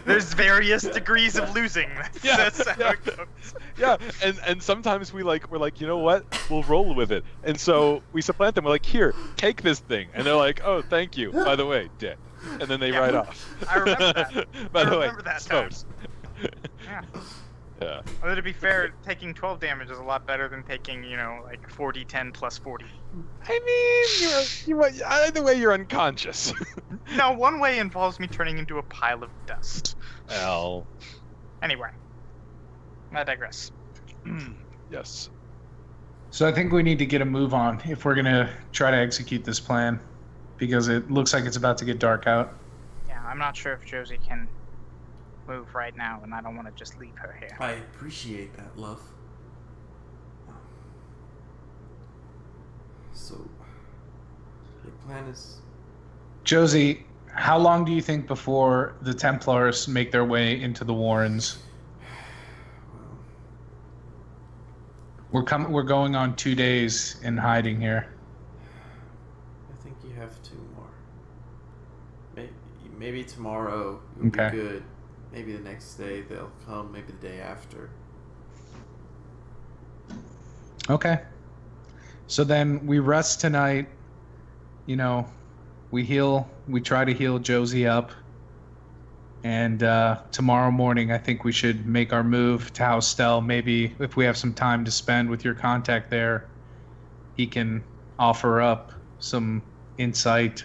there's various degrees of losing. That's how it goes. Yeah, and sometimes we're like, you know what? We'll roll with it. And so we supplant them. We're like, here, take this thing. And they're like, oh, thank you. By the way, dick. And then they Yeah. ride off. I remember that. By I the way, remember that time. smokes. Yeah. Yeah. Although to be fair, taking 12 damage is a lot better than taking, like 40, 10 plus 40. I mean, either way, you're unconscious. No, one way involves me turning into a pile of dust. Well, Anyway, I digress. yes. So I think we need to get a move on if we're going to try to execute this plan, because it looks like it's about to get dark out. Yeah, I'm not sure if Josie can move right now, and I don't want to just leave her here. I appreciate that, love. So, your plan is... Josie, how long do you think before the Templars make their way into the Warrens? Well, We're going on 2 days in hiding here. I think you have 2 more. Maybe tomorrow will Okay. be good. Maybe the next day they'll come. Maybe the day after. Okay. So then we rest tonight. We try to heal Josie up. And tomorrow morning, I think we should make our move to House Stell. Maybe if we have some time to spend with your contact there, he can offer up some insight,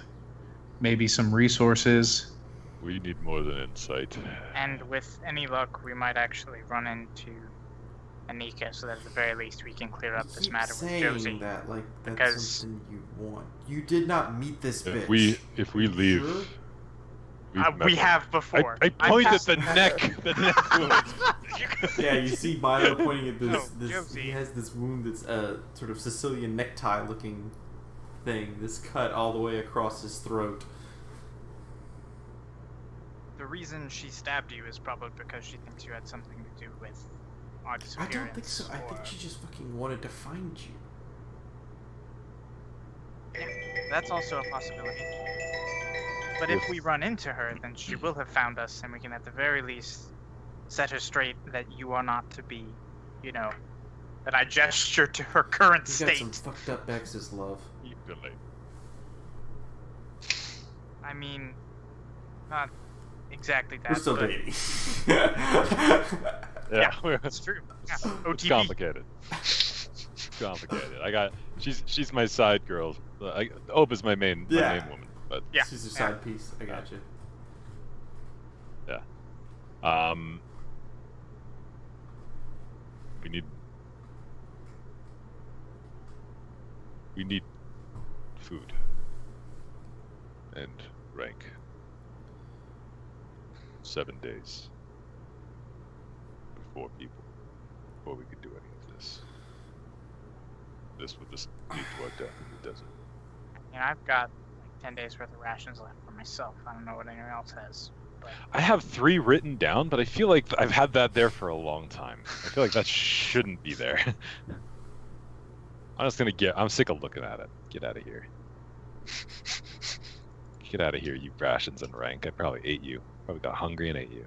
maybe some resources. We need more than insight. And with any luck, we might actually run into Anika, so that at the very least we can clear up You this keep matter with saying Josie. that like that's because- something you want. You did not meet this bitch. If we leave, Sure? we've met We her. have before. I point at passed- the neck. The neck wound. Yeah, you see Milo pointing at this. No, This Josie. he has this wound that's a sort of Sicilian necktie looking thing. This cut all the way across his throat. The reason she stabbed you is probably because she thinks you had something to do with our I disappearance. don't think so. I think or- she just fucking wanted to find you. Yeah, that's also a possibility. But if we run into her, then she will have found us, and we can at the very least set her straight that you are not to be, that I gesture to her current You got state. some fucked up exes, love. Too late. I mean, not exactly that. We're still but dating. Yeah, It's true. Yeah. it's OTP. complicated. Complicated. She's my side girl. Ope is my main Yeah. woman, but Yeah. She's a yeah. side piece. I got you. Um, we need food and rank. 7 days before we could do any of this. This will just lead to our death in the desert. Yeah, I've got like 10 days worth of rations left for myself. I don't know what anyone else has. But... I have 3 written down, but I feel like I've had that there for a long time. I feel like that shouldn't be there. I'm sick of looking at it. Get out of here. Get out of here, you rations and rank. I probably ate you. Probably got hungry and ate you.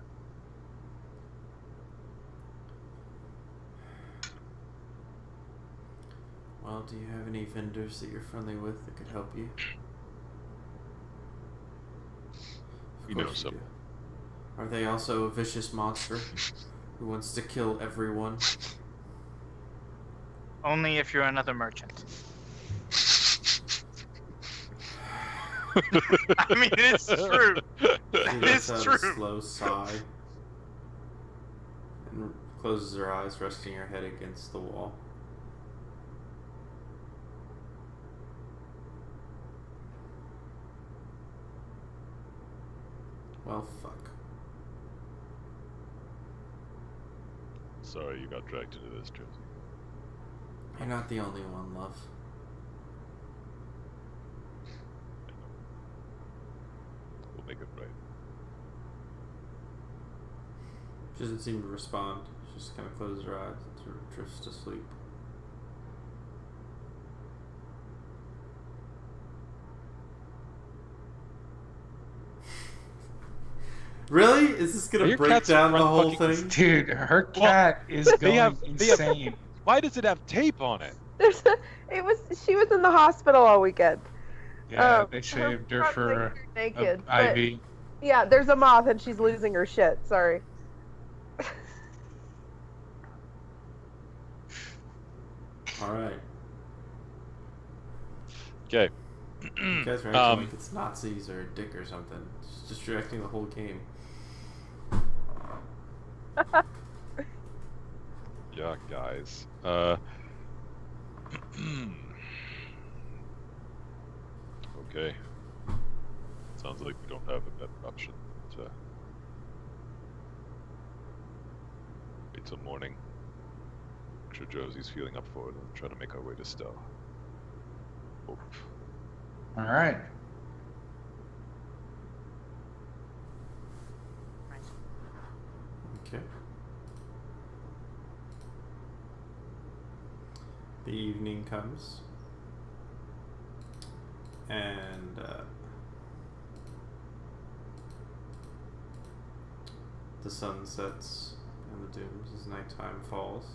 Well, do you have any vendors that you're friendly with that could help you? Of We know course you some. do. Are they also a vicious monster who wants to kill everyone? Only if you're another merchant. I mean, it's true. It's She true. lets out a slow sigh and closes her eyes, resting her head against the wall. Well, fuck. Sorry you got dragged into this, Josie. You're not the only one, love. We'll make it right. She doesn't seem to respond. She just kind of closes her eyes and sort of drifts to sleep. Really? Is this Are gonna your break cats down the front whole fucking thing? Dude, her cat is they going have- insane. Why does it have tape on it? She was in the hospital all weekend. Yeah, they shaved her front for legs are naked. a but- IV. Yeah, there's a moth and she's losing her shit. Sorry. Alright. Okay. You guys are acting like it's Nazis or a dick or something. It's distracting the whole game. Yeah, guys. Okay. Sounds like we don't have a better option. But, wait till morning. Make sure Josie's feeling up for it and try to make our way to Stella. Hope. All right. Okay. The evening comes. And the sun sets and the dooms as nighttime falls.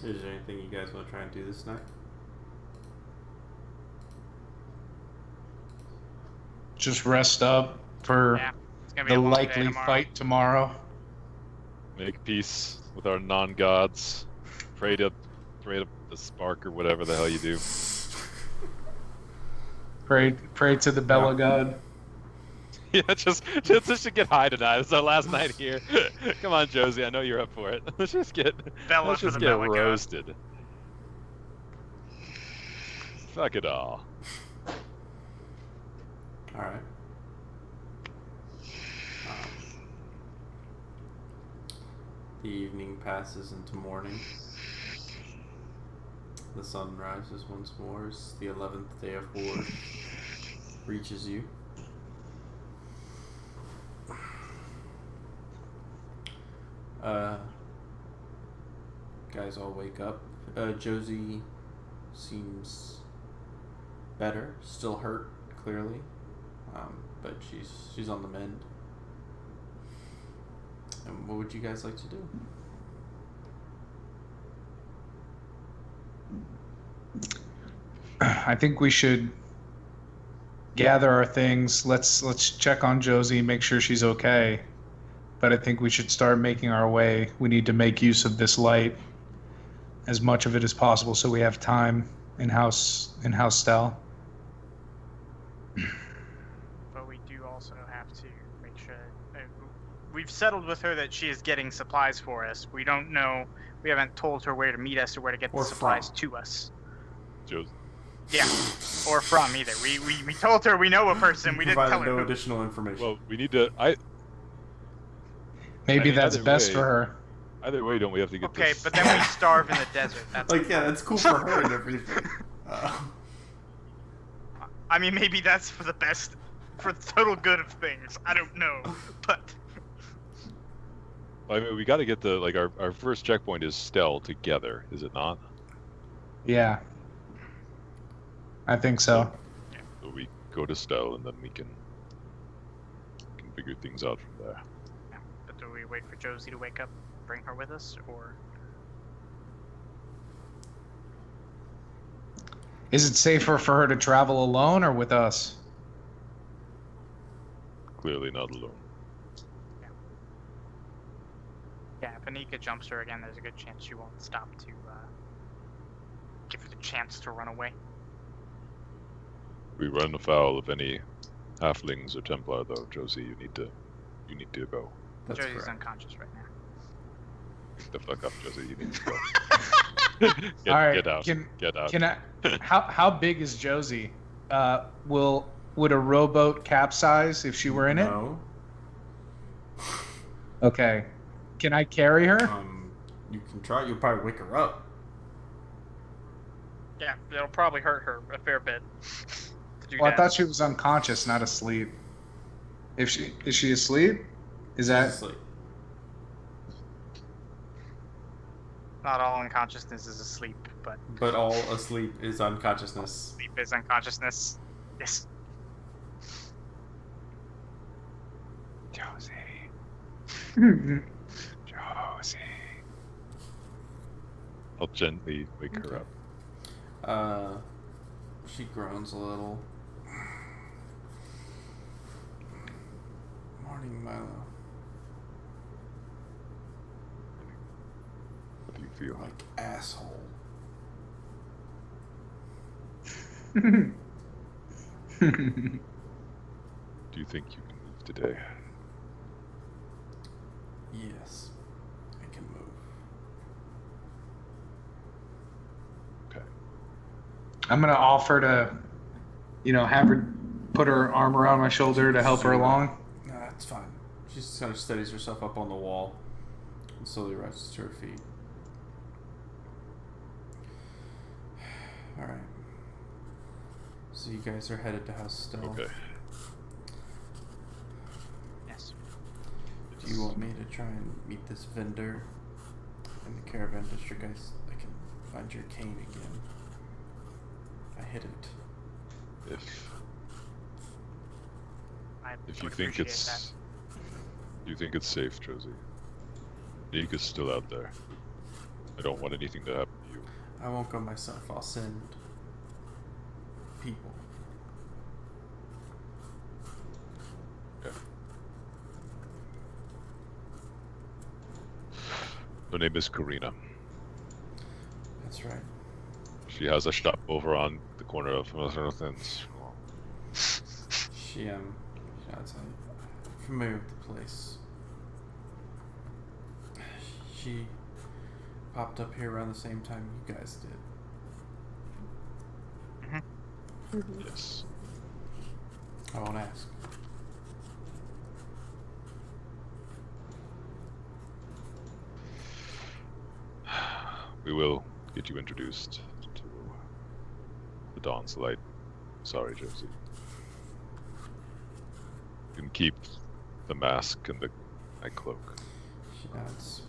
Is there anything you guys want to try and do this night? Just rest up for Yeah, it's gonna be the a long day likely tomorrow. fight tomorrow. Make peace with our non-gods. Pray to the spark or whatever the hell you do. Pray to the Bella God. Yeah, just to get high tonight. It's our last night here. Come on, Josie. I know you're up for it. Let's just get Bella for the get Bella God. roasted. Fuck it all. Alright. The evening passes into morning. The sun rises once more as the 11th day of war reaches you. Guys all wake up. Josie seems better, still hurt, clearly. But she's on the mend. And what would you guys like to do? I think we should gather our things. Let's check on Josie, make sure she's okay. But I think we should start making our way. We need to make use of this light, as much of it as possible, so we have time in-house style. But we do also have to make sure that we've settled with her that she is getting supplies for us. We don't know. We haven't told her where to meet us or where to get the Or supplies from. to us. Josie. Yeah, or from either. We told her we know a person. We didn't tell Provided her no who. additional information. Well, we need to. Maybe mean, that's either best way- for her. Either way, don't we have to get Okay, this? but then we starve in the desert. That's Like, yeah, that's cool for her and everything. I mean, maybe that's for the best, for the total good of things. I don't know, but I mean, we got to get the our first checkpoint is Stell together, is it not? Yeah. I think so. So we go to Stell and then we can figure things out from there. but do we wait for Josie to wake up, bring her with us, or Is it safer for her to travel alone or with us? Clearly not alone. yeah, if Anika jumps her again, there's a good chance she won't stop to give her the chance to run away. We run afoul of any halflings or Templar, though. Josie, you need to go. That's Josie's correct. unconscious right now. Get the fuck up, Josie. You need to go. Get, All right, get out. can- Get out. Can I? How big is Josie? Would a rowboat capsize if she were in it? No. Okay. Can I carry her? You can try. You'll probably wake her up. Yeah, it'll probably hurt her a fair bit. to do Well, I that. thought she was unconscious, not asleep. Is she asleep? Is that Sleep. Not all unconsciousness is asleep, but But all asleep is unconsciousness. sleep is unconsciousness. Yes. Josie? Josie. I'll gently wake her up. She groans a little. Morning, Milo. What do you feel? Like asshole. Do you think you can move today? Yes, I can move. Okay. I'm gonna offer to, have her put her arm around my shoulder to help her along. Nah, it's fine. She just kind of steadies herself up on the wall and slowly rises to her feet. Alright. So you guys are headed to House Stell. Okay. Yes. Do you want me to try and meet this vendor in the caravan district? I can find your cane again. I hid it. If you would think appreciate it's, you think it's safe, Josie. Nika's still out there. I don't want anything to happen to you. I won't go myself. I'll send people. Okay. Her name is Karina. That's right. She has a shop over on the corner of and She I'd say, familiar with the place. She popped up here around the same time you guys did. Yes. I won't ask. We will get you introduced to the Dawn's Light. Sorry, Josie. You can keep the mask and my cloak. She nods.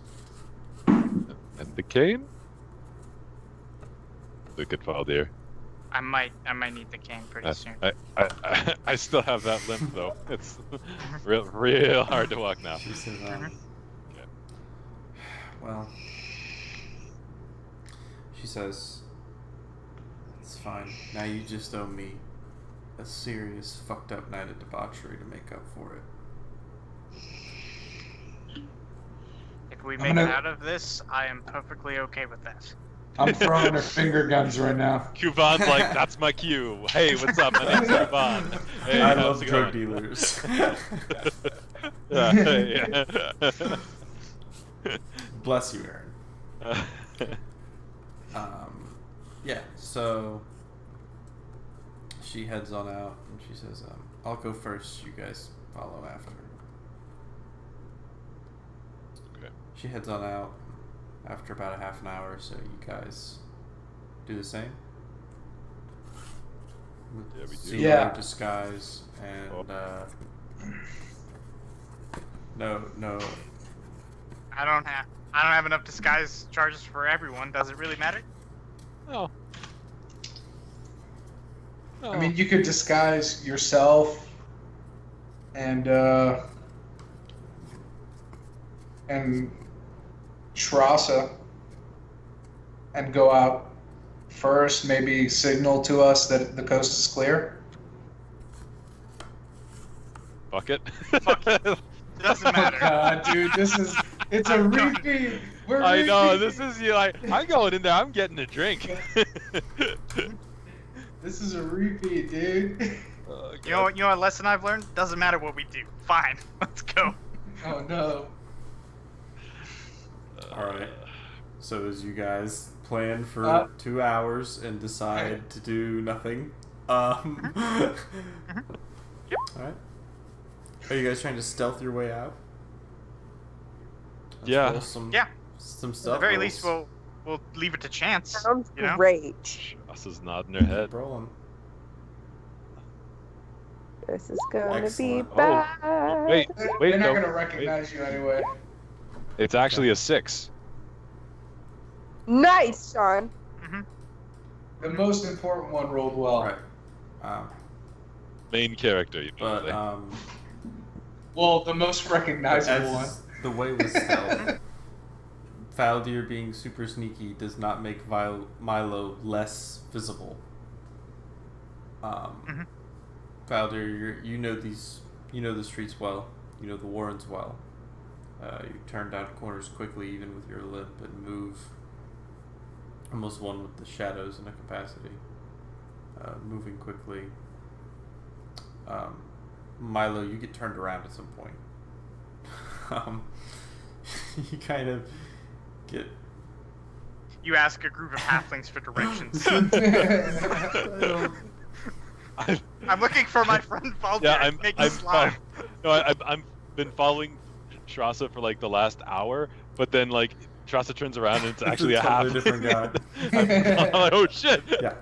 And the cane? Look at Valdir. I might need the cane pretty soon. I still have that limp though. It's real hard to walk now. She says, Okay. well, she says, it's fine. Now you just owe me a serious fucked up night of debauchery to make up for it. If we I'm make gonna- it out of this, I am perfectly okay with that. I'm throwing her finger guns right now. Kuban's like, that's my cue. Hey, what's up? My name's Kuban. Hey, I how's love it drug going? dealers. Yeah. Bless you, Aaron. Yeah, so she heads on out and she says, I'll go first, you guys follow after. Okay. She heads on out after about a half an hour, so you guys do the same? Yeah, we do. Zero Yeah. disguise and no. I don't have enough disguise charges for everyone. Does it really matter? No. No. I mean, you could disguise yourself and Shrasa and go out first. Maybe signal to us that the coast is clear. Fuck it. It doesn't matter. God, dude, it's a repeat. We're I know, repeat. this is you like I'm going in there, I'm getting a drink. This is a repeat, dude. Oh, You know what lesson I've learned? Doesn't matter what we do. Fine, let's go. Oh no. Alright. So as you guys plan for Uh, 2 hours and decide to do nothing, Yep. Alright. Are you guys trying to stealth your way out? Let's Yeah. roll some At stealth the very rolls. least, we'll leave it to chance. Sounds You know? great. Us is nodding their head. Keep rolling. This is gonna Excellent. be Oh, bad. Wait, wait, They're not no. gonna recognize you anyway. It's actually a 6. Nice, Sean. The most important one rolled well. Right. Main character, you know. But Well, the most recognizable one. as the way with stealth, Faldir being super sneaky does not make Milo less visible. Faldir, you know the streets well. You know the Warrens well. You turn down corners quickly, even with your limp, and move almost one with the shadows in a capacity. Moving quickly. Milo, you get turned around at some point. You kind of get. You ask a group of halflings for directions. I'm looking for my friend Faldir. Yeah, Make I'm slime. no, I've been following Shrasa for like the last hour, but then like Shrasa turns around and it's actually a half. Totally different guy. I'm like, oh shit. Yeah.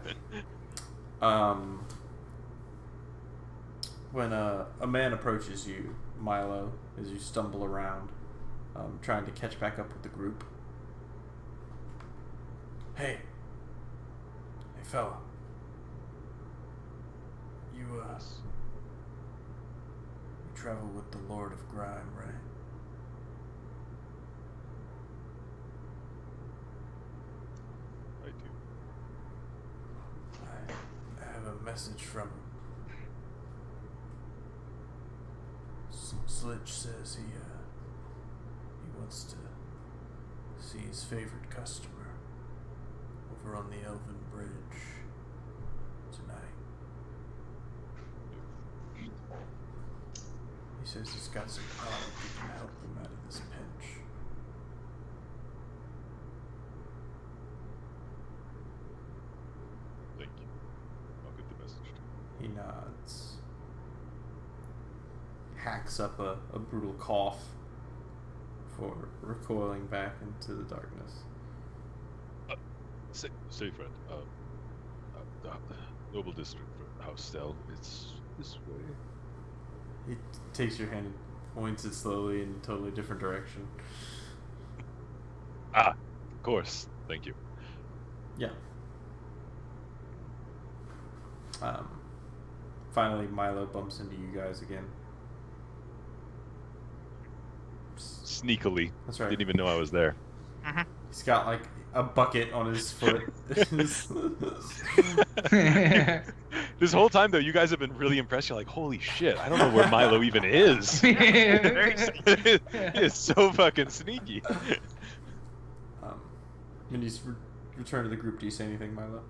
When a man approaches you, Milo, as you stumble around, trying to catch back up with the group. Hey, fella. You travel with the Lord of Grime, right? I do. I have a message from him. Slitch says he wants to see his favorite customer over on the Elven Bridge tonight. He says he's got some product that can help him out of this pinch. Thank you. I'll get the message to him. He nods. Hacks up a brutal cough before recoiling back into the darkness. Say, friend. The Noble District for House Stell. It's this way. He takes your hand and points it slowly in a totally different direction. Ah, of course. Thank you. Yeah. Finally, Milo bumps into you guys again. Sneakily. That's right. Didn't even know I was there. He's got like a bucket on his foot. This whole time though, you guys have been really impressed. You're like, holy shit, I don't know where Milo even is. Very sneaky. He is so fucking sneaky. When you return to the group, do you say anything, Milo?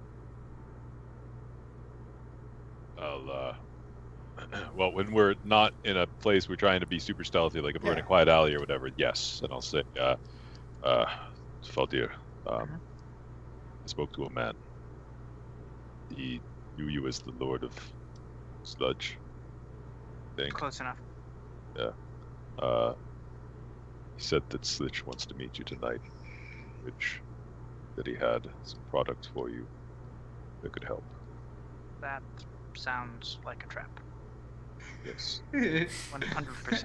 well, when we're not in a place we're trying to be super stealthy, like if we're in a Yeah. quiet alley or whatever, yes. And I'll say, Faldir, I spoke to a man. He knew you as the Lord of Sludge. I think. Close enough. He said that Sludge wants to meet you tonight, which that he had some products for you that could help. That sounds like a trap. Yes. 100%.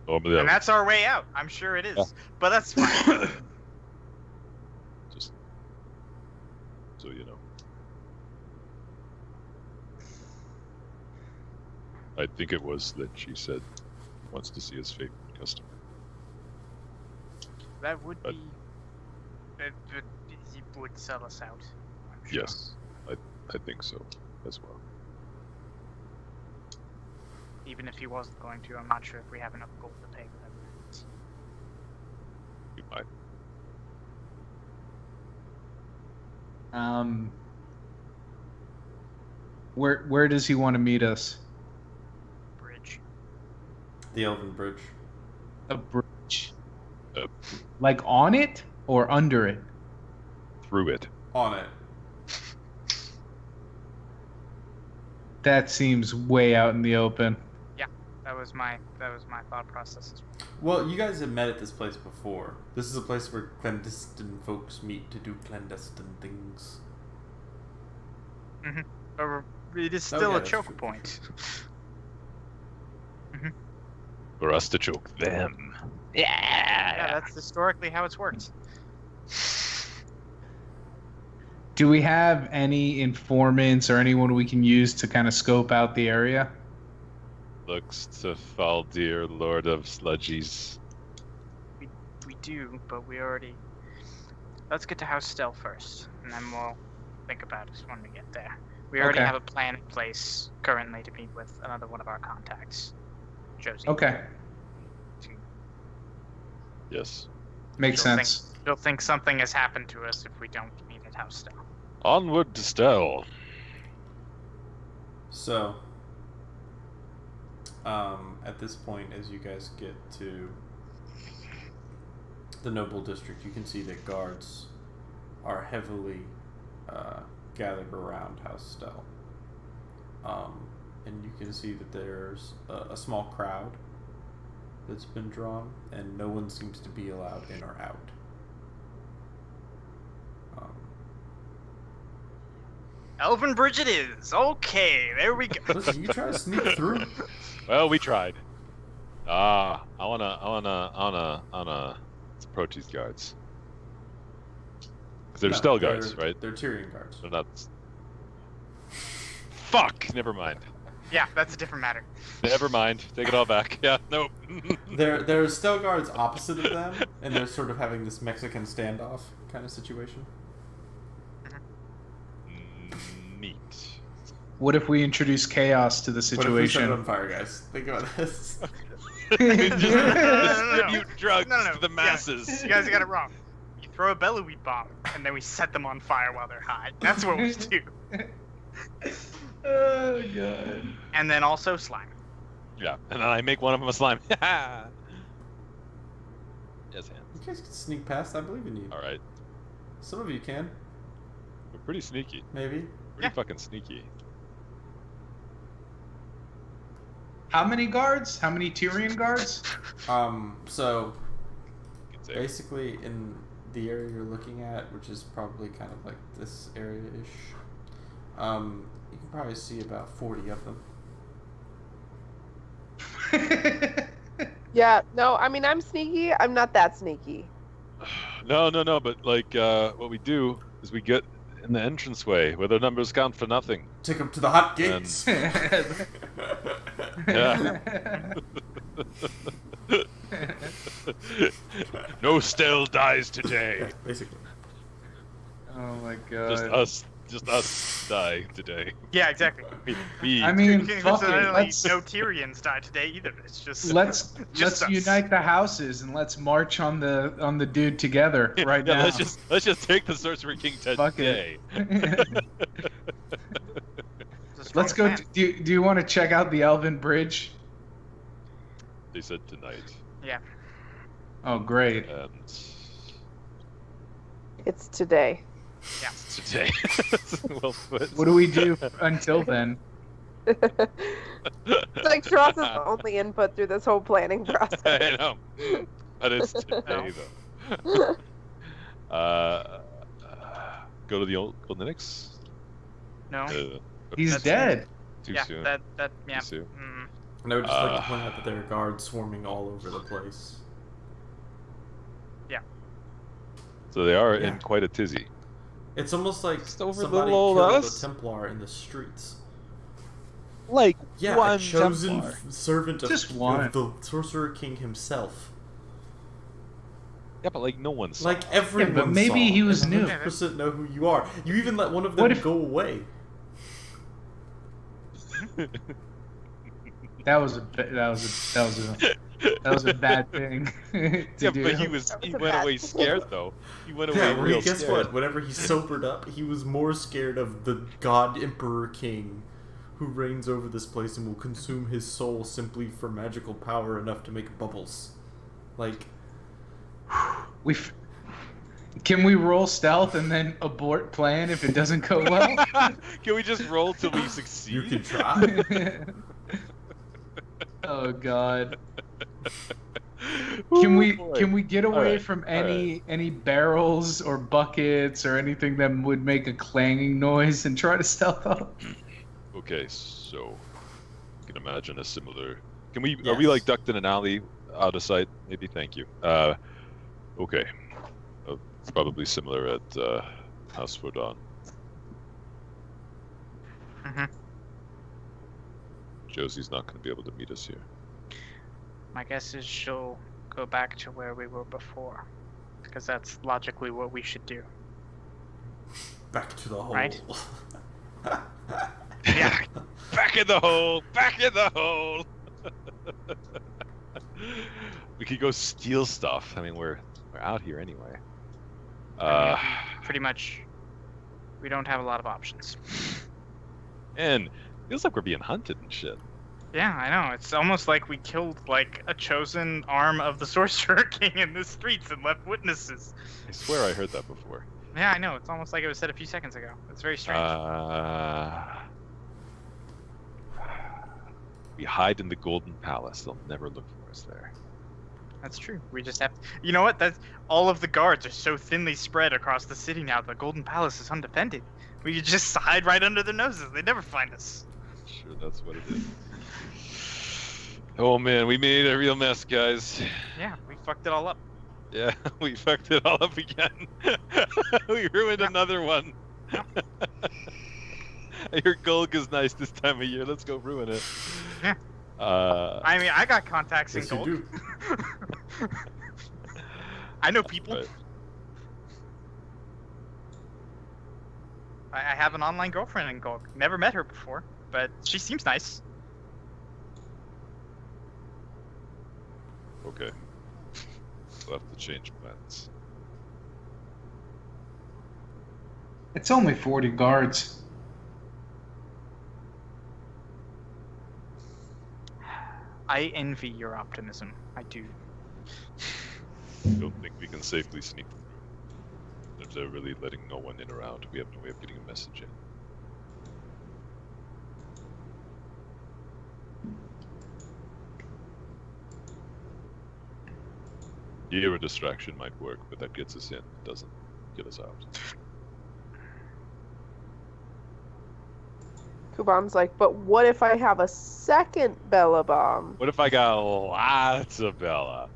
Normally, And that's our way out. I'm sure it is. Yeah. But that's fine. just so you know. I think it was that she said he wants to see his favorite customer. That would But- be. He would sell us out. I'm sure. Yes, I think so as well. Even if he wasn't going to, I'm not sure if we have enough gold to pay whatever it is. You might. Where does he want to meet us? Bridge. The Elven Bridge. A bridge. Uh, Like on it or under it? Through it. On it. That seems way out in the open. That was my thought process as well. Well, you guys have met at this place before. This is a place where clandestine folks meet to do clandestine things. But it is Oh, still yeah, a that's choke true. point. For us to choke them. Yeah, that's historically how it's worked. Do we have any informants or anyone we can use to kind of scope out the area? Looks to Faldir, Lord of Sludgies. We do, but we already. Let's get to House Stell first, and then we'll think about it when we get there. We already Okay. have a plan in place currently to meet with another one of our contacts, Josie. Okay, Yes. makes You'll sense. You'll think something has happened to us if we don't meet at House Stell. Onward to Stell. So, at this point, as you guys get to the Noble District, you can see that guards are heavily gathered around House Stell. And you can see that there's a small crowd that's been drawn, and no one seems to be allowed in or out. Elven Bridge it is! Okay, there we go. Listen, you try to sneak through. Well, we tried. I wanna let's approach these guards. 'Cause they're No, Stell guards, right? They're Tyrian guards. They're not. Fuck! Never mind. Yeah, that's a different matter. Never mind. Take it all back. Yeah, nope. There are Stell guards opposite of them, and they're sort of having this Mexican standoff kind of situation. Neat. What if we introduce chaos to the What if we set it situation? on fire, guys? Think about this. Distribute drugs No. to the Yeah. masses. You guys got it wrong. You throw a bellyweed bomb, and then we set them on fire while they're high. That's what we do. Oh god. And then also slime. Yeah, and then I make one of them a slime. Yes, hands. You guys can sneak past. I believe in you. All right. Some of you can, We're pretty sneaky. maybe. Pretty Yeah. fucking sneaky. How many guards? How many Tyrian guards? So You can say. basically, in the area you're looking at, which is probably kind of like this area-ish, you can probably see about 40 of them. Yeah, no, I mean, I'm sneaky. I'm not that sneaky. No, but like, what we do is we get in the entranceway where the numbers count for nothing. Take them to the hot And- gates. Yeah. No Stell dies today. Basically. Oh my Just us die today. Yeah, exactly. We I mean, fuck it. Coincidentally, Let's no Tyrians died today either. It's just let's just us. unite the houses and let's march on the dude together right yeah, now. let's just take the Sorcery King Fuck it. today. Just Let's go. Do you want to check out the Elven Bridge? They said tonight. Yeah. Oh, great. And It's today. Yeah. today. Well put. What do we do until then? Like Tross is the only input through this whole planning process. I know. But it's today, though. Go to the old Linux? No. He's That's- dead. Too yeah. soon. Yeah. Too soon. Mm. And I would just like to point out that there are guards swarming all over the place. So they are Yeah. in quite a tizzy. It's almost like Just over somebody little old killed us. a Templar in the streets. Like Yeah, one a chosen Templar. servant of, Just one. of the Sorcerer King himself. Yeah, but like no one saw. Like everyone but maybe saw, he was and new. 100% know who you are. You even let one of them What if- go away. That was a bad thing to Yeah, do. but he That was he a went bad away thing. scared though. He went away Yeah, well, real guess scared. what? Whenever he sobered up, he was more scared of the God Emperor King who reigns over this place and will consume his soul simply for magical power enough to make bubbles. Like, Can we roll stealth and then abort plan if it doesn't go well? Can we just roll till we succeed? you can try. Oh God. Ooh, Can we boy. get away Alright, from any barrels or buckets or anything that would make a clanging noise and try to stealth up? Okay, so you can imagine a similar. Can we? Are Yes. we like ducked in an alley, out of sight? Maybe. Thank you. Okay. It's probably similar at House Fordon. Mhm. Josie's not going to be able to meet us here. My guess is she'll go back to where we were before, because that's logically what we should do. Back to the hole. Right. Yeah. Back in the hole. Back in the hole. We could go steal stuff. I mean, we're out here anyway. Pretty much, we don't have a lot of options. And feels like we're being hunted and shit. Yeah, I know. It's almost like we killed like a chosen arm of the Sorcerer King in the streets and left witnesses. I swear I heard that before. Yeah, I know. It's almost like it was said a few seconds ago. It's very strange. We hide in the Golden Palace. They'll never look for us there. That's true. We just have. You know what? That's all of the guards are so thinly spread across the city now. The Golden Palace is undefended. We could just hide right under their noses. They never find us. Sure, that's what it is. Oh man, we made a real mess, guys. Yeah, we fucked it all up. Yeah, we fucked it all up again. We ruined another one. Your Gulg is nice this time of year. Let's go ruin it. Yeah. I mean, I got contacts Yes, in you Gold. do. I know people. Right. I have an online girlfriend in Gold. Never met her before, but she seems nice. Okay. We'll have to change plans. It's only 40 guards. I envy your optimism. I do. Don't think we can safely sneak through. If they're really letting no one in or out, we have no way of getting a message in. Here, a distraction might work, but that gets us in. It doesn't get us out. Kubom's like, but what if I have a second Bella Bomb? What if I got lots of Bella?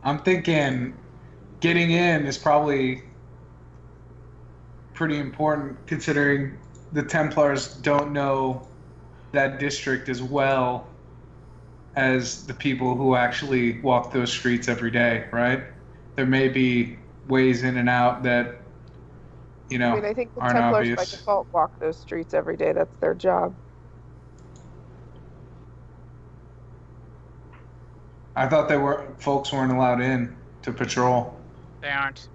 I'm thinking getting in is probably pretty important considering the Templars don't know that district as well as the people who actually walk those streets every day, right? There may be ways in and out that, you know, I mean, I think the aren't Templars obvious. by default walk those streets every day. That's their job. I thought folks weren't allowed in to patrol. They aren't.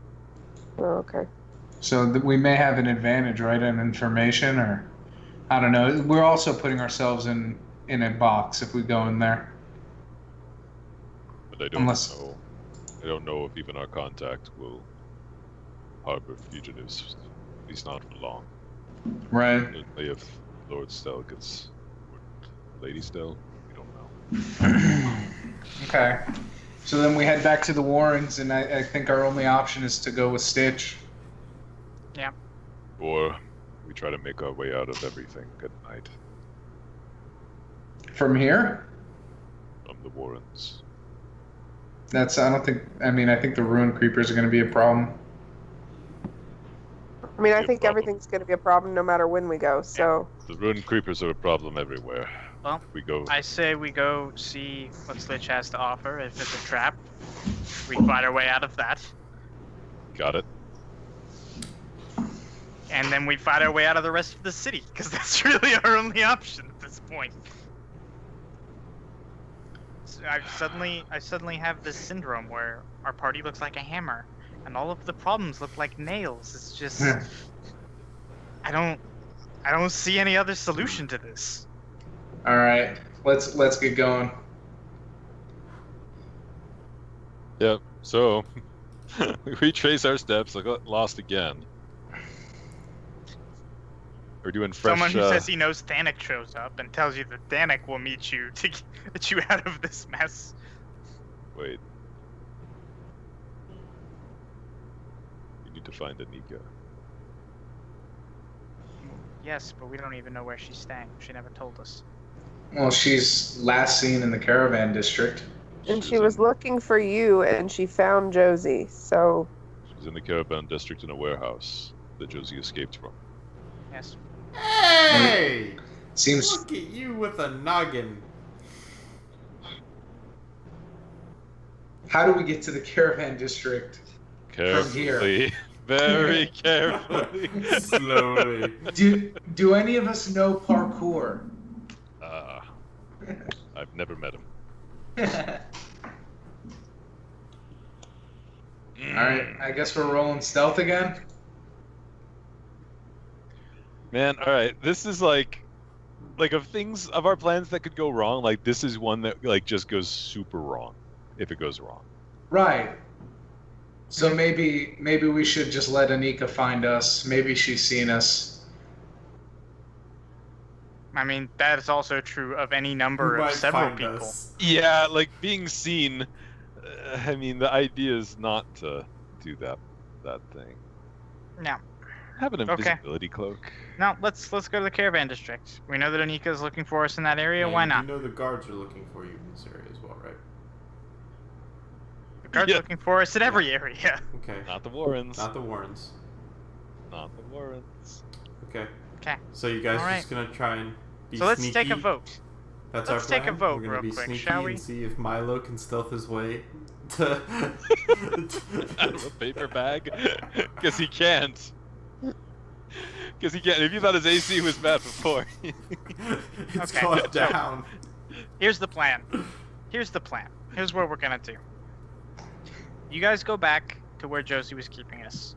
Oh, okay. So we may have an advantage, right, in information, or I don't know. We're also putting ourselves in a box if we go in there. But I don't Unless- know. I don't know if even our contact will harbor fugitives. At least not for long. Right. Only if Lord Stell gets Lady Stell. We don't know. Okay. So then we head back to the Warrens, and I think our only option is to go with Stitch. Or we try to make our way out of everything at night From here? from the Warrens. I think the Ruin Creepers are going to be a problem. I mean, I Be a think problem. everything's going to be a problem no matter when we go. So The Ruin Creepers are a problem everywhere. Well, We go. I say we go see what Slitch has to offer. If it's a trap, we find our way out of that. Got it. And then we fight our way out of the rest of the city, because that's really our only option at this point. So I suddenly have this syndrome where our party looks like a hammer, and all of the problems look like nails. It's just, I don't see any other solution to this. All right. Let's get going. Yep. So we retrace our steps. I got lost again. We're doing fresh. Someone who says he knows Thanik shows up and tells you that Thanik will meet you to get you out of this mess. Wait. We need to find Anika. Yes, but we don't even know where she's staying. She never told us. Well, she's last seen in the Caravan District. and she She's was in- looking for you, and she found Josie. So She's in the Caravan District in a warehouse that Josie escaped from. Yes. Hey! Seems Look at you with a noggin. How do we get to the Caravan District? Carefully. Very carefully. Slowly. Do any of us know parkour? I've never met him. Alright, I guess we're rolling stealth again. Man, alright. This is like of things of our plans that could go wrong, like this is one that like just goes super wrong if it goes wrong. Right. So maybe we should just let Anika find us. Maybe she's seen us. I mean, that is also true of any number Who of might several find people. us? Yeah, like being seen. I mean, the idea is not to do that thing. No, Have an Okay. invisibility cloak. no. Let's go to the Caravan District. We know that Anika is looking for us in that area. And Why not? You know the guards are looking for you in this area as well, right? The guards Yeah. looking for us in every area. Okay. Not the Warrens. Not the Warrens. Not the Warrens. Okay. Okay. So you guys Alright. just gonna try and be So let's sneaky? take a vote. That's Let's our take a plan? vote We're gonna real be quick, sneaky shall we? and see if Milo can stealth his way to. Out of a paper bag? Because he can't. Because he can't. If you thought his AC was bad before. It's Okay. gone down. Here's the plan. Here's the plan. Here's what we're gonna do. You guys go back to where Josie was keeping us.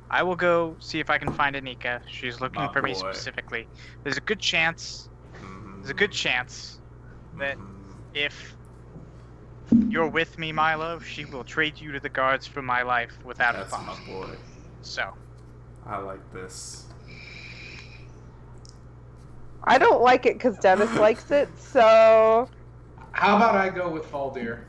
I will go see if I can find Anika. She's looking My for me boy. specifically. There's a good chance that if you're with me, Milo, she will trade you to the guards for my life without a That's thought. my boy. So, I like this. I don't like it because Dennis likes it. So How about I go with Faldir?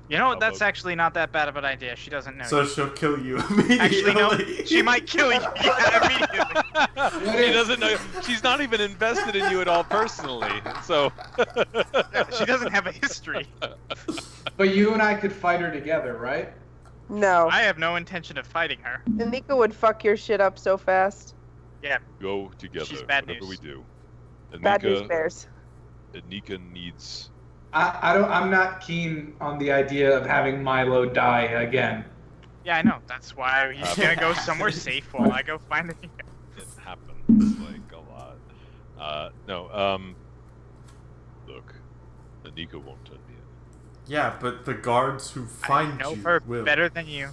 you know what? How That's about- actually not that bad of an idea. She doesn't know. So you. she'll kill you immediately. Actually, no. She might kill you yeah, immediately. She doesn't know. She's not even invested in you at all personally. So. She doesn't have a history. But you and I could fight her together, right? no, I have no intention of fighting her. Anika would fuck your shit up so fast. Go together. She's bad whatever news. we do. Bad news bears. Anika needs. I'm not keen on the idea of having Milo die again. Yeah, I know. That's why he's gonna go somewhere safe while I go find Anika. It happens like a lot. No. Look, Anika won't turn me in. Yeah, but the guards who find I know you her will. better than you.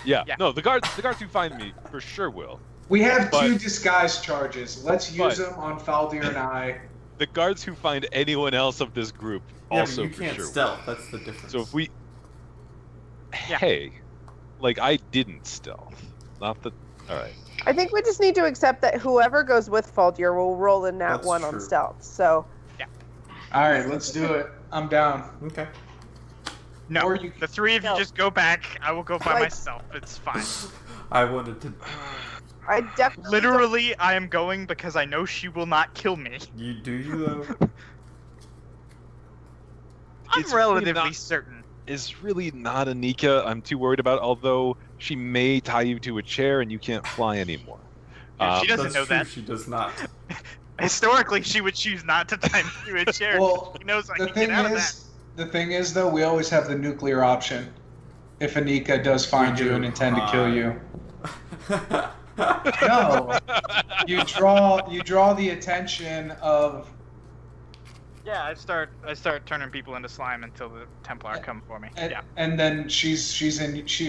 Yeah. Yeah. No, the guards who find me for sure will. We have But- 2 disguise charges. Let's use But- them on Faldir and I. The guards who find anyone else of this group Yeah, also but you for can't sure. stealth. That's the difference. So if we, Yeah. hey, like I didn't stealth, not that. All right. I think we just need to accept that whoever goes with Faldir will roll in that That's one on true. stealth. So All right, let's do it. I'm down. Okay. No, Or you- the 3 of you No. just go back. I will go by Like- myself. It's fine. I wanted to. I definitely Literally, I am going because I know she will not kill me. You do you though? I'm It's really relatively not- certain. Is really not Anika. I'm too worried about. Although she may tie you to a chair and you can't fly anymore. Yeah, she doesn't That's know true. that. She does not. Historically, she would choose not to tie me to a chair. Well, she knows I The can thing get out of that. is, though, we always have the nuclear option. If Anika does find you and intend to kill you. No. You draw the attention of Yeah, I start turning people into slime until the Templar come for me. and, Yeah. and then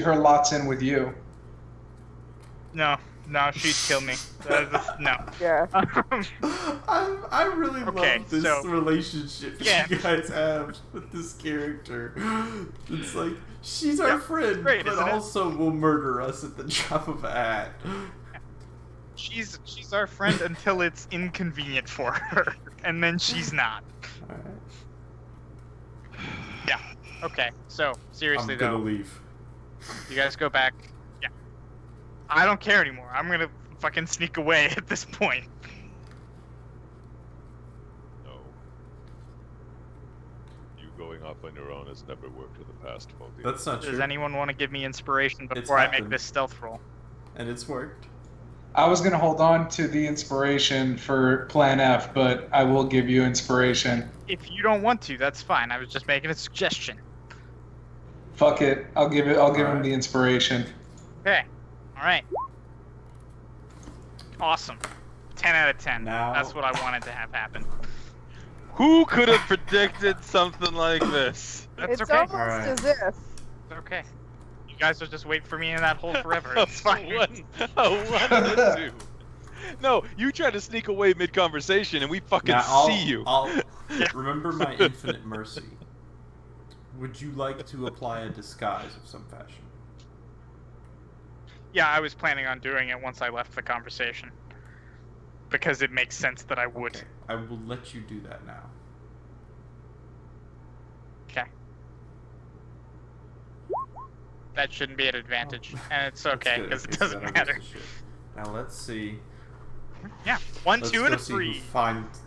her lot's in with you. No, she'd kill me. No. Yeah. I really Okay, love this so- relationship Yeah. you guys have with this character. It's like she's our Yeah, friend, great, but isn't it? also will murder us at the drop of a hat. She's our friend until it's inconvenient for her, and then she's not. Alright. Yeah. Okay. So seriously I'm gonna though, leave. you guys go back. Yeah. I don't care anymore. I'm gonna fucking sneak away at this point. No. You going off on your own has never worked in the past, Faldir. That's not Does true. anyone want to give me inspiration It's before I make happened. this stealth roll? And it's worked. I was gonna hold on to the inspiration for Plan F, but I will give you inspiration. If you don't want to, that's fine. I was just making a suggestion. Fuck it. I'll give him Alright. the inspiration. Okay. All right. Awesome. 10 out of 10. Now- That's what I wanted to have happen. Who could have predicted something like this? That's it's okay. almost Alright. as if. It's okay. You guys will just wait for me in that hole forever. It's fine. A one and a 2. No, you try to sneak away mid-conversation and we fucking Now, see you. I'll remember my infinite mercy. Would you like to apply a disguise of some fashion? Yeah, I was planning on doing it once I left the conversation. Because it makes sense that I would. Okay, I will let you do that now. Okay. That shouldn't be an advantage. And it's okay, That's because good. it Okay, so doesn't that matter. goes to shit. Now let's see. Yeah. 1, Let's 2, go and a see who 3. let's see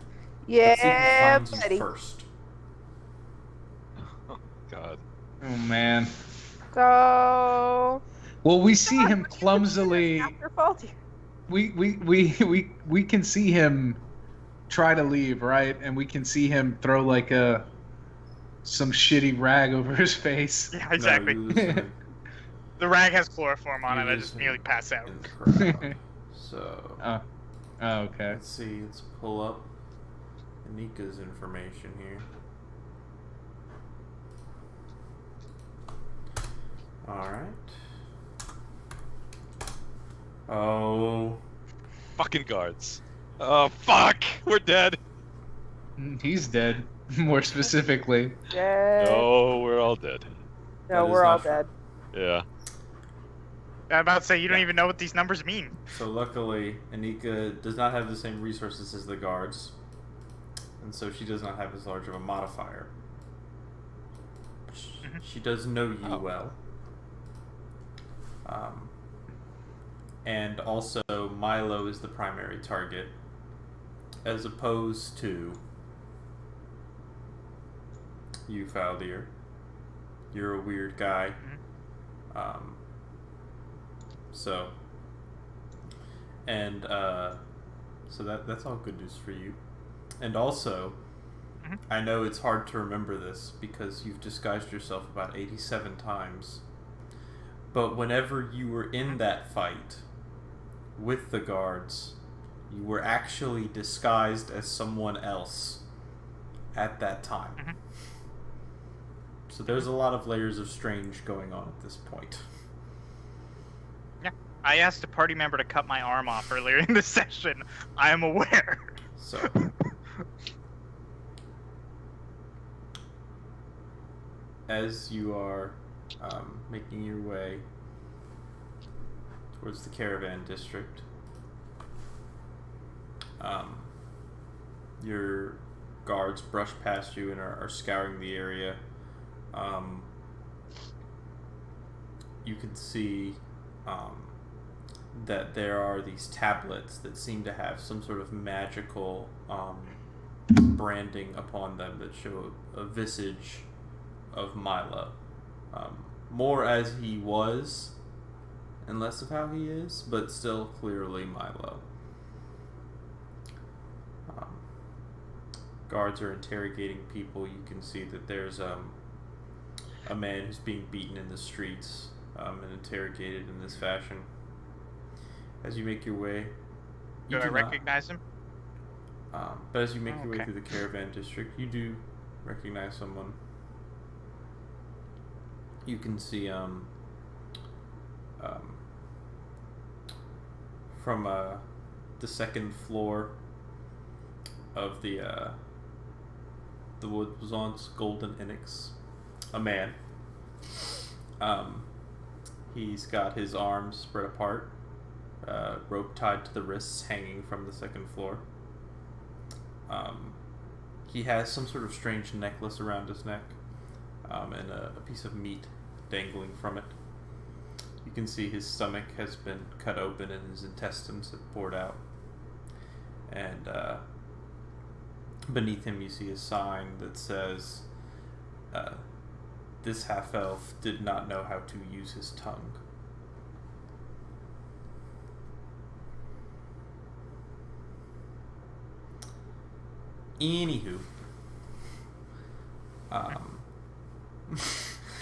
who Yeah, finds you buddy. first. God. Oh man. So Well, we see him clumsily. after Faldir. We can see him try to leave, right? And we can see him throw like some shitty rag over his face. Yeah, exactly. No, you lose in The rag has chloroform on You it. I lose just him nearly pass out. the crowd. So Oh, okay. let's see. Let's pull up Anika's information here. All right. Oh. Fucking guards. Oh, fuck! We're dead. He's dead. More specifically. Dead. No, we're all dead. No, That is we're all not true. dead. Yeah. I'm about to say, you don't even know what these numbers mean. So luckily, Anika does not have the same resources as the guards, and so she does not have as large of a modifier. She does know you Oh. well. And also, Milo is the primary target, as opposed to you, Faldir. You're a weird guy. So, and so that's all good news for you. And also, Mhm. I know it's hard to remember this because you've disguised yourself about 87 times. But whenever you were in that fight with the guards, you were actually disguised as someone else at that time. Mhm. So there's a lot of layers of strange going on at this point. I asked a party member to cut my arm off earlier in the session. I am aware. So, as you are making your way towards the caravan district, your guards brush past you and are scouring the area. You can see that there are these tablets that seem to have some sort of magical branding upon them that show a visage of Milo. More as he was and less of how he is, but still clearly Milo. Guards are interrogating people. You can see that there's a man who's being beaten in the streets and interrogated in this fashion. As you make your way, Do I recognize him? but as you make your way Okay. through the caravan district, you do recognize someone. You can see from the second floor of the Wood was once Golden Inyx, a man. He's got his arms spread apart, rope tied to the wrists hanging from the second floor. He has some sort of strange necklace around his neck, and a piece of meat dangling from it. You can see his stomach has been cut open and his intestines have poured out. And beneath him you see a sign that says, this half-elf did not know how to use his tongue. Anywho.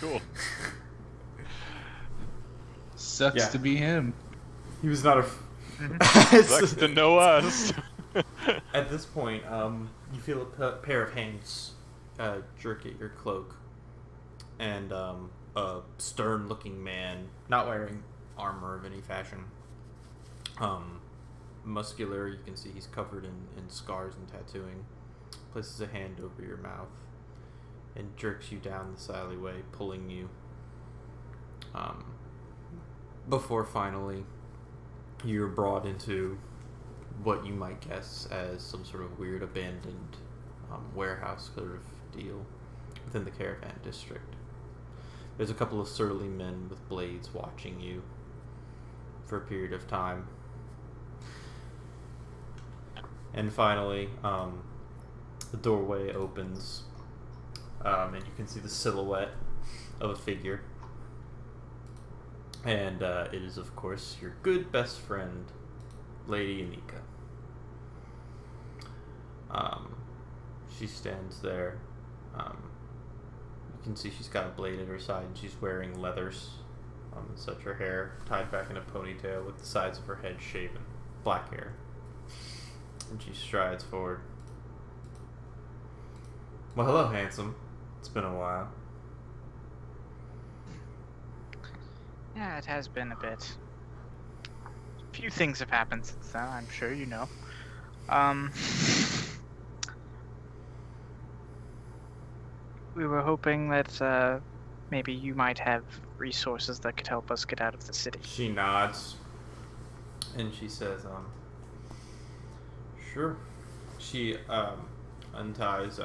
Cool. Sucks Yeah. to be him. He was not a... Sucks to know us. At this point, you feel a pair of hands jerk at your cloak, and a stern-looking man, not wearing armor of any fashion, muscular. You can see he's covered in scars and tattooing. Places a hand over your mouth and jerks you down this alleyway, pulling you. Before finally, you're brought into what you might guess as some sort of weird abandoned warehouse sort of deal within the caravan district. There's a couple of surly men with blades watching you for a period of time. And finally, the doorway opens, and you can see the silhouette of a figure. And it is, of course, your good best friend, Lady Anika. She stands there. You can see she's got a blade at her side, and she's wearing leathers. Such her hair tied back in a ponytail with the sides of her head shaven, black hair. And she strides forward. Well, hello, handsome. It's been a while. Yeah, it has been a bit. A few things have happened since then, I'm sure you know. We were hoping that maybe you might have resources that could help us get out of the city. She nods, and she says, sure. She unties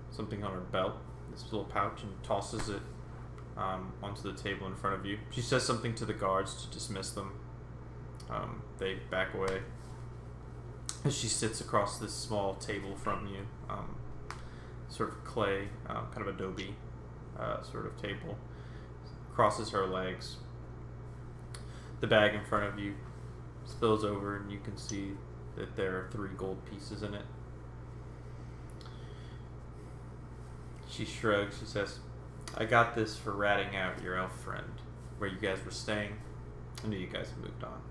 something on her belt, this little pouch, and tosses it onto the table in front of you. She says something to the guards to dismiss them. They back away. As she sits across this small table from you, sort of clay, kind of adobe sort of table, crosses her legs. The bag in front of you spills over, and you can see that there are 3 gold pieces in it. She shrugs. She says, I got this for ratting out your elf friend. Where you guys were staying. I knew you guys had moved on.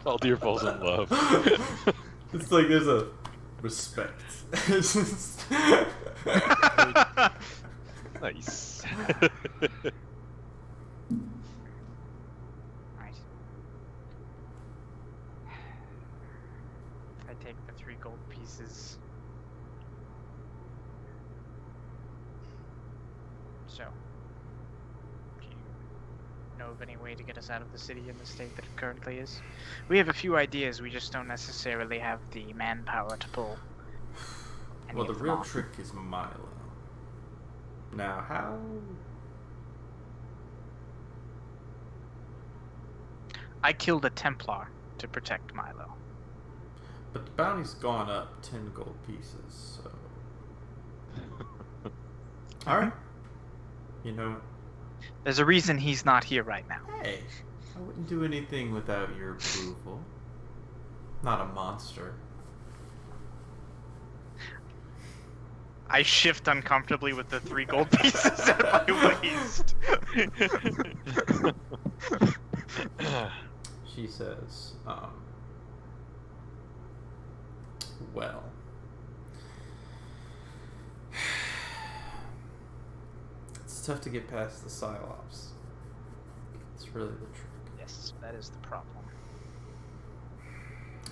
Aldir falls in love. It's like there's Respect. Nice. Right. I take the 3 gold pieces. So, do you know of any way to get us out of the city in the state that it currently is? We have a few ideas, we just don't necessarily have the manpower to pull any Well, the of them real off. trick is Milo. Now, how? I killed a Templar to protect Milo. But the bounty's gone up 10 gold pieces, so. Alright. You know, There's a reason he's not here right now. hey, I wouldn't do anything without your approval. Not a monster. I shift uncomfortably with the 3 gold pieces at my waist. She says, well. It's tough to get past the Psylocks. It's really the trick. Yes, that is the problem.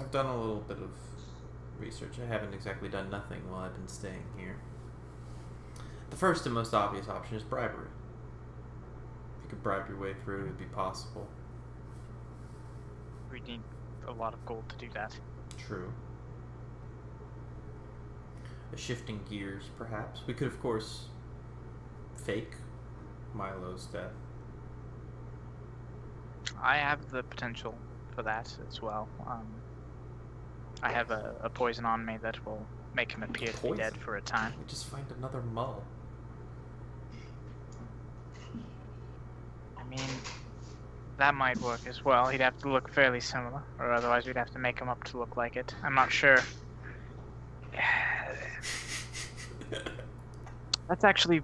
I've done a little bit of research. I haven't exactly done nothing while I've been staying here. The first and most obvious option is bribery. If you could bribe your way through, it would be possible. We need a lot of gold to do that. True. A shifting gears, perhaps. We could, of course, fake Milo's death. I have the potential for that as well. I have a poison on me that will make him appear to be dead Poison? for a time. We just find another Mull. I mean, that might work as well. He'd have to look fairly similar, or otherwise we'd have to make him up to look like it. I'm not sure. That's actually...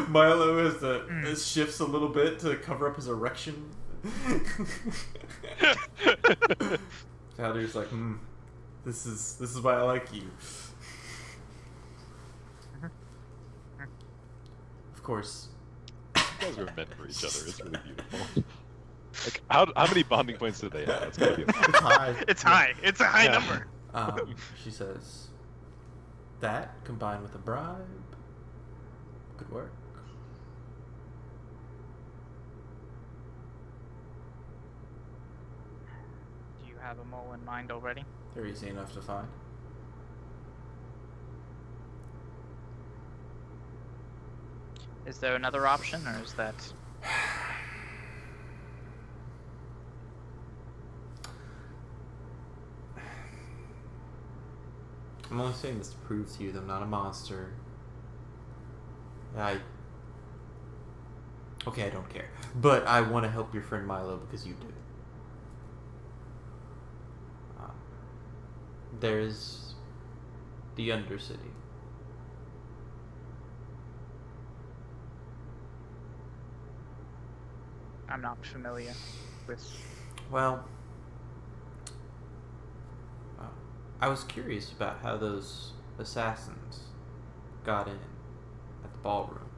Milo shifts a little bit to cover up his erection. Powder's like, this is why I like you. Of course. You guys are meant for each other. It's really beautiful. Like, how many bonding points do they have? It's gotta be a It's high. It's high. It's a high Yeah. number. She says, that combined with a bribe could work. Do you have a mole in mind already? They're easy enough to find. Is there another option, or is that... I'm only saying this to prove to you that I'm not a monster. Okay, I don't care. But I want to help your friend Milo because you do. There's the Undercity. I'm not familiar with... Well, I was curious about how those assassins got in at the ballroom.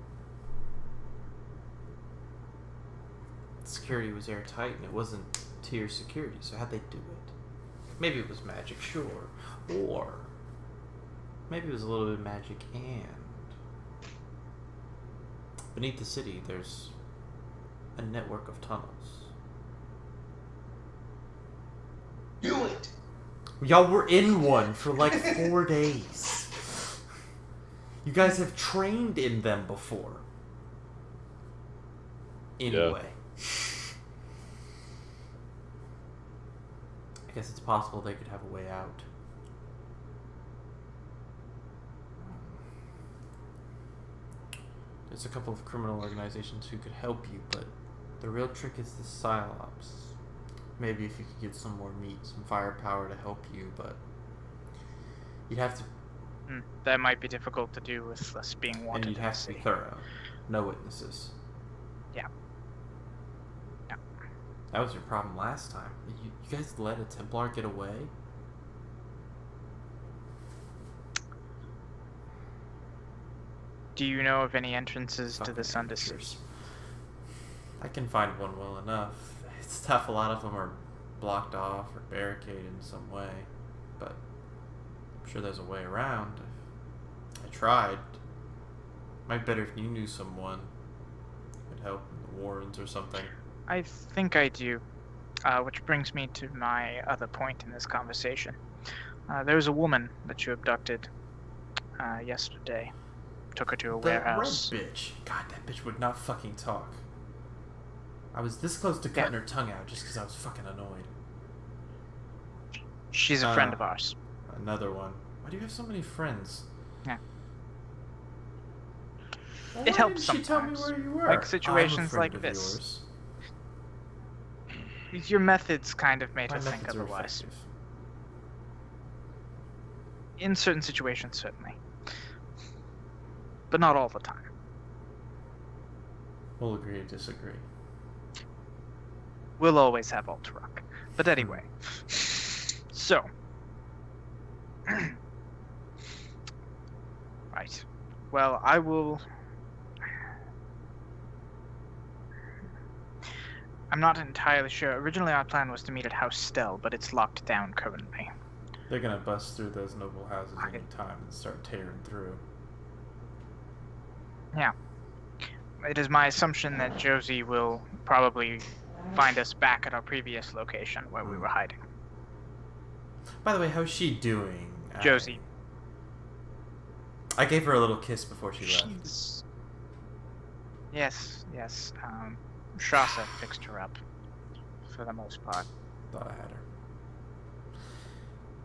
Security was airtight and it wasn't tier security, so how'd they do it? Maybe it was magic, sure. Or maybe it was a little bit of magic and... Beneath the city, there's a network of tunnels. Do it! Y'all were in one for like 4 days. You guys have trained in them before. Anyway. I guess it's possible they could have a way out. There's a couple of criminal organizations who could help you, but the real trick is the Psylocks. Maybe if you could get some more meat, some firepower to help you, but you'd have to, that might be difficult to do with us being wanted. and you'd have to be thorough. No witnesses. Yeah. Yeah. That was your problem last time. You guys let a Templar get away? Do you know of any entrances to Fucking this undercity? amateurs. I can find one well enough. It's tough. A lot of them are blocked off or barricaded in some way, but I'm sure there's a way around. I tried. Might better if you knew someone who could help in the Warrens or something. I think I do. Which brings me to my other point in this conversation. There was a woman that you abducted yesterday. Took her to a warehouse. Red bitch. God, that bitch would not fucking talk. I was this close to cutting her tongue out just because I was fucking annoyed. She's a friend of ours. Another one. Why do you have so many friends? Yeah. Well, It why helps didn't she tell me sometimes. where you were? Like situations I'm a friend like of this. yours. Your methods kind of made My her think methods are otherwise. effective. In certain situations, certainly. But not all the time. We'll agree to disagree. We'll always have Alterock. But anyway. So. Right. Well, I will... I'm not entirely sure. Originally our plan was to meet at House Stell, but it's locked down currently. They're gonna bust through those noble houses Okay. any time and start tearing through. Yeah. It is my assumption that Josie will probably find us back at our previous location where we were hiding. By the way, how's she doing? Josie. I gave her a little kiss before she left. She's... Yes, yes. Shasa fixed her up. For the most part. Thought I had her.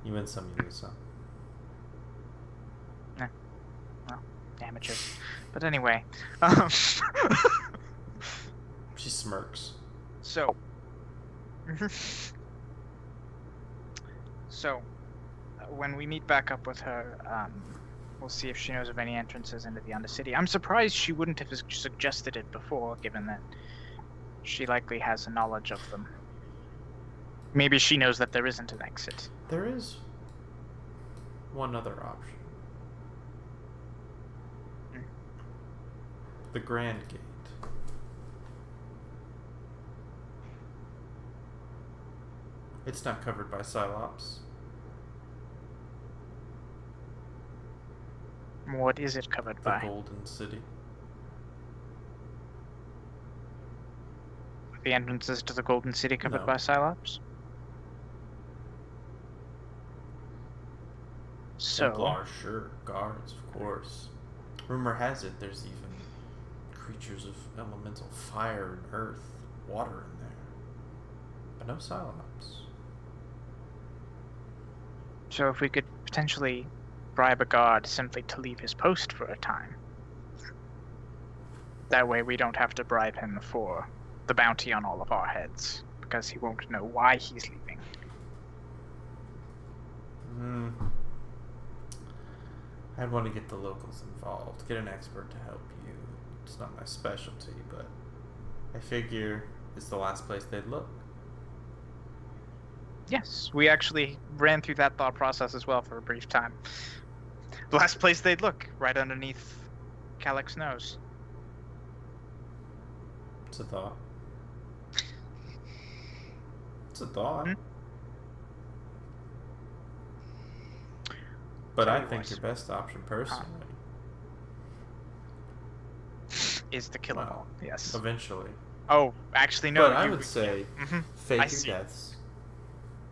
You win some, you lose some. Amateurs. But anyway. She smirks. So. When we meet back up with her, we'll see if she knows of any entrances into the Undercity. I'm surprised she wouldn't have suggested it before, given that she likely has a knowledge of them. Maybe she knows that there isn't an exit. There is one other option. The Grand Gate. It's not covered by Cylops. What is it covered The by? Golden City. The entrances to the Golden City covered No. by Cylops? So, Templar, sure. Guards, of course. Rumor has it there's even creatures of elemental fire and earth, water in there. But no Cylops. so if we could potentially bribe a guard simply to leave his post for a time. That way we don't have to bribe him for the bounty on all of our heads, because he won't know why he's leaving. I'd want to get the locals involved, get an expert to help you. It's not my specialty, but I figure it's the last place they'd look. Yes, we actually ran through that thought process as well for a brief time. The last place they'd look, right underneath Calyx's nose. It's a thought. It's a thought. Hmm? But Tell I you think what. your best option, personally, Is the kill 'em Wow. all, yes. eventually. Oh, actually no. but I you- would say Mhm. fake I your see. deaths.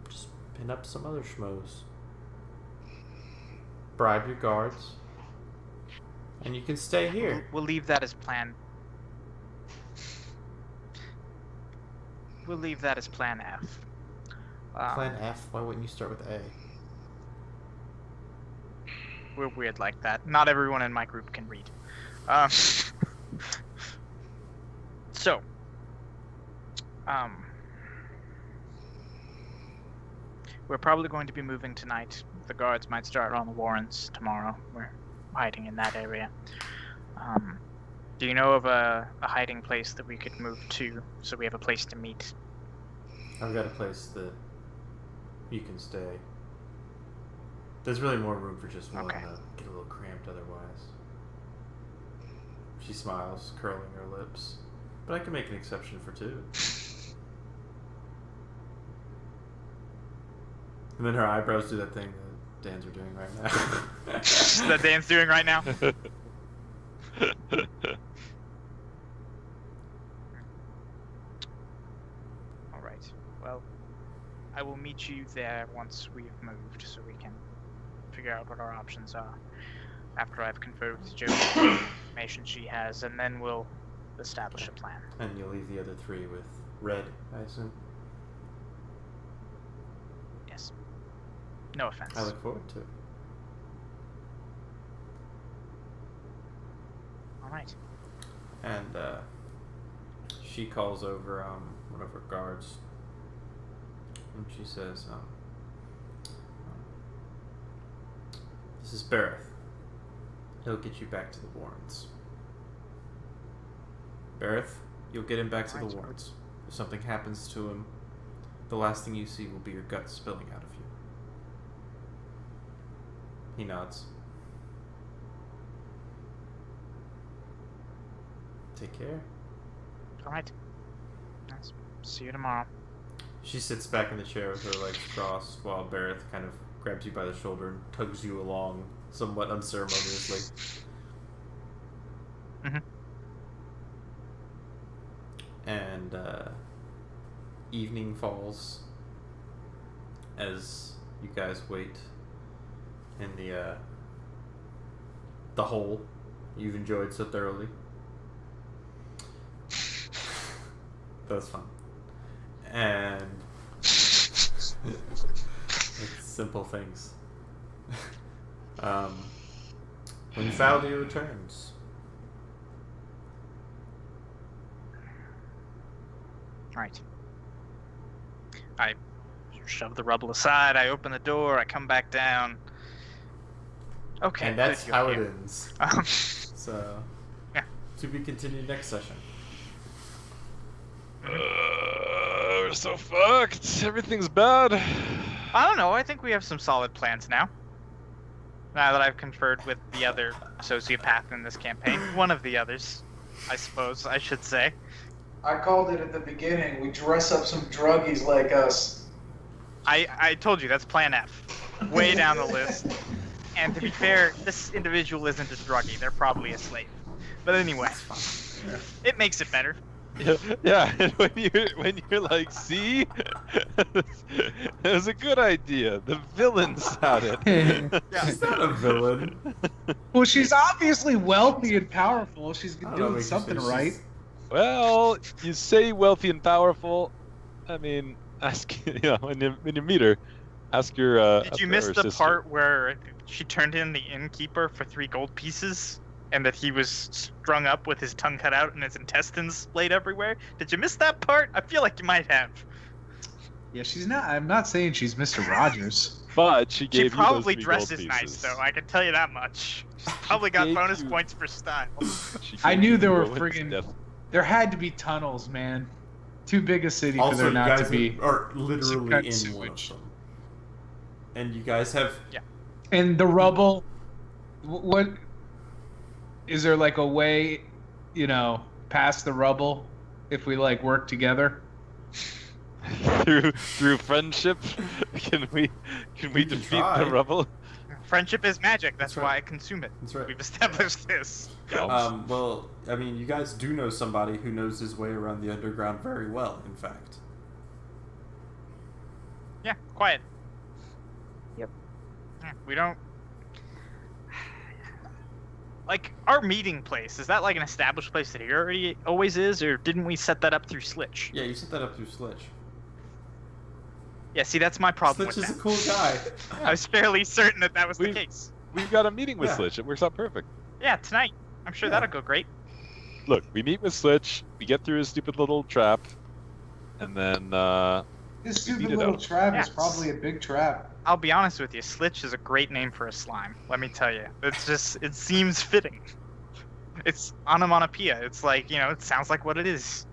Just pin up some other schmoes. Bribe your guards. And you can stay here. We'll leave that as plan. We'll leave that as plan F. Plan F, why wouldn't you start with A? We're weird like that. Not everyone in my group can read. So, we're probably going to be moving tonight. The guards might start on the Warrens tomorrow. We're hiding in that area. Do you know of a hiding place that we could move to, so we have a place to meet? I've got a place that you can stay. There's really more room for just one. Okay. Get a little cramped otherwise. She smiles, curling her lips. But I can make an exception for 2. And then her eyebrows do that thing that Dan's are doing right now. That Dan's doing right now. All right. Well, I will meet you there once we've moved, so we can figure out what our options are. After I've conferred with Jody the information she has, and then we'll establish a plan. And you'll leave the other 3 with Red, I assume? Yes. No offense. I look forward to it. All right. And she calls over one of her guards, and she says, "This is Bareth. He'll get you back to the Warrens. Bareth, you'll get him back to the Warrens. If something happens to him, the last thing you see will be your guts spilling out of you." He nods. Take care. All right. Nice. See you tomorrow. She sits back in the chair with her legs crossed while Bareth kind of grabs you by the shoulder and tugs you along somewhat unceremoniously. Mm-hmm. And evening falls as you guys wait in the hole you've enjoyed so thoroughly. That was fun. And it's simple things. When Faldia returns. Right. I shove the rubble aside, I open the door, I come back down. Okay. And that's good, how you're it here. ends. Um, So, Yeah. to be continued next session. We're so fucked. Everything's bad. I don't know, I think we have some solid plans now. Now that I've conferred with the other sociopath in this campaign. One of the others, I suppose I should say. I called it at the beginning. We dress up some druggies like us. I told you, that's plan F. Way down the list. And to be fair, this individual isn't a druggie, they're probably a slave. But anyway, it makes it better. Yeah, and when you're like, see, it was a good idea. The villain had it. She's not a villain. Well, she's obviously wealthy and powerful. She's I don't know, doing makes you something say right. she's- Well, you say wealthy and powerful. I mean, ask when you meet her, ask your. Did you miss the part where she turned in the innkeeper for 3 gold pieces? And that he was strung up with his tongue cut out and his intestines splayed everywhere? Did you miss that part? I feel like you might have. Yeah, she's not. I'm not saying she's Mr. Rogers. But she gave She you probably those 3 gold dresses nice, pieces. though. I can tell you that much. She's probably got gave bonus you- points for style. She I gave knew you there were Rowan's friggin' death. There had to be tunnels, man. Too big a city for Also, there you not guys to be. are literally cut in sewage. one of them. And you guys have... And the rubble. What? Is there like a way, past the rubble, if we like work together? through friendship, can we can defeat try. the rubble? Friendship is magic. That's That's why right. I consume it. That's right. We've established this. Well, I mean, you guys do know somebody who knows his way around the underground very well, in fact. Yeah, quiet. Yep. Yeah, we don't... Like, our meeting place, is that like an established place that he already always is, or didn't we set that up through Slitch? Yeah, you set that up through Slitch. Yeah, see, that's my problem Slitch with is that. a cool guy. I was fairly certain that was the We- case. We've got a meeting with Yeah. Slitch. It works out perfect. Yeah, tonight. I'm sure Yeah. that'll go great. Look, we meet with Slitch. We get through his stupid little trap, and then This beat stupid it little out. trap is Yeah. probably a big trap. I'll be honest with you, Slitch is a great name for a slime. Let me tell you. It's just, it seems fitting. It's onomatopoeia. It's like, it sounds like what it is.